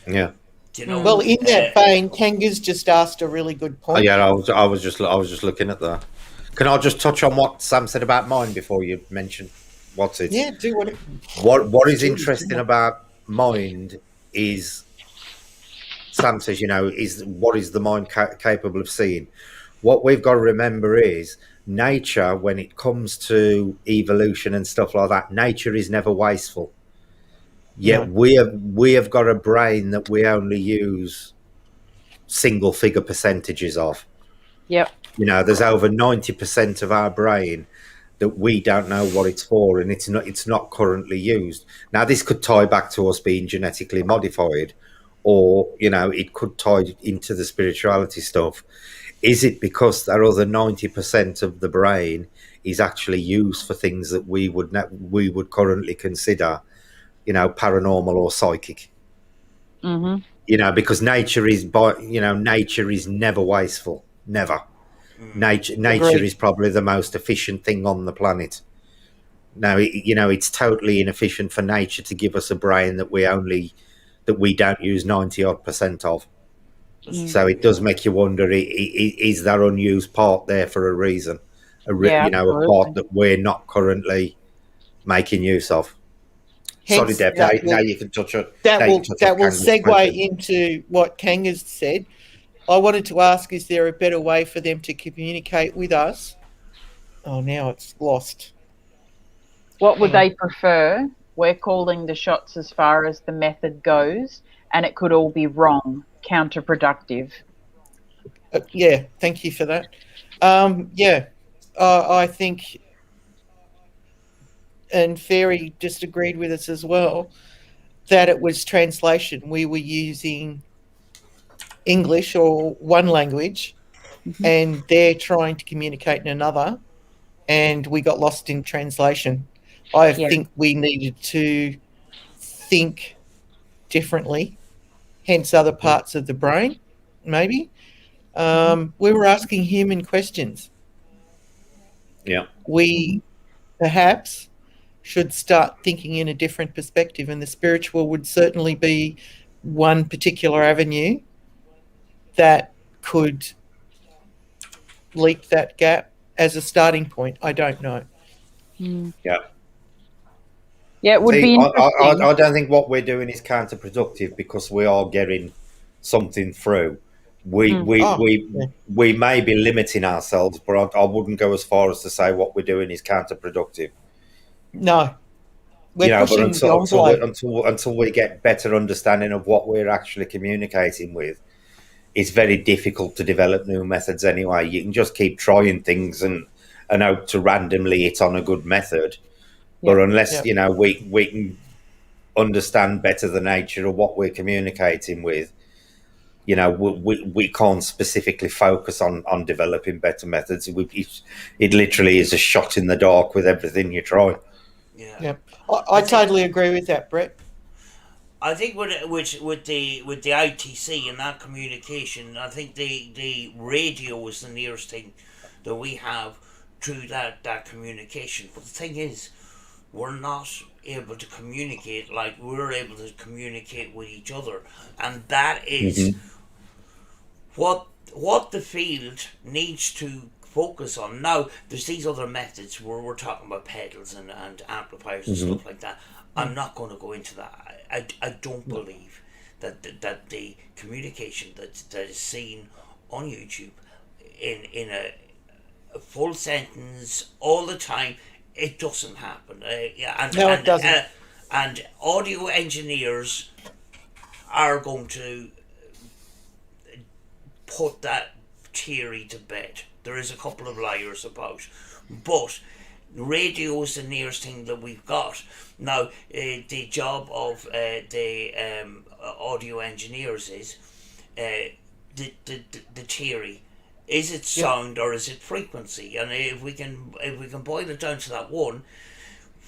yeah. You know, Well, Mm. in that vein, Kanga's just asked a really good Oh, point. yeah, I was just looking at that. Can I just touch on what Sam said about mine before you mention what's it? Yeah, do what it, What is do what you interesting want. about mind is Sam says, is what is the mind capable of seeing? What we've got to remember is nature, when it comes to evolution and stuff like that, nature is never wasteful. Yet No, we have got a brain that we only use single figure percentages of. Yep. There's over 90% of our brain that we don't know what it's for, and it's not currently used. Now, this could tie back to us being genetically modified, or it could tie into the spirituality stuff. Is it because that other 90% of the brain is actually used for things that we would currently consider, paranormal or psychic? Mhm. Because nature is never wasteful, never. Nature agreed. is probably the most efficient thing on the planet. Now, it's totally inefficient for nature to give us a brain that we don't use 90 odd % of. that's Mm. So true. it does Yeah. make you wonder: is that unused part there for a reason? Yeah, A part absolutely. that we're not currently making use of. Sorry, Hence, Deb. Now, now you can touch on now you can touch on that will Kanga's segue question. into what Kanga's said. I wanted to ask: is there a better way for them to communicate with us? Oh, now it's lost. What would Hang on. they prefer? We're calling the shots as far as the method goes, and it could all be wrong, counterproductive. Yeah, thank you for that. Yeah, I think, and Fairy just agreed with us as well, that it was translation. We were using English or one language, Mhm. and they're trying to communicate in another, and we got lost in translation. I Yeah. think we needed to think differently, hence other parts of the brain, maybe. Mhm. We were asking human questions. Yeah, We perhaps should start thinking in a different perspective, and the spiritual would certainly be one particular avenue that could leap that gap as a starting point. I don't know. Mm. yeah. Yeah, it would See, be interesting. I don't think what we're doing is counterproductive because we are getting something through. We Mm. we Oh, we yeah. we may be limiting ourselves, but I wouldn't go as far as to say what we're doing is counterproductive. No, we're But pushing the envelope. until we get better understanding of what we're actually communicating with, it's very difficult to develop new methods anyway. You can just keep trying things and hope to randomly hit on a good method. But Yep. unless Yeah, we can understand better the nature of what we're communicating with, we can't specifically focus on developing better methods. It literally is a shot in the dark with everything you try. Yeah. yeah. I I think totally agree with that, Brett. with the ITC and that communication, I think the radio is the nearest thing that we have to that communication. But the thing is, we're not able to communicate like we're able to communicate with each other, and that is Hmm. what the field needs to focus on. Now, there's these other methods where we're talking about pedals and amplifiers and Hmm. stuff like that. Mm, I'm not going to go into that. I don't no. believe that the communication that is seen on YouTube in a full sentence all the time, it doesn't happen. Yeah, No, it doesn't. and audio engineers are going to put that theory to bed. There is a couple of liars about, but radio is the nearest thing that we've got. Now, the job of the audio engineers is the theory. Is it sound or is it frequency? And if we can boil it down to that one,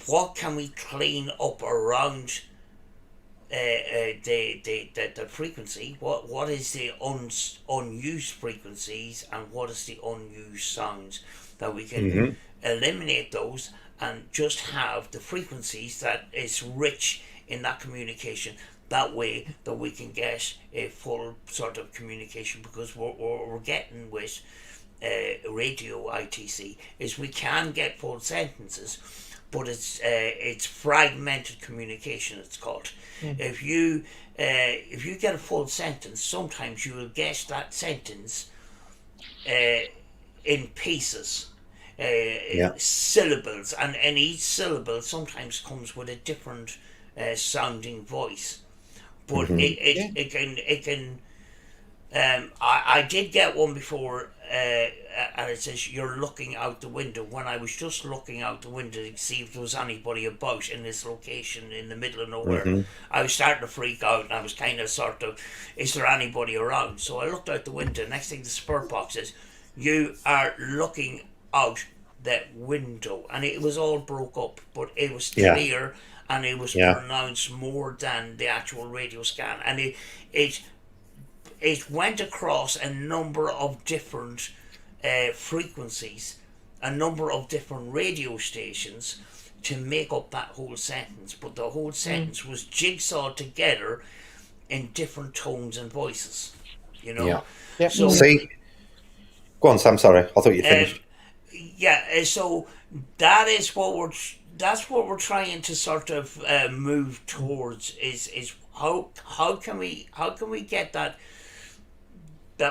what can we clean up around the frequency? What is the unused frequencies, and what is the unused sounds, that we can eliminate those and just have the frequencies that is rich in that communication. That way that we can get a full sort of communication, because we're getting with radio ITC is we can get full sentences, but it's fragmented communication, it's called. If you get a full sentence, sometimes you will get that sentence in pieces, syllables, and each syllable sometimes comes with a different sounding voice. But it can. I did get one before, and it says you're looking out the window. When I was just looking out the window to see if there was anybody about in this location in the middle of nowhere, I was starting to freak out, and I was kind of sort of, is there anybody around? So I looked out the window. Next thing the spur box says, you are looking out that window, and it was all broke up, but it was clear. And it was pronounced more than the actual radio scan, and it went across a number of different frequencies, a number of different radio stations to make up that whole sentence. But the whole sentence was jigsawed together in different tones and voices. You know. Yeah. So see, go on, Sam. Sorry, I thought you finished. So that's what we're trying to sort of move towards is how can we get that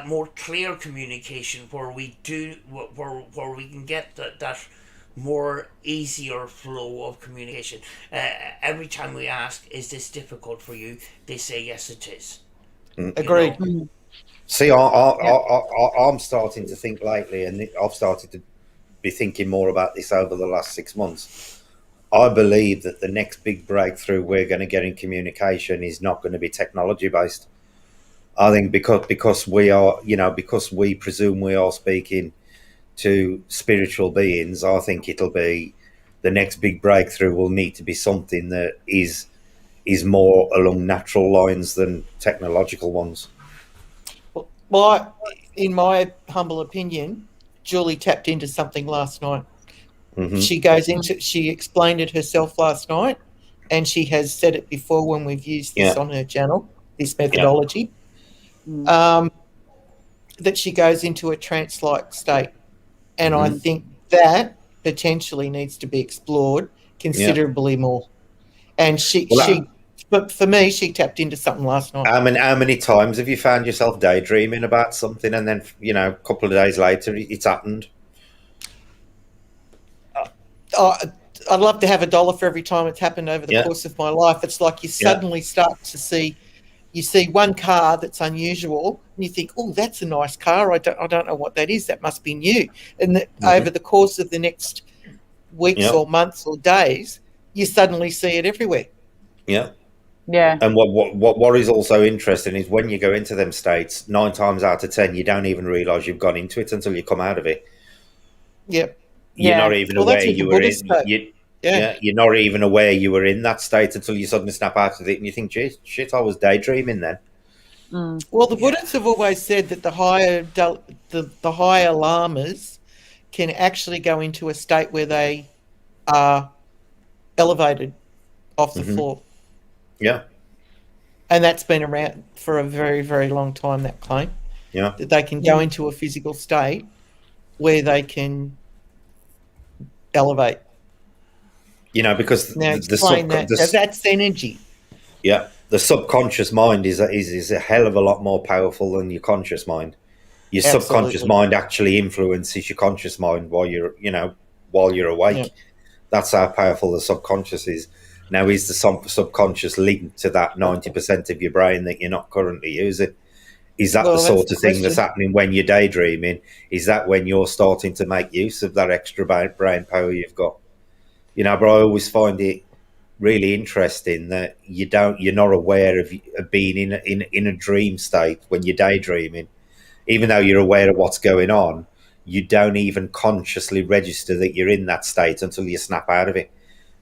more clear communication where we can get that more easier flow of communication. Every time we ask, is this difficult for you, they say yes it is. Agreed. You know? See, I'm starting to think lately, and I've started to be thinking more about this over the last 6 months. I believe that the next big breakthrough we're going to get in communication is not going to be technology based. I think because we are, because we presume we are speaking to spiritual beings, I think it'll be the next big breakthrough will need to be something that is more along natural lines than technological ones. Well, in my humble opinion, Julie tapped into something last night. She explained it herself last night, and she has said it before when we've used this on her channel, this methodology, that she goes into a trance-like state. And I think that potentially needs to be explored considerably more. And but for me, she tapped into something last night. How many times have you found yourself daydreaming about something, and then a couple of days later it's happened? I'd love to have $1 for every time it's happened over the course of my life. It's like you suddenly start to see one car that's unusual, and you think, oh, that's a nice car. I don't know what that is. That must be new. And over the course of the next weeks or months or days, you suddenly see it everywhere. Yeah. Yeah. And what is also interesting is when you go into them states, 9 times out of 10, you don't even realise you've gone into it until you come out of it. Yep. You're not even aware you were in. You're not even aware you were in that state until you suddenly snap out of it, and you think, "Shit, I was daydreaming then." Well, the Buddhists have always said that the higher lamas can actually go into a state where they are elevated off the floor. Yeah. And that's been around for a very, very long time, that claim. Yeah. That they can go into a physical state where they can elevate. Because now explain that's energy. Yeah. The subconscious mind is a hell of a lot more powerful than your conscious mind. Your subconscious mind actually influences your conscious mind while you're awake. Yeah. That's how powerful the subconscious is. Now, is the subconscious linked to that 90% of your brain that you're not currently using? Is that the sort of thing that's happening when you're daydreaming? Is that when you're starting to make use of that extra brain power you've got? But I always find it really interesting that you're not aware of being in a dream state when you're daydreaming, even though you're aware of what's going on. You don't even consciously register that you're in that state until you snap out of it.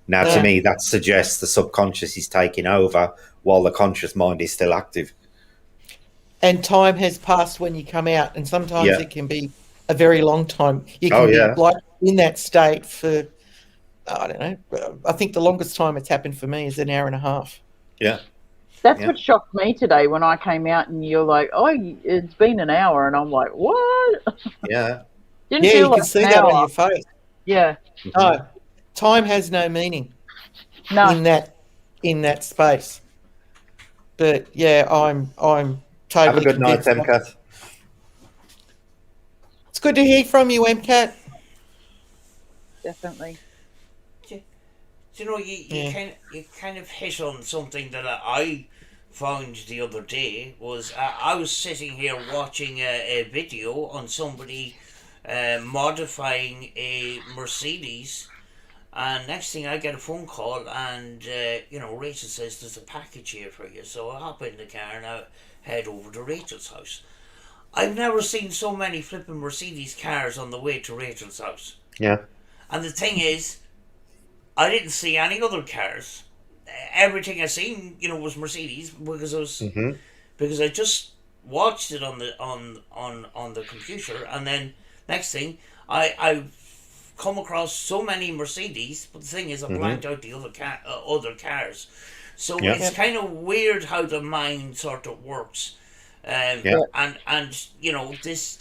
Now, to Yeah. me, that suggests the subconscious is taking over while the conscious mind is still active. And time has passed when you come out, and sometimes Yeah. it can be a very long time. You Oh, can be yeah. like in that state for, I don't know. I think the longest time it's happened for me is an hour and a half. Yeah. That's Yeah. what shocked me today when I came out and you're like, "Oh, it's been an hour," and I'm like, "What?" Yeah. Didn't Yeah, feel you like can see an that on hour. your face. Yeah, No, time has no meaning no, in that space. But yeah, I'm Have a totally good night, convinced. MCAT. It's good to hear from you, MCAT. definitely. You know, Yeah. you kind of hit on something that I found the other day. Was I was sitting here watching a video on somebody modifying a Mercedes, and next thing I get a phone call, and Rachel says there's a package here for you. So I hop in the car and I head over to Rachel's house. I've never seen so many flipping Mercedes cars on the way to Rachel's house. Yeah. And the thing is, I didn't see any other cars. Everything I seen, was Mercedes because I just watched it on the computer, and then next thing I've come across so many Mercedes, but the thing is I blanked out the other cars. So Yeah. it's kind of weird how the mind sort of works. Yeah. And this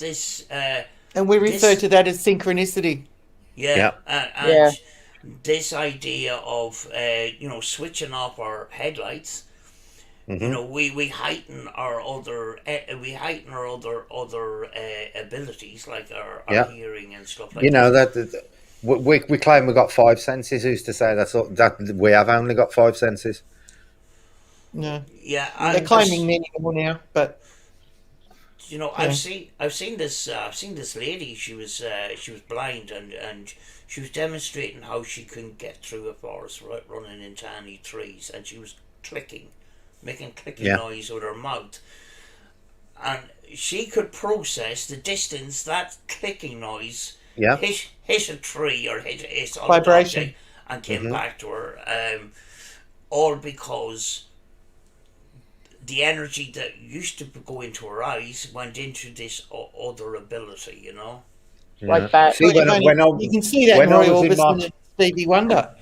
And we refer This- to that as synchronicity. yeah, Yeah. and Yeah. this idea of switching off our headlights, we heighten our other abilities like our Yeah. hearing and stuff like that we claim we've got five senses. Who's to say that we have only got five senses? No, Yeah, they're and claiming many more now, but I've seen this lady. She was blind, and she was demonstrating how she can get through a forest running into any trees, and she was making clicking Yeah. noise with her mouth, and she could process the distance that clicking noise Yeah. hit a tree or hit a solid Vibration. object and came back to her, all because the energy that used to go into her eyes went into this other ability, Like that. See, you can see that in when I Roy was in Orbison my and Stevie Wonder.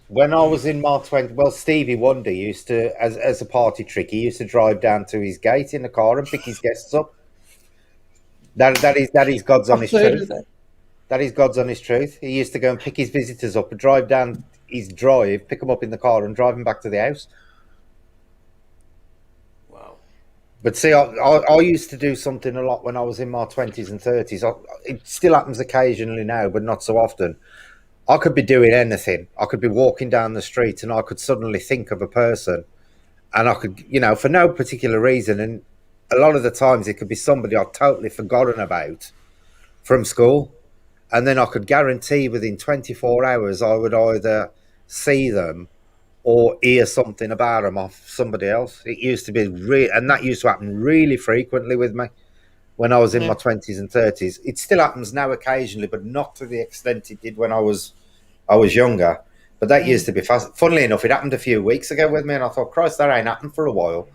when I was in my 20s, well, Stevie Wonder used to, as a party trick, he used to drive down to his gate in the car and pick his guests up. That is God's I've honest heard of truth. that. That is God's honest truth. He used to go and pick his visitors up and drive down his drive, pick them up in the car, and drive them back to the house. Wow. But see, I used to do something a lot when I was in my 20s and 30s. It still happens occasionally now, but not so often. I could be doing anything. I could be walking down the street and I could suddenly think of a person, and I could, for no particular reason. And a lot of the times it could be somebody I'd totally forgotten about from school. And then I could guarantee within 24 hours I would either see them or hear something about them off somebody else. It used to be and that used to happen really frequently with me when I was in Yeah. my 20s and 30s. It still happens now occasionally, but not to the extent it did when I was younger. But that used to be fast. Funnily enough, it happened a few weeks ago with me, and I thought, Christ, that ain't happened for a while.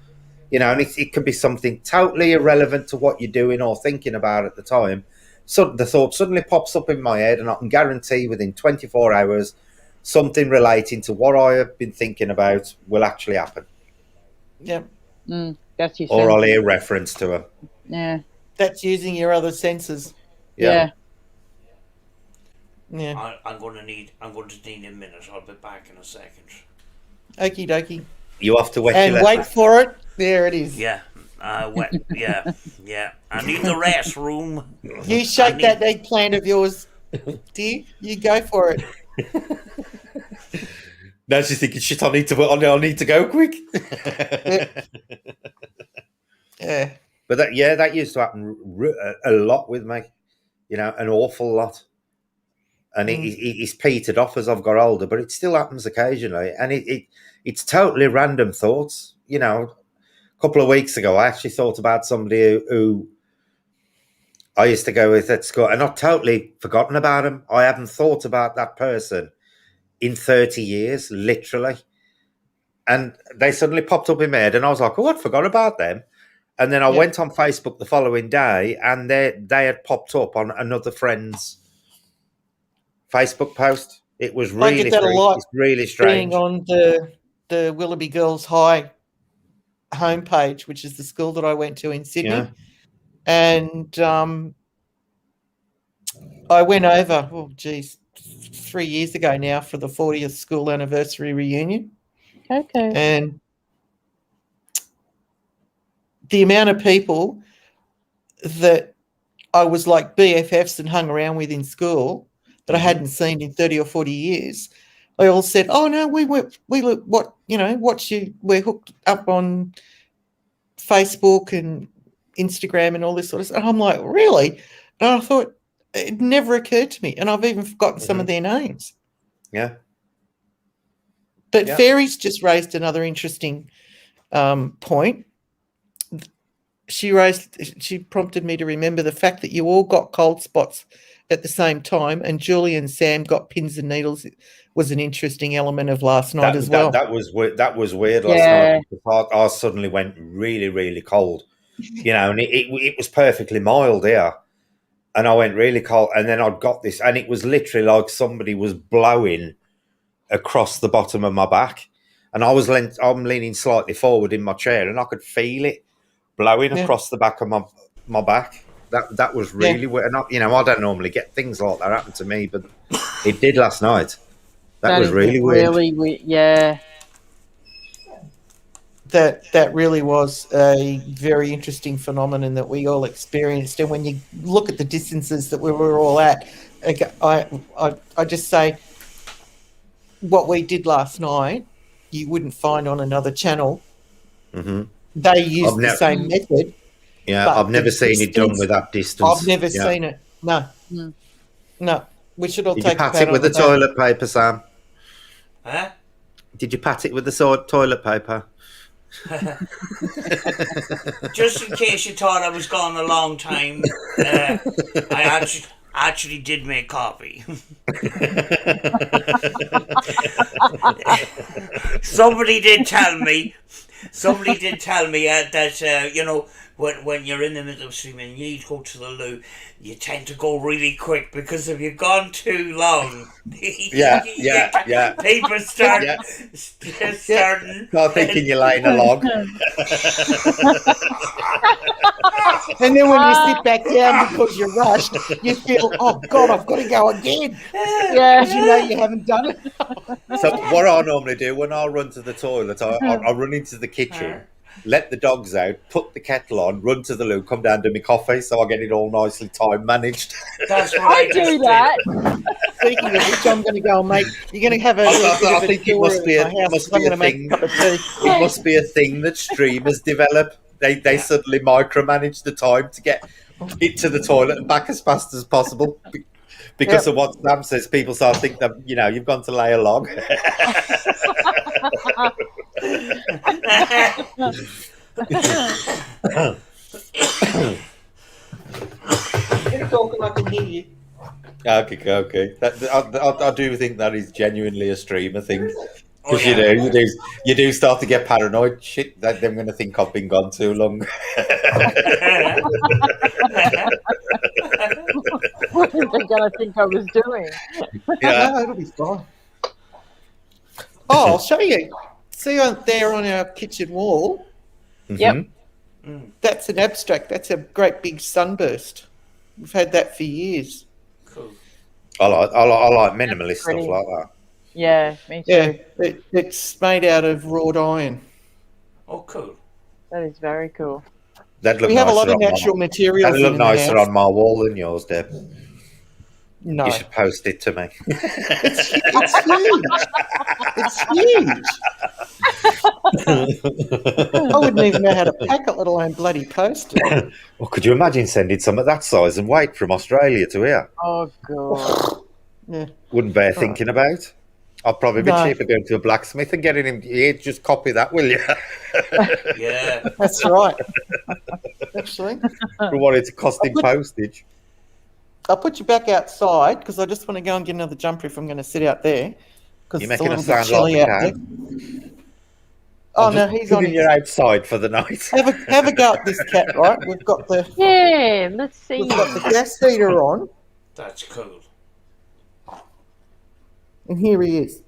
And it could be something totally irrelevant to what you're doing or thinking about at the time. So the thought suddenly pops up in my head, and I can guarantee within 24 hours something relating to what I have been thinking about will actually happen. Yeah, That's your Or sense. I'll hear reference to her. Yeah. that's using your other senses. Yeah. Yeah. I'm going to need a minute. I'll be back in a second. Okie dokie. You have to wet And your wait letter. for it. There it is. Yeah. Yeah. I need the restroom. You shake that eggplant of yours, dear. You go for it. Now she's thinking, shit, I need to go quick. Yeah. But that used to happen a lot with me, an awful lot. and it's petered off as I've got older, but it still happens occasionally, and it's totally random thoughts. You know, a couple of weeks ago, I actually thought about somebody who I used to go with at school, and I've totally forgotten about him. I haven't thought about that person in 30 years, literally. And they suddenly popped up in my head, and I was like, oh, I forgot about them. And then I went on Facebook the following day, and they had popped up on another friend's Facebook post. It was I get that a lot. It's really strange. Being on the Willoughby Girls High homepage, which is the school that I went to in Sydney. Yeah. And I went over, 3 years ago now for the 40th school anniversary reunion. Okay. And the amount of people that I was like BFFs and hung around with in school that I hadn't seen in 30 or 40 years, they all said, oh, no, we're hooked up on Facebook and Instagram and all this sort of stuff. And I'm like, really? And I thought, it never occurred to me. And I've even forgotten some of their names. Yeah. But Fairy's just raised another interesting point. She prompted me to remember the fact that you all got cold spots at the same time, and Julie and Sam got pins and needles. Was an interesting element of last night as well. That was weird last night. I suddenly went really, really cold, you know, and it was perfectly mild here, and I went really cold, and then I'd got this, and it was literally like somebody was blowing across the bottom of my back, and I'm leaning slightly forward in my chair, and I could feel it blowing across the back of my back. That was really weird. And I don't normally get things like that happen to me, but it did last night. That was really weird. Really weird, yeah. That really was a very interesting phenomenon that we all experienced. And when you look at the distances that we were all at, I just say what we did last night, you wouldn't find on another channel. Mm-hmm. They used the same method. Yeah, I've never seen it done with that distance. I've never seen it. No. No. We should all Did take you pat it with the toilet paper, Sam? Huh? Did you pat it with the toilet paper? Just in case you thought I was gone a long time, I actually did make coffee. Somebody did tell me that when you're in the middle of swimming, you need to go to the loo. You tend to go really quick because if you've gone too long, people start thinking you're laying a log. And then when you sit back down because you're rushed, you feel, oh God, I've got to go again. Yeah, because you know you haven't done it. So what I normally do when I run to the toilet, I run into the kitchen, let the dogs out, put the kettle on, run to the loo, come down, do my coffee, so I get it all nicely time managed. That's what I do that. Speaking of which, I'm going to go and make. You're going to have a. I think it must be a thing. It must be a thing that streamers develop. They suddenly micromanage the time to get it to the toilet and back as fast as possible. Because of what Sam says, people start thinking that, you've gone to lay a log. You're talking, I can hear you. Okay. I do think that is genuinely a streamer thing. Because you do start to get paranoid. Shit, they're going to think I've been gone too long. What are they going to think I was doing? Yeah, no, it'll be fine. Oh, I'll show you. See there on our kitchen wall? Yep. That's an abstract. That's a great big sunburst. We've had that for years. Cool. I like minimalist stuff like that. Yeah, me too. Yeah, it's made out of wrought iron. Oh, cool. That is very cool. We have a lot of natural materials. That'd look nicer on my wall than yours, Deb. No. You should post it to me. It's huge. I wouldn't even know how to pack it, let alone bloody post it. Well, could you imagine sending some of that size and weight from Australia to here? Oh, God. Yeah. Wouldn't bear All right. thinking about. I'd probably be No, cheaper going to a blacksmith and getting him. Yeah, just copy that, will you? Yeah. that's right. Actually, For what it's I'll costing put, postage. I'll put you back outside because I just want to go and get another jumper if I'm going to sit out there because You're it's a making little us bit sound like chilly the out cat. there. I'll Oh just no, he's on pretend his. you're outside for the night. Have a go at this cat, right? Yeah, let's We've see. got the gas heater on, That's cool. and here he is.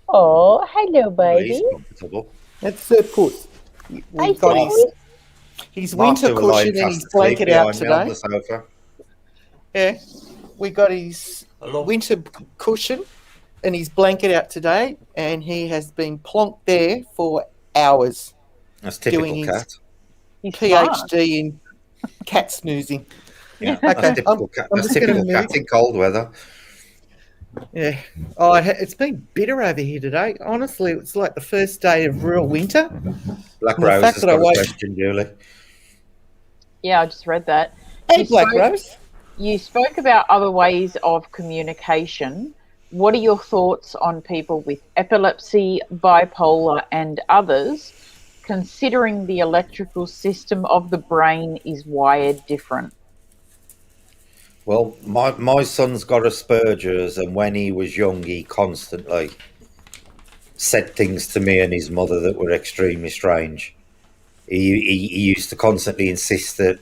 Oh, hello, Well, he's baby. comfortable. That's Sir Puss. Hey, We've got Sir Martha, his winter Martha were lying cushion and his fast asleep blanket out behind me on today. the sofa. Yeah, we got his I love winter cushion and his blanket out today, and he has been plonked there for hours That's doing typical his cat. He's smart. PhD in cat snoozing. Yeah, that's Okay, typical cat. I'm That's just going to typical move. cat in cold weather. Yeah. Oh, it's been bitter over here today. Honestly, it's like the first day of real winter. Black And the Rose fact has that I got a woke. question, Julie. Yeah, I just read that. Hey, You Black spoke, Rose. you spoke about other ways of communication. What are your thoughts on people with epilepsy, bipolar, and others, considering the electrical system of the brain is wired different? Well, my son's got Asperger's, and when he was young, he constantly said things to me and his mother that were extremely strange. He used to constantly insist that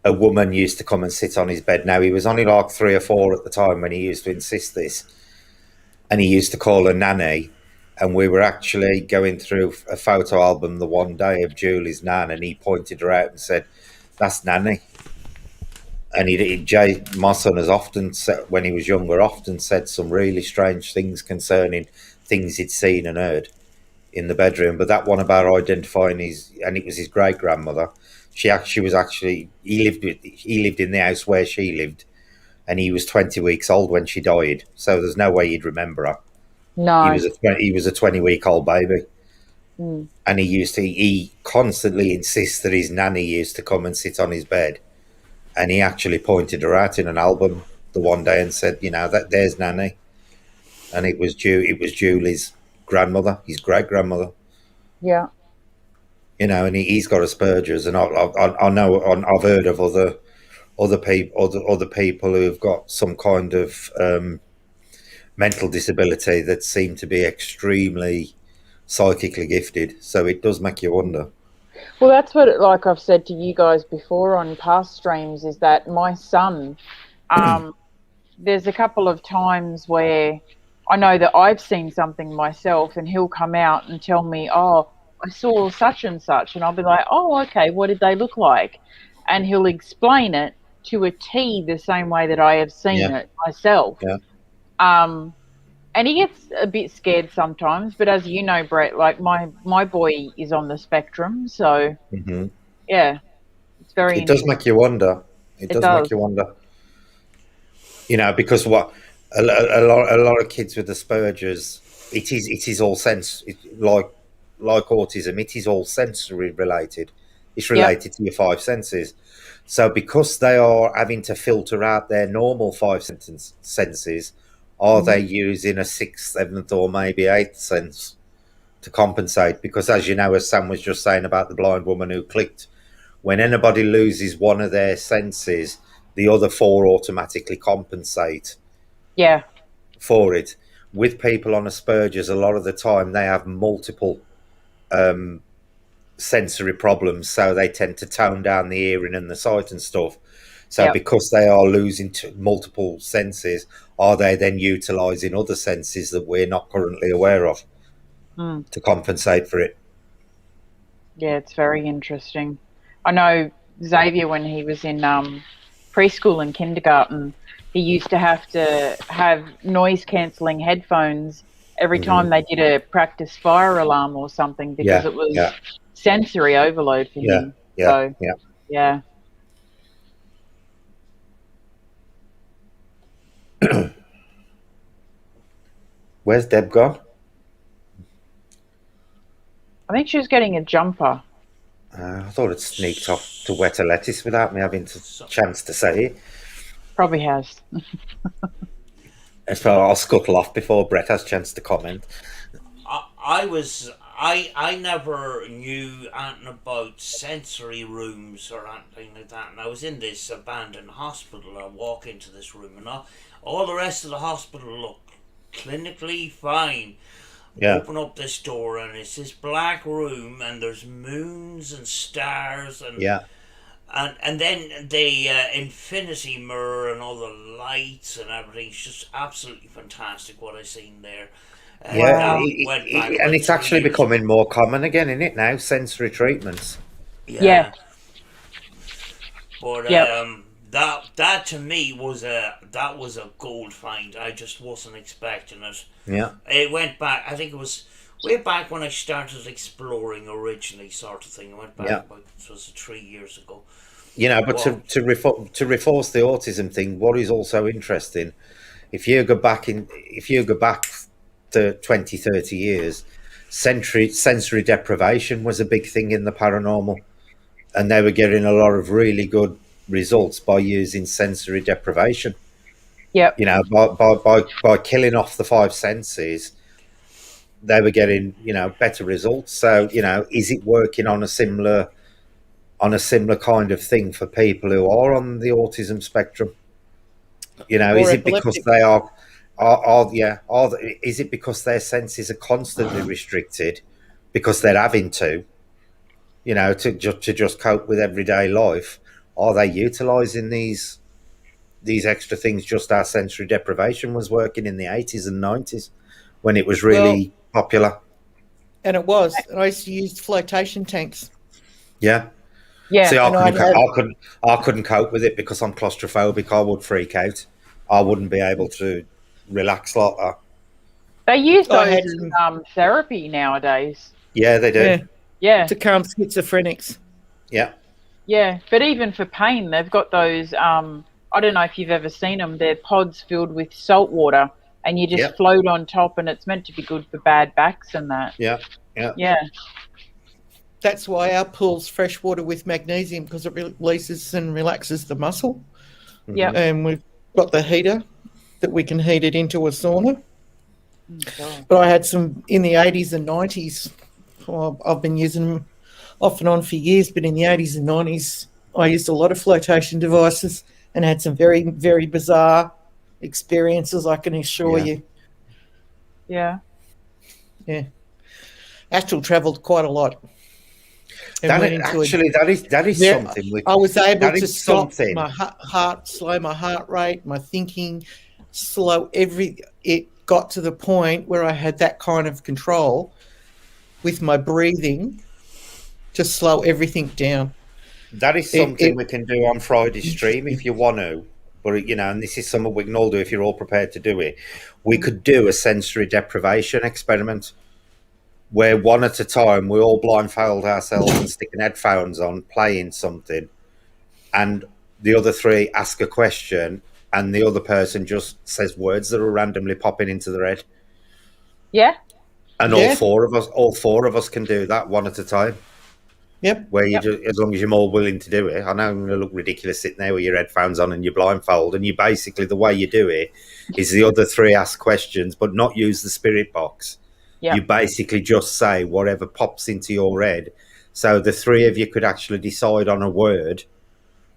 a woman used to come and sit on his bed. Now, he was only like 3 or 4 at the time when he used to insist this, and he used to call her nanny. And we were actually going through a photo album the one day of Julie's nan, and he pointed her out and said, "That's nanny." And Jay, my son, has often said, when he was younger, often said some really strange things concerning things he'd seen and heard in the bedroom. But that one about identifying and it was his great grandmother. She was actually he lived in the house where she lived, and he was 20 weeks old when she died. So there's no way he'd remember her. No. He was a 20-week-old baby, Mm. and he constantly insists that his nanny used to come and sit on his bed. And he actually pointed her out in an album the one day and said, that there's Nanny, and it was Julie's grandmother, his great grandmother. Yeah. And he's got Asperger's, and I know I've heard of other people who've got some kind of mental disability that seem to be extremely psychically gifted. So it does make you wonder. Well, that's what, like I've said to you guys before on past streams, is that my son, there's a couple of times where I know that I've seen something myself, and he'll come out and tell me, "Oh, I saw such and such," and I'll be like, "Oh, okay, what did they look like?" And he'll explain it to a T the same way that I have seen Yeah, it myself. yeah. Um, and he gets a bit scared sometimes, but as you know, Brett, like my boy is on the spectrum, so Hmm. yeah, it's very It does interesting. make you wonder. It It does make does. you wonder. Because what a lot of kids with Asperger's, it is all like autism. It is all sensory related. It's Yep. related to your five senses. So because they are having to filter out their normal senses, are Mhm. they using a sixth, seventh, or maybe eighth sense to compensate? Because as you know, as Sam was just saying about the blind woman who clicked, when anybody loses one of their senses, the other four automatically compensate Yeah. for it. With people on Asperger's, a lot of the time they have multiple sensory problems, so they tend to tone down the hearing and the sight and stuff. So Yep. because they are losing multiple senses, are they then utilising other senses that we're not currently aware of Mm. to compensate for it? Yeah, it's very interesting. I know Xavier, when he was in preschool and kindergarten, he used to have noise cancelling headphones every Hmm. time they did a practice fire alarm or something, because Yeah, it was yeah, sensory overload for yeah, him. yeah, So yeah. yeah. Where's Deb gone? I think she was getting a jumper. I thought it sneaked off to wet a lettuce without me having a so. chance to say it. Probably has. So I'll scuttle off before Brett has a chance to comment. I never knew anything about sensory rooms or anything like that. And I was in this abandoned hospital. I walk into this room, and all the rest of the hospital looked clinically fine. Yeah. Open up this door, and it's this black room, and there's moons and stars, and Yeah. and then the infinity mirror and all the lights and everything. It's just absolutely fantastic what I seen there. Yeah, Wow. Went back and about it's 3 actually years becoming ago. more common again, isn't it now? Sensory treatments. Yeah. But Yep. that to me was a gold find. I just wasn't expecting it. Yeah. It went back. I think it was way back when I started exploring originally, sort of thing. I went back Yeah. about, it was 3 years ago. But Wow. to reinforce the autism thing, what is also interesting, if you go back to 20, 30 years, sensory deprivation was a big thing in the paranormal, and they were getting a lot of really good results by using sensory deprivation. Yep. By killing off the five senses, they were getting better results. So is it working on a similar kind of thing for people who are on the autism spectrum? Or Is it because epileptic. they is it because their senses are constantly restricted because they're having to just cope with everyday life? Are they utilizing these extra things just as sensory deprivation was working in the 80s and 90s when it was Well, really popular? and it was. I used to use flotation tanks, Yeah. Yeah. See, and I'd have I couldn't cope with it because I'm claustrophobic. I would freak out. I wouldn't be able to relax like that. They use I those had as some therapy nowadays. Yeah, they do. Yeah. to calm schizophrenics. Yeah. Yeah. But even for pain, they've got those. I don't know if you've ever seen them. They're pods filled with salt water, and you Yeah. just float on top, and it's meant to be good for bad backs and that. Yeah. Yeah. Yeah. That's why our pool's fresh water with magnesium, because it releases and relaxes the muscle. Yep. And we've got the heater that we can heat it into a sauna. Oh. But I had some in the 80s and 90s. Well, I've been using them off and on for years, but in the 80s and 90s, I used a lot of flotation devices and had some very, very bizarre experiences, I can assure Yeah. you. Yeah. Yeah. Astral travelled quite a lot. And That went is, into a actually, that is Yeah, something. I was able that to is stop something. my heart, slow my heart rate, my thinking, slow it got to the point where I had that kind of control with my breathing to slow everything down. That is something we can do on Friday's stream if you want to. But and this is something we can all do if you're all prepared to do it. We could do a sensory deprivation experiment where one at a time we all blindfold ourselves and sticking headphones on, playing something, and the other three ask a question, and the other person just says words that are randomly popping into their head. Yeah. And Yeah. all four of us can do that one at a time. Yep. Where you just, as long as you're more willing to do it. I know I'm going to look ridiculous sitting there with your headphones on and your blindfold, and you basically, the way you do it is the other three ask questions, but not use the spirit box. Yeah. You basically just say whatever pops into your head. So the three of you could actually decide on a word,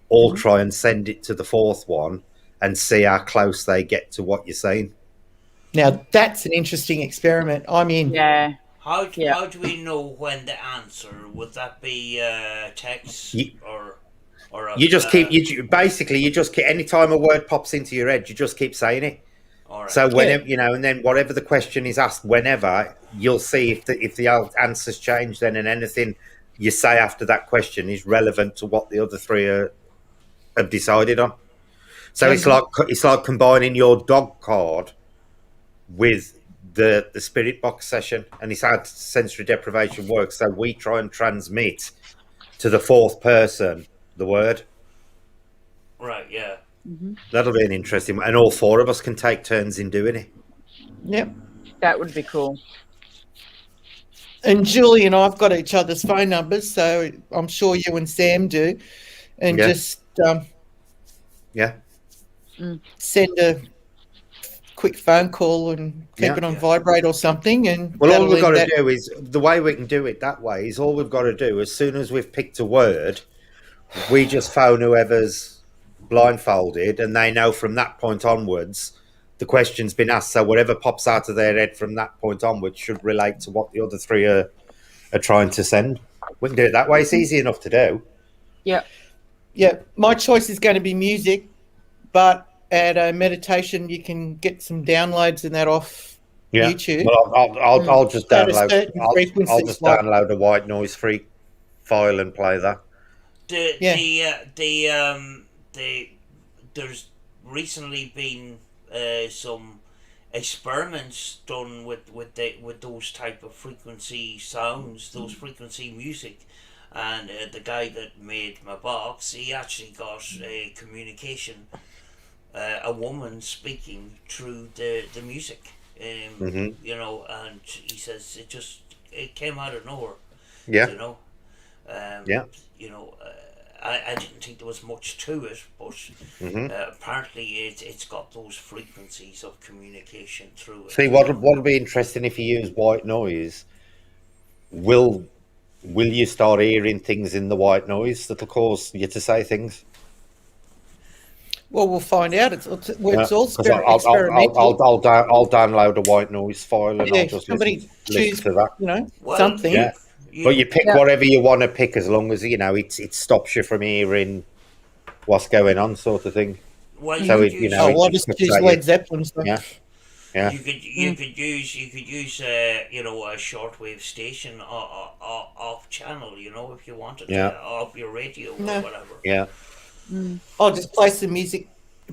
all try and send it to the fourth one, and see how close they get to what you're saying. Now that's an interesting experiment. I'm in. Yeah. How Yeah. do we know when the answer? Would that be text or You just keep anytime a word pops into your head, you just keep saying it. all right. So whenever and then whatever the question is asked, whenever you'll see if the answers change, then and anything you say after that question is relevant to what the other three have decided on. So it's like combining your dog card with the spirit box session, and it's how sensory deprivation works. So we try and transmit to the fourth person the word. Right, yeah. That'll be an interesting one, and all four of us can take turns in doing it. Yep. That would be cool. And Julie and I've got each other's phone numbers, so I'm sure you and Sam do. And Yeah. just Yeah. send a quick phone call and keep it on vibrate or something, and Well, all we've got to that. do is, the way we can do it that way is, all we've got to do, as soon as we've picked a word, we just phone whoever's blindfolded, and they know from that point onwards the question's been asked. So whatever pops out of their head from that point onwards should relate to what the other three are trying to send. We can do it that way. It's easy enough to do. Yeah. Yeah, my choice is going to be music, but at a meditation you can get some downloads and that off YouTube. Well, I'll just At a download. certain I'll frequency, just download a white noise free file and play that. There's recently been some experiments done with those type of frequency sounds, those frequency music, and the guy that made my box, he actually got a communication, a woman speaking through the music, you know, and he says it came out of nowhere, Yeah. you know, you know. I didn't think there was much to it, but apparently it's got those frequencies of communication through it. See, what'll be interesting if you use white noise, will you start hearing things in the white noise that'll cause you to say things? Well, we'll find out. It's all experimental. I'll download a white noise file and I'll just listen to that. You know, Well, something. Yeah. But you pick whatever you want to pick, as long as, you know, it stops you from hearing what's going on, sort of thing. Well, So you it, could you know, Oh, well, it just just puts use that Led Zeppelin stuff. Yeah. you could use you know, a shortwave station off channel, you know, if you wanted to, off your radio or whatever. Yeah. I'll just play some music.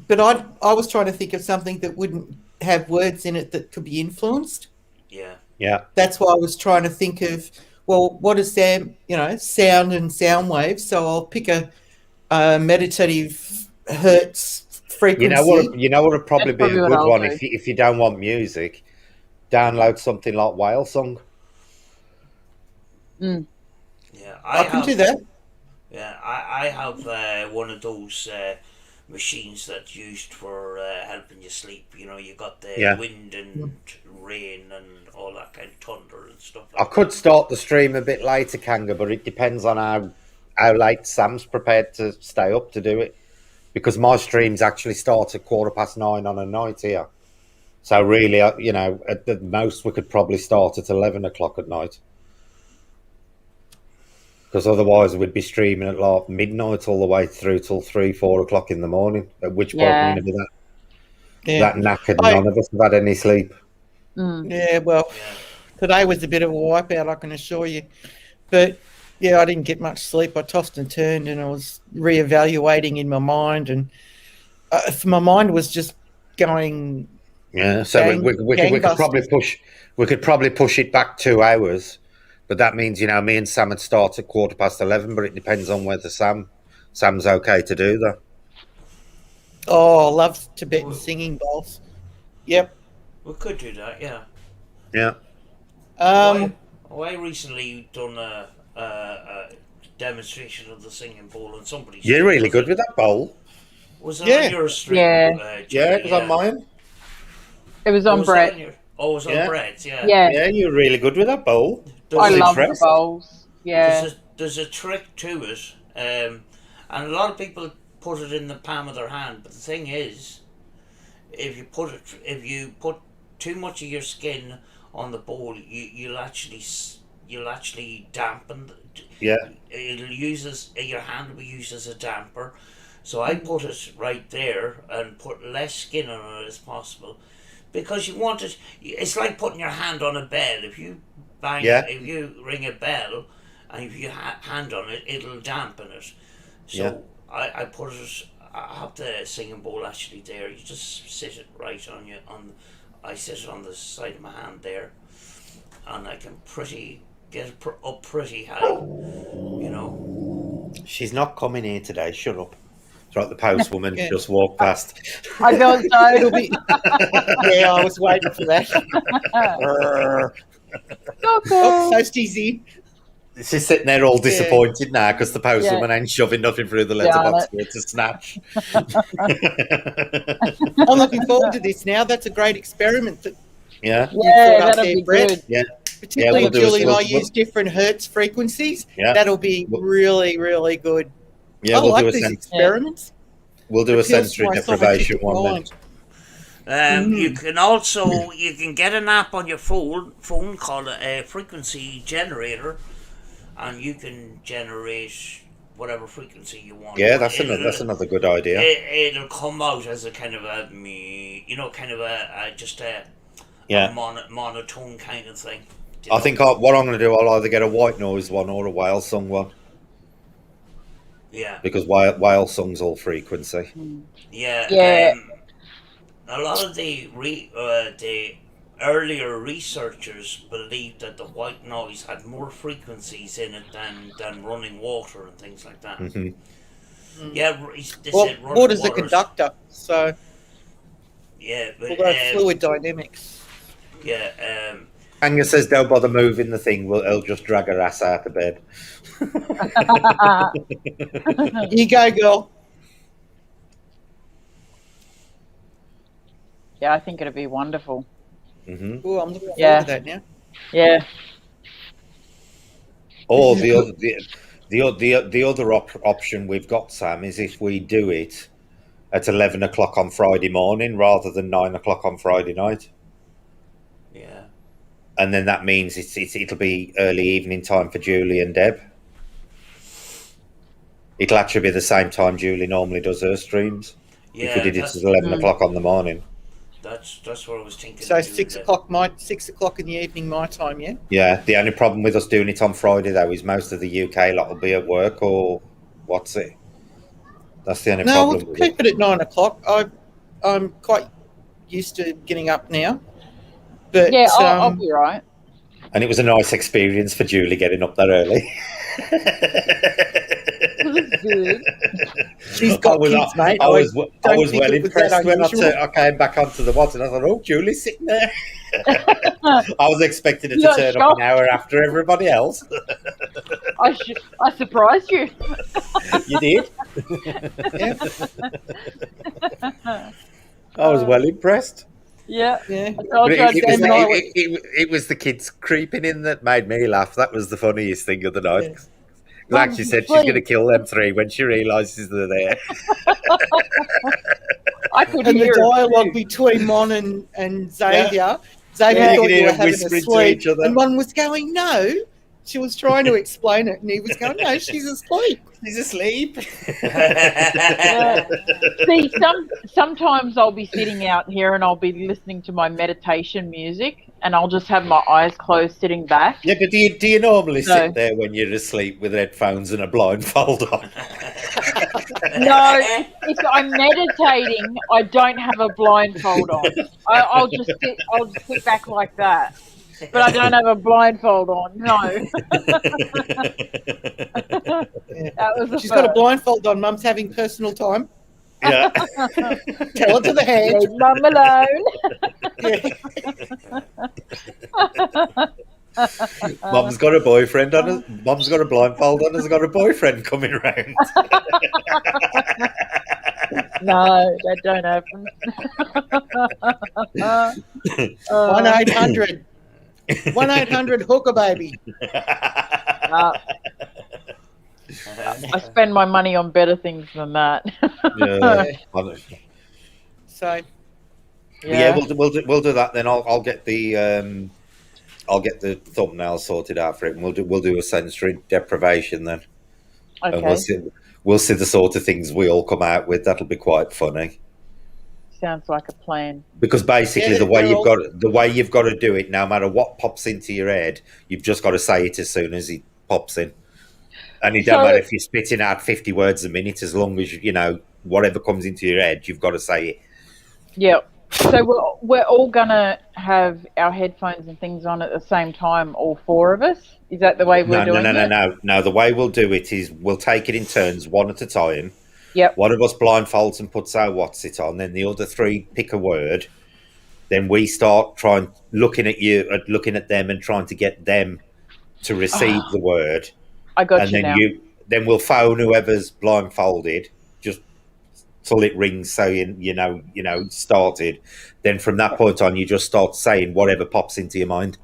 But I was trying to think of something that wouldn't have words in it that could be influenced. Yeah. Yeah. That's why I was trying to think of, well, what is sound and sound waves? So I'll pick a meditative hertz frequency. You know what would probably be a probably what good I'll one do. if you don't want music, download something like Whale Song. Yeah, I can do that. Yeah, I have one of those machines that's used for helping you sleep. You know, you got the wind and rain and all that kind of thunder and stuff. I could start the stream a bit later, Kanga, but it depends on how late Sam's prepared to stay up to do it. Because my streams actually start at 9:15 on a night here. So really, you know, at the most we could probably start at 11 o'clock at night. Because otherwise we'd be streaming at like midnight all the way through till 3-4 o'clock in the morning. At which point we're going to be that knackered, none of us have had any sleep. Yeah, well, today was a bit of a wipeout, I can assure you. But yeah, I didn't get much sleep. I tossed and turned, and I was reevaluating in my mind, and my mind was just going. Yeah, so we could probably push it back 2 hours, but that means, you know, me and Sam would start at 11:15. But it depends on whether Sam's okay to do that. Oh, I love Tibetan singing bowls. Yep. We could do that, yeah. Yeah. I recently done a demonstration of the singing bowl, and somebody. You're really good with that bowl. Was it on your stream? It was on mine. It was on Brett. It was on Brett's, yeah. Yeah, you're really good with that bowl. I love the bowls. Yeah. There's a trick to it, and a lot of people put it in the palm of their hand. But the thing is, if you put too much of your skin on the bowl, you'll actually dampen. Yeah. Your hand will be used as a damper. So I put it right there and put less skin on it as possible, because you want it. It's like putting your hand on a bell. If you if you ring a bell, and if you hand on it, it'll dampen it. So I put it. I have the singing bowl actually there. You just sit it right on you. I sit it on the side of my hand there, and I can get it up pretty high. You know. She's not coming here today. Shut up. It's right, the postwoman just walked past. I felt so. It'll be. Yeah, I was waiting for that. Oh, Toasties in. She's sitting there all disappointed now because the postman ain't shoving nothing through the letterbox for her to snatch. I'm looking forward to this now. That's a great experiment that Yeah. you thought up that'll there, be Brett. good. Yeah. Particularly we'll if Julie and I we'll- use different hertz frequencies. Yeah. That'll be really, really good. Yeah, I we'll like do these experiments. We'll do a Appeals to sensory my deprivation scientific one then. mind. You can also get an app on your phone called a frequency generator, and you can generate whatever frequency you want. Yeah, that's another good idea. It'll come out as a kind of a monotone kind of thing. I think what I'm going to do, I'll either get a white noise one or a whale song one. Yeah. Because whale song's all frequency. Yeah. A lot of the earlier researchers believed that the white noise had more frequencies in it than running water and things like that. Mm-hmm. Yeah, water's a conductor, so yeah, but fluid dynamics. Yeah. Anya says don't bother moving the thing; it'll just drag her ass out of bed. You go, girl. Yeah, I think it'd be wonderful. Mm-hmm. Oh, I'm looking forward to that now. Yeah. Or the other option we've got, Sam, is if we do it at 11 o'clock on Friday morning rather than 9 o'clock on Friday night. Yeah. And then that means it'll be early evening time for Julie and Deb. It'll actually be the same time Julie normally does her streams. Yeah, if we did it at 11 o'clock on the morning. That's what I was thinking. So 6 o'clock in the evening my time, yeah? Yeah, the only problem with us doing it on Friday, though, is most of the UK lot will be at work or what's it? That's the only problem. No, we'll keep it at 9 o'clock. I'm quite used to getting up now. But yeah, I'll be right. And it was a nice experience for Julie getting up that early. Good. She's got kids, mate. I was well impressed when I I came back onto the WhatsApp and I thought, oh, Julie's sitting there. I was expecting her to turn up an hour after everybody else. I surprised you. You did? Yeah. I was well impressed. Yeah. It was the kids creeping in that made me laugh. That was the funniest thing of the night. Yeah. Like she said, she's going to kill them three when she realises they're there. I could and hear the dialogue between Mon and Xavier. Yeah. Xavier thought you were having a sleep, and Mon was going, no. She was trying to explain it, and he was going, no, she's asleep. She's asleep. See, sometimes I'll be sitting out here and I'll be listening to my meditation music, and I'll just have my eyes closed, sitting back. Yeah, but do you normally sit there when you're asleep with headphones and a blindfold on? No, if I'm meditating, I don't have a blindfold on. I'll just sit back like that. But I don't have a blindfold on. No. That was She's got a blindfold on. Mum's having personal time. Yeah. Tell it to the hand. Leave Mum alone. Mum's got a boyfriend on us. Mum's got a blindfold on. Has got a boyfriend coming round. No, that don't happen. 1-800. 1-800 hooker baby. I spend my money on better things than that. So, yeah, we'll do that then. I'll get the thumbnail sorted out for it, and we'll do a sensory deprivation then. Okay. And we'll see the sort of things we all come out with. That'll be quite funny. Sounds like a plan. Because basically, the way you've got to do it, no matter what pops into your head, you've just got to say it as soon as it pops in. And it don't matter if you're spitting out 50 words a minute, as long as whatever comes into your head, you've got to say it. Yeah. So we're all gonna have our headphones and things on at the same time, all four of us. Is that the way we're doing it? No. The way we'll do it is we'll take it in turns, one at a time. Yep. One of us blindfolds and puts our what's it on, then the other three pick a word. Then we start looking at them and trying to get them to receive the word, I got and you now. then we'll phone whoever's blindfolded just till it rings, so you know it's started. Then from that point on, you just start saying whatever pops into your mind,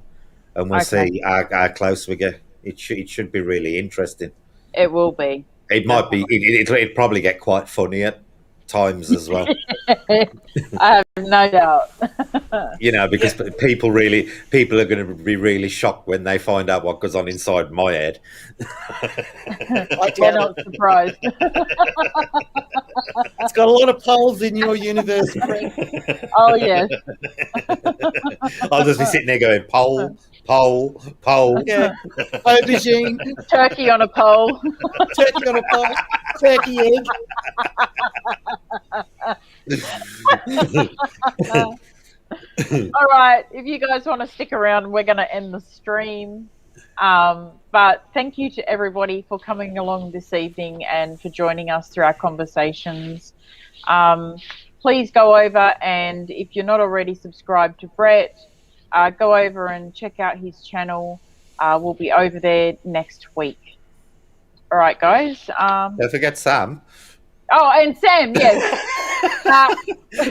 and we'll Okay. see how close we get. It should be really interesting. It will be. It might be. It'd probably get quite funny at times as well. I have no doubt. Because people are going to be really shocked when they find out what goes on inside my head. We're not surprised. It's got a lot of poles in your universe, Brett. Oh, yes. I'll just be sitting there going, pole, pole, pole. Yeah. Aubergine, Turkey on a pole. turkey on a pole, turkey egg. All right. If you guys want to stick around, we're going to end the stream. But thank you to everybody for coming along this evening and for joining us through our conversations. Please go over, and if you're not already subscribed to Brett, go over and check out his channel. We'll be over there next week. All right, guys. Don't forget Sam. Oh, and Sam, yes.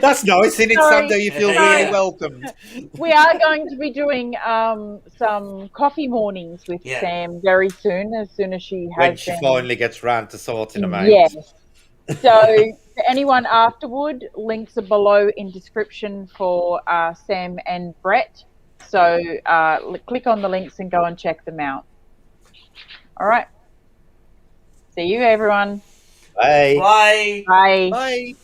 That's nice, isn't it, Sorry. Sam? You feel really welcomed. We are going to be doing some coffee mornings with Sam very soon, as she has when she finally gets round to sorting them out. Yes. So for anyone afterward, links are below in description for Sam and Brett. So click on the links and go and check them out. All right. See you, everyone. Bye. Bye. Bye. Bye.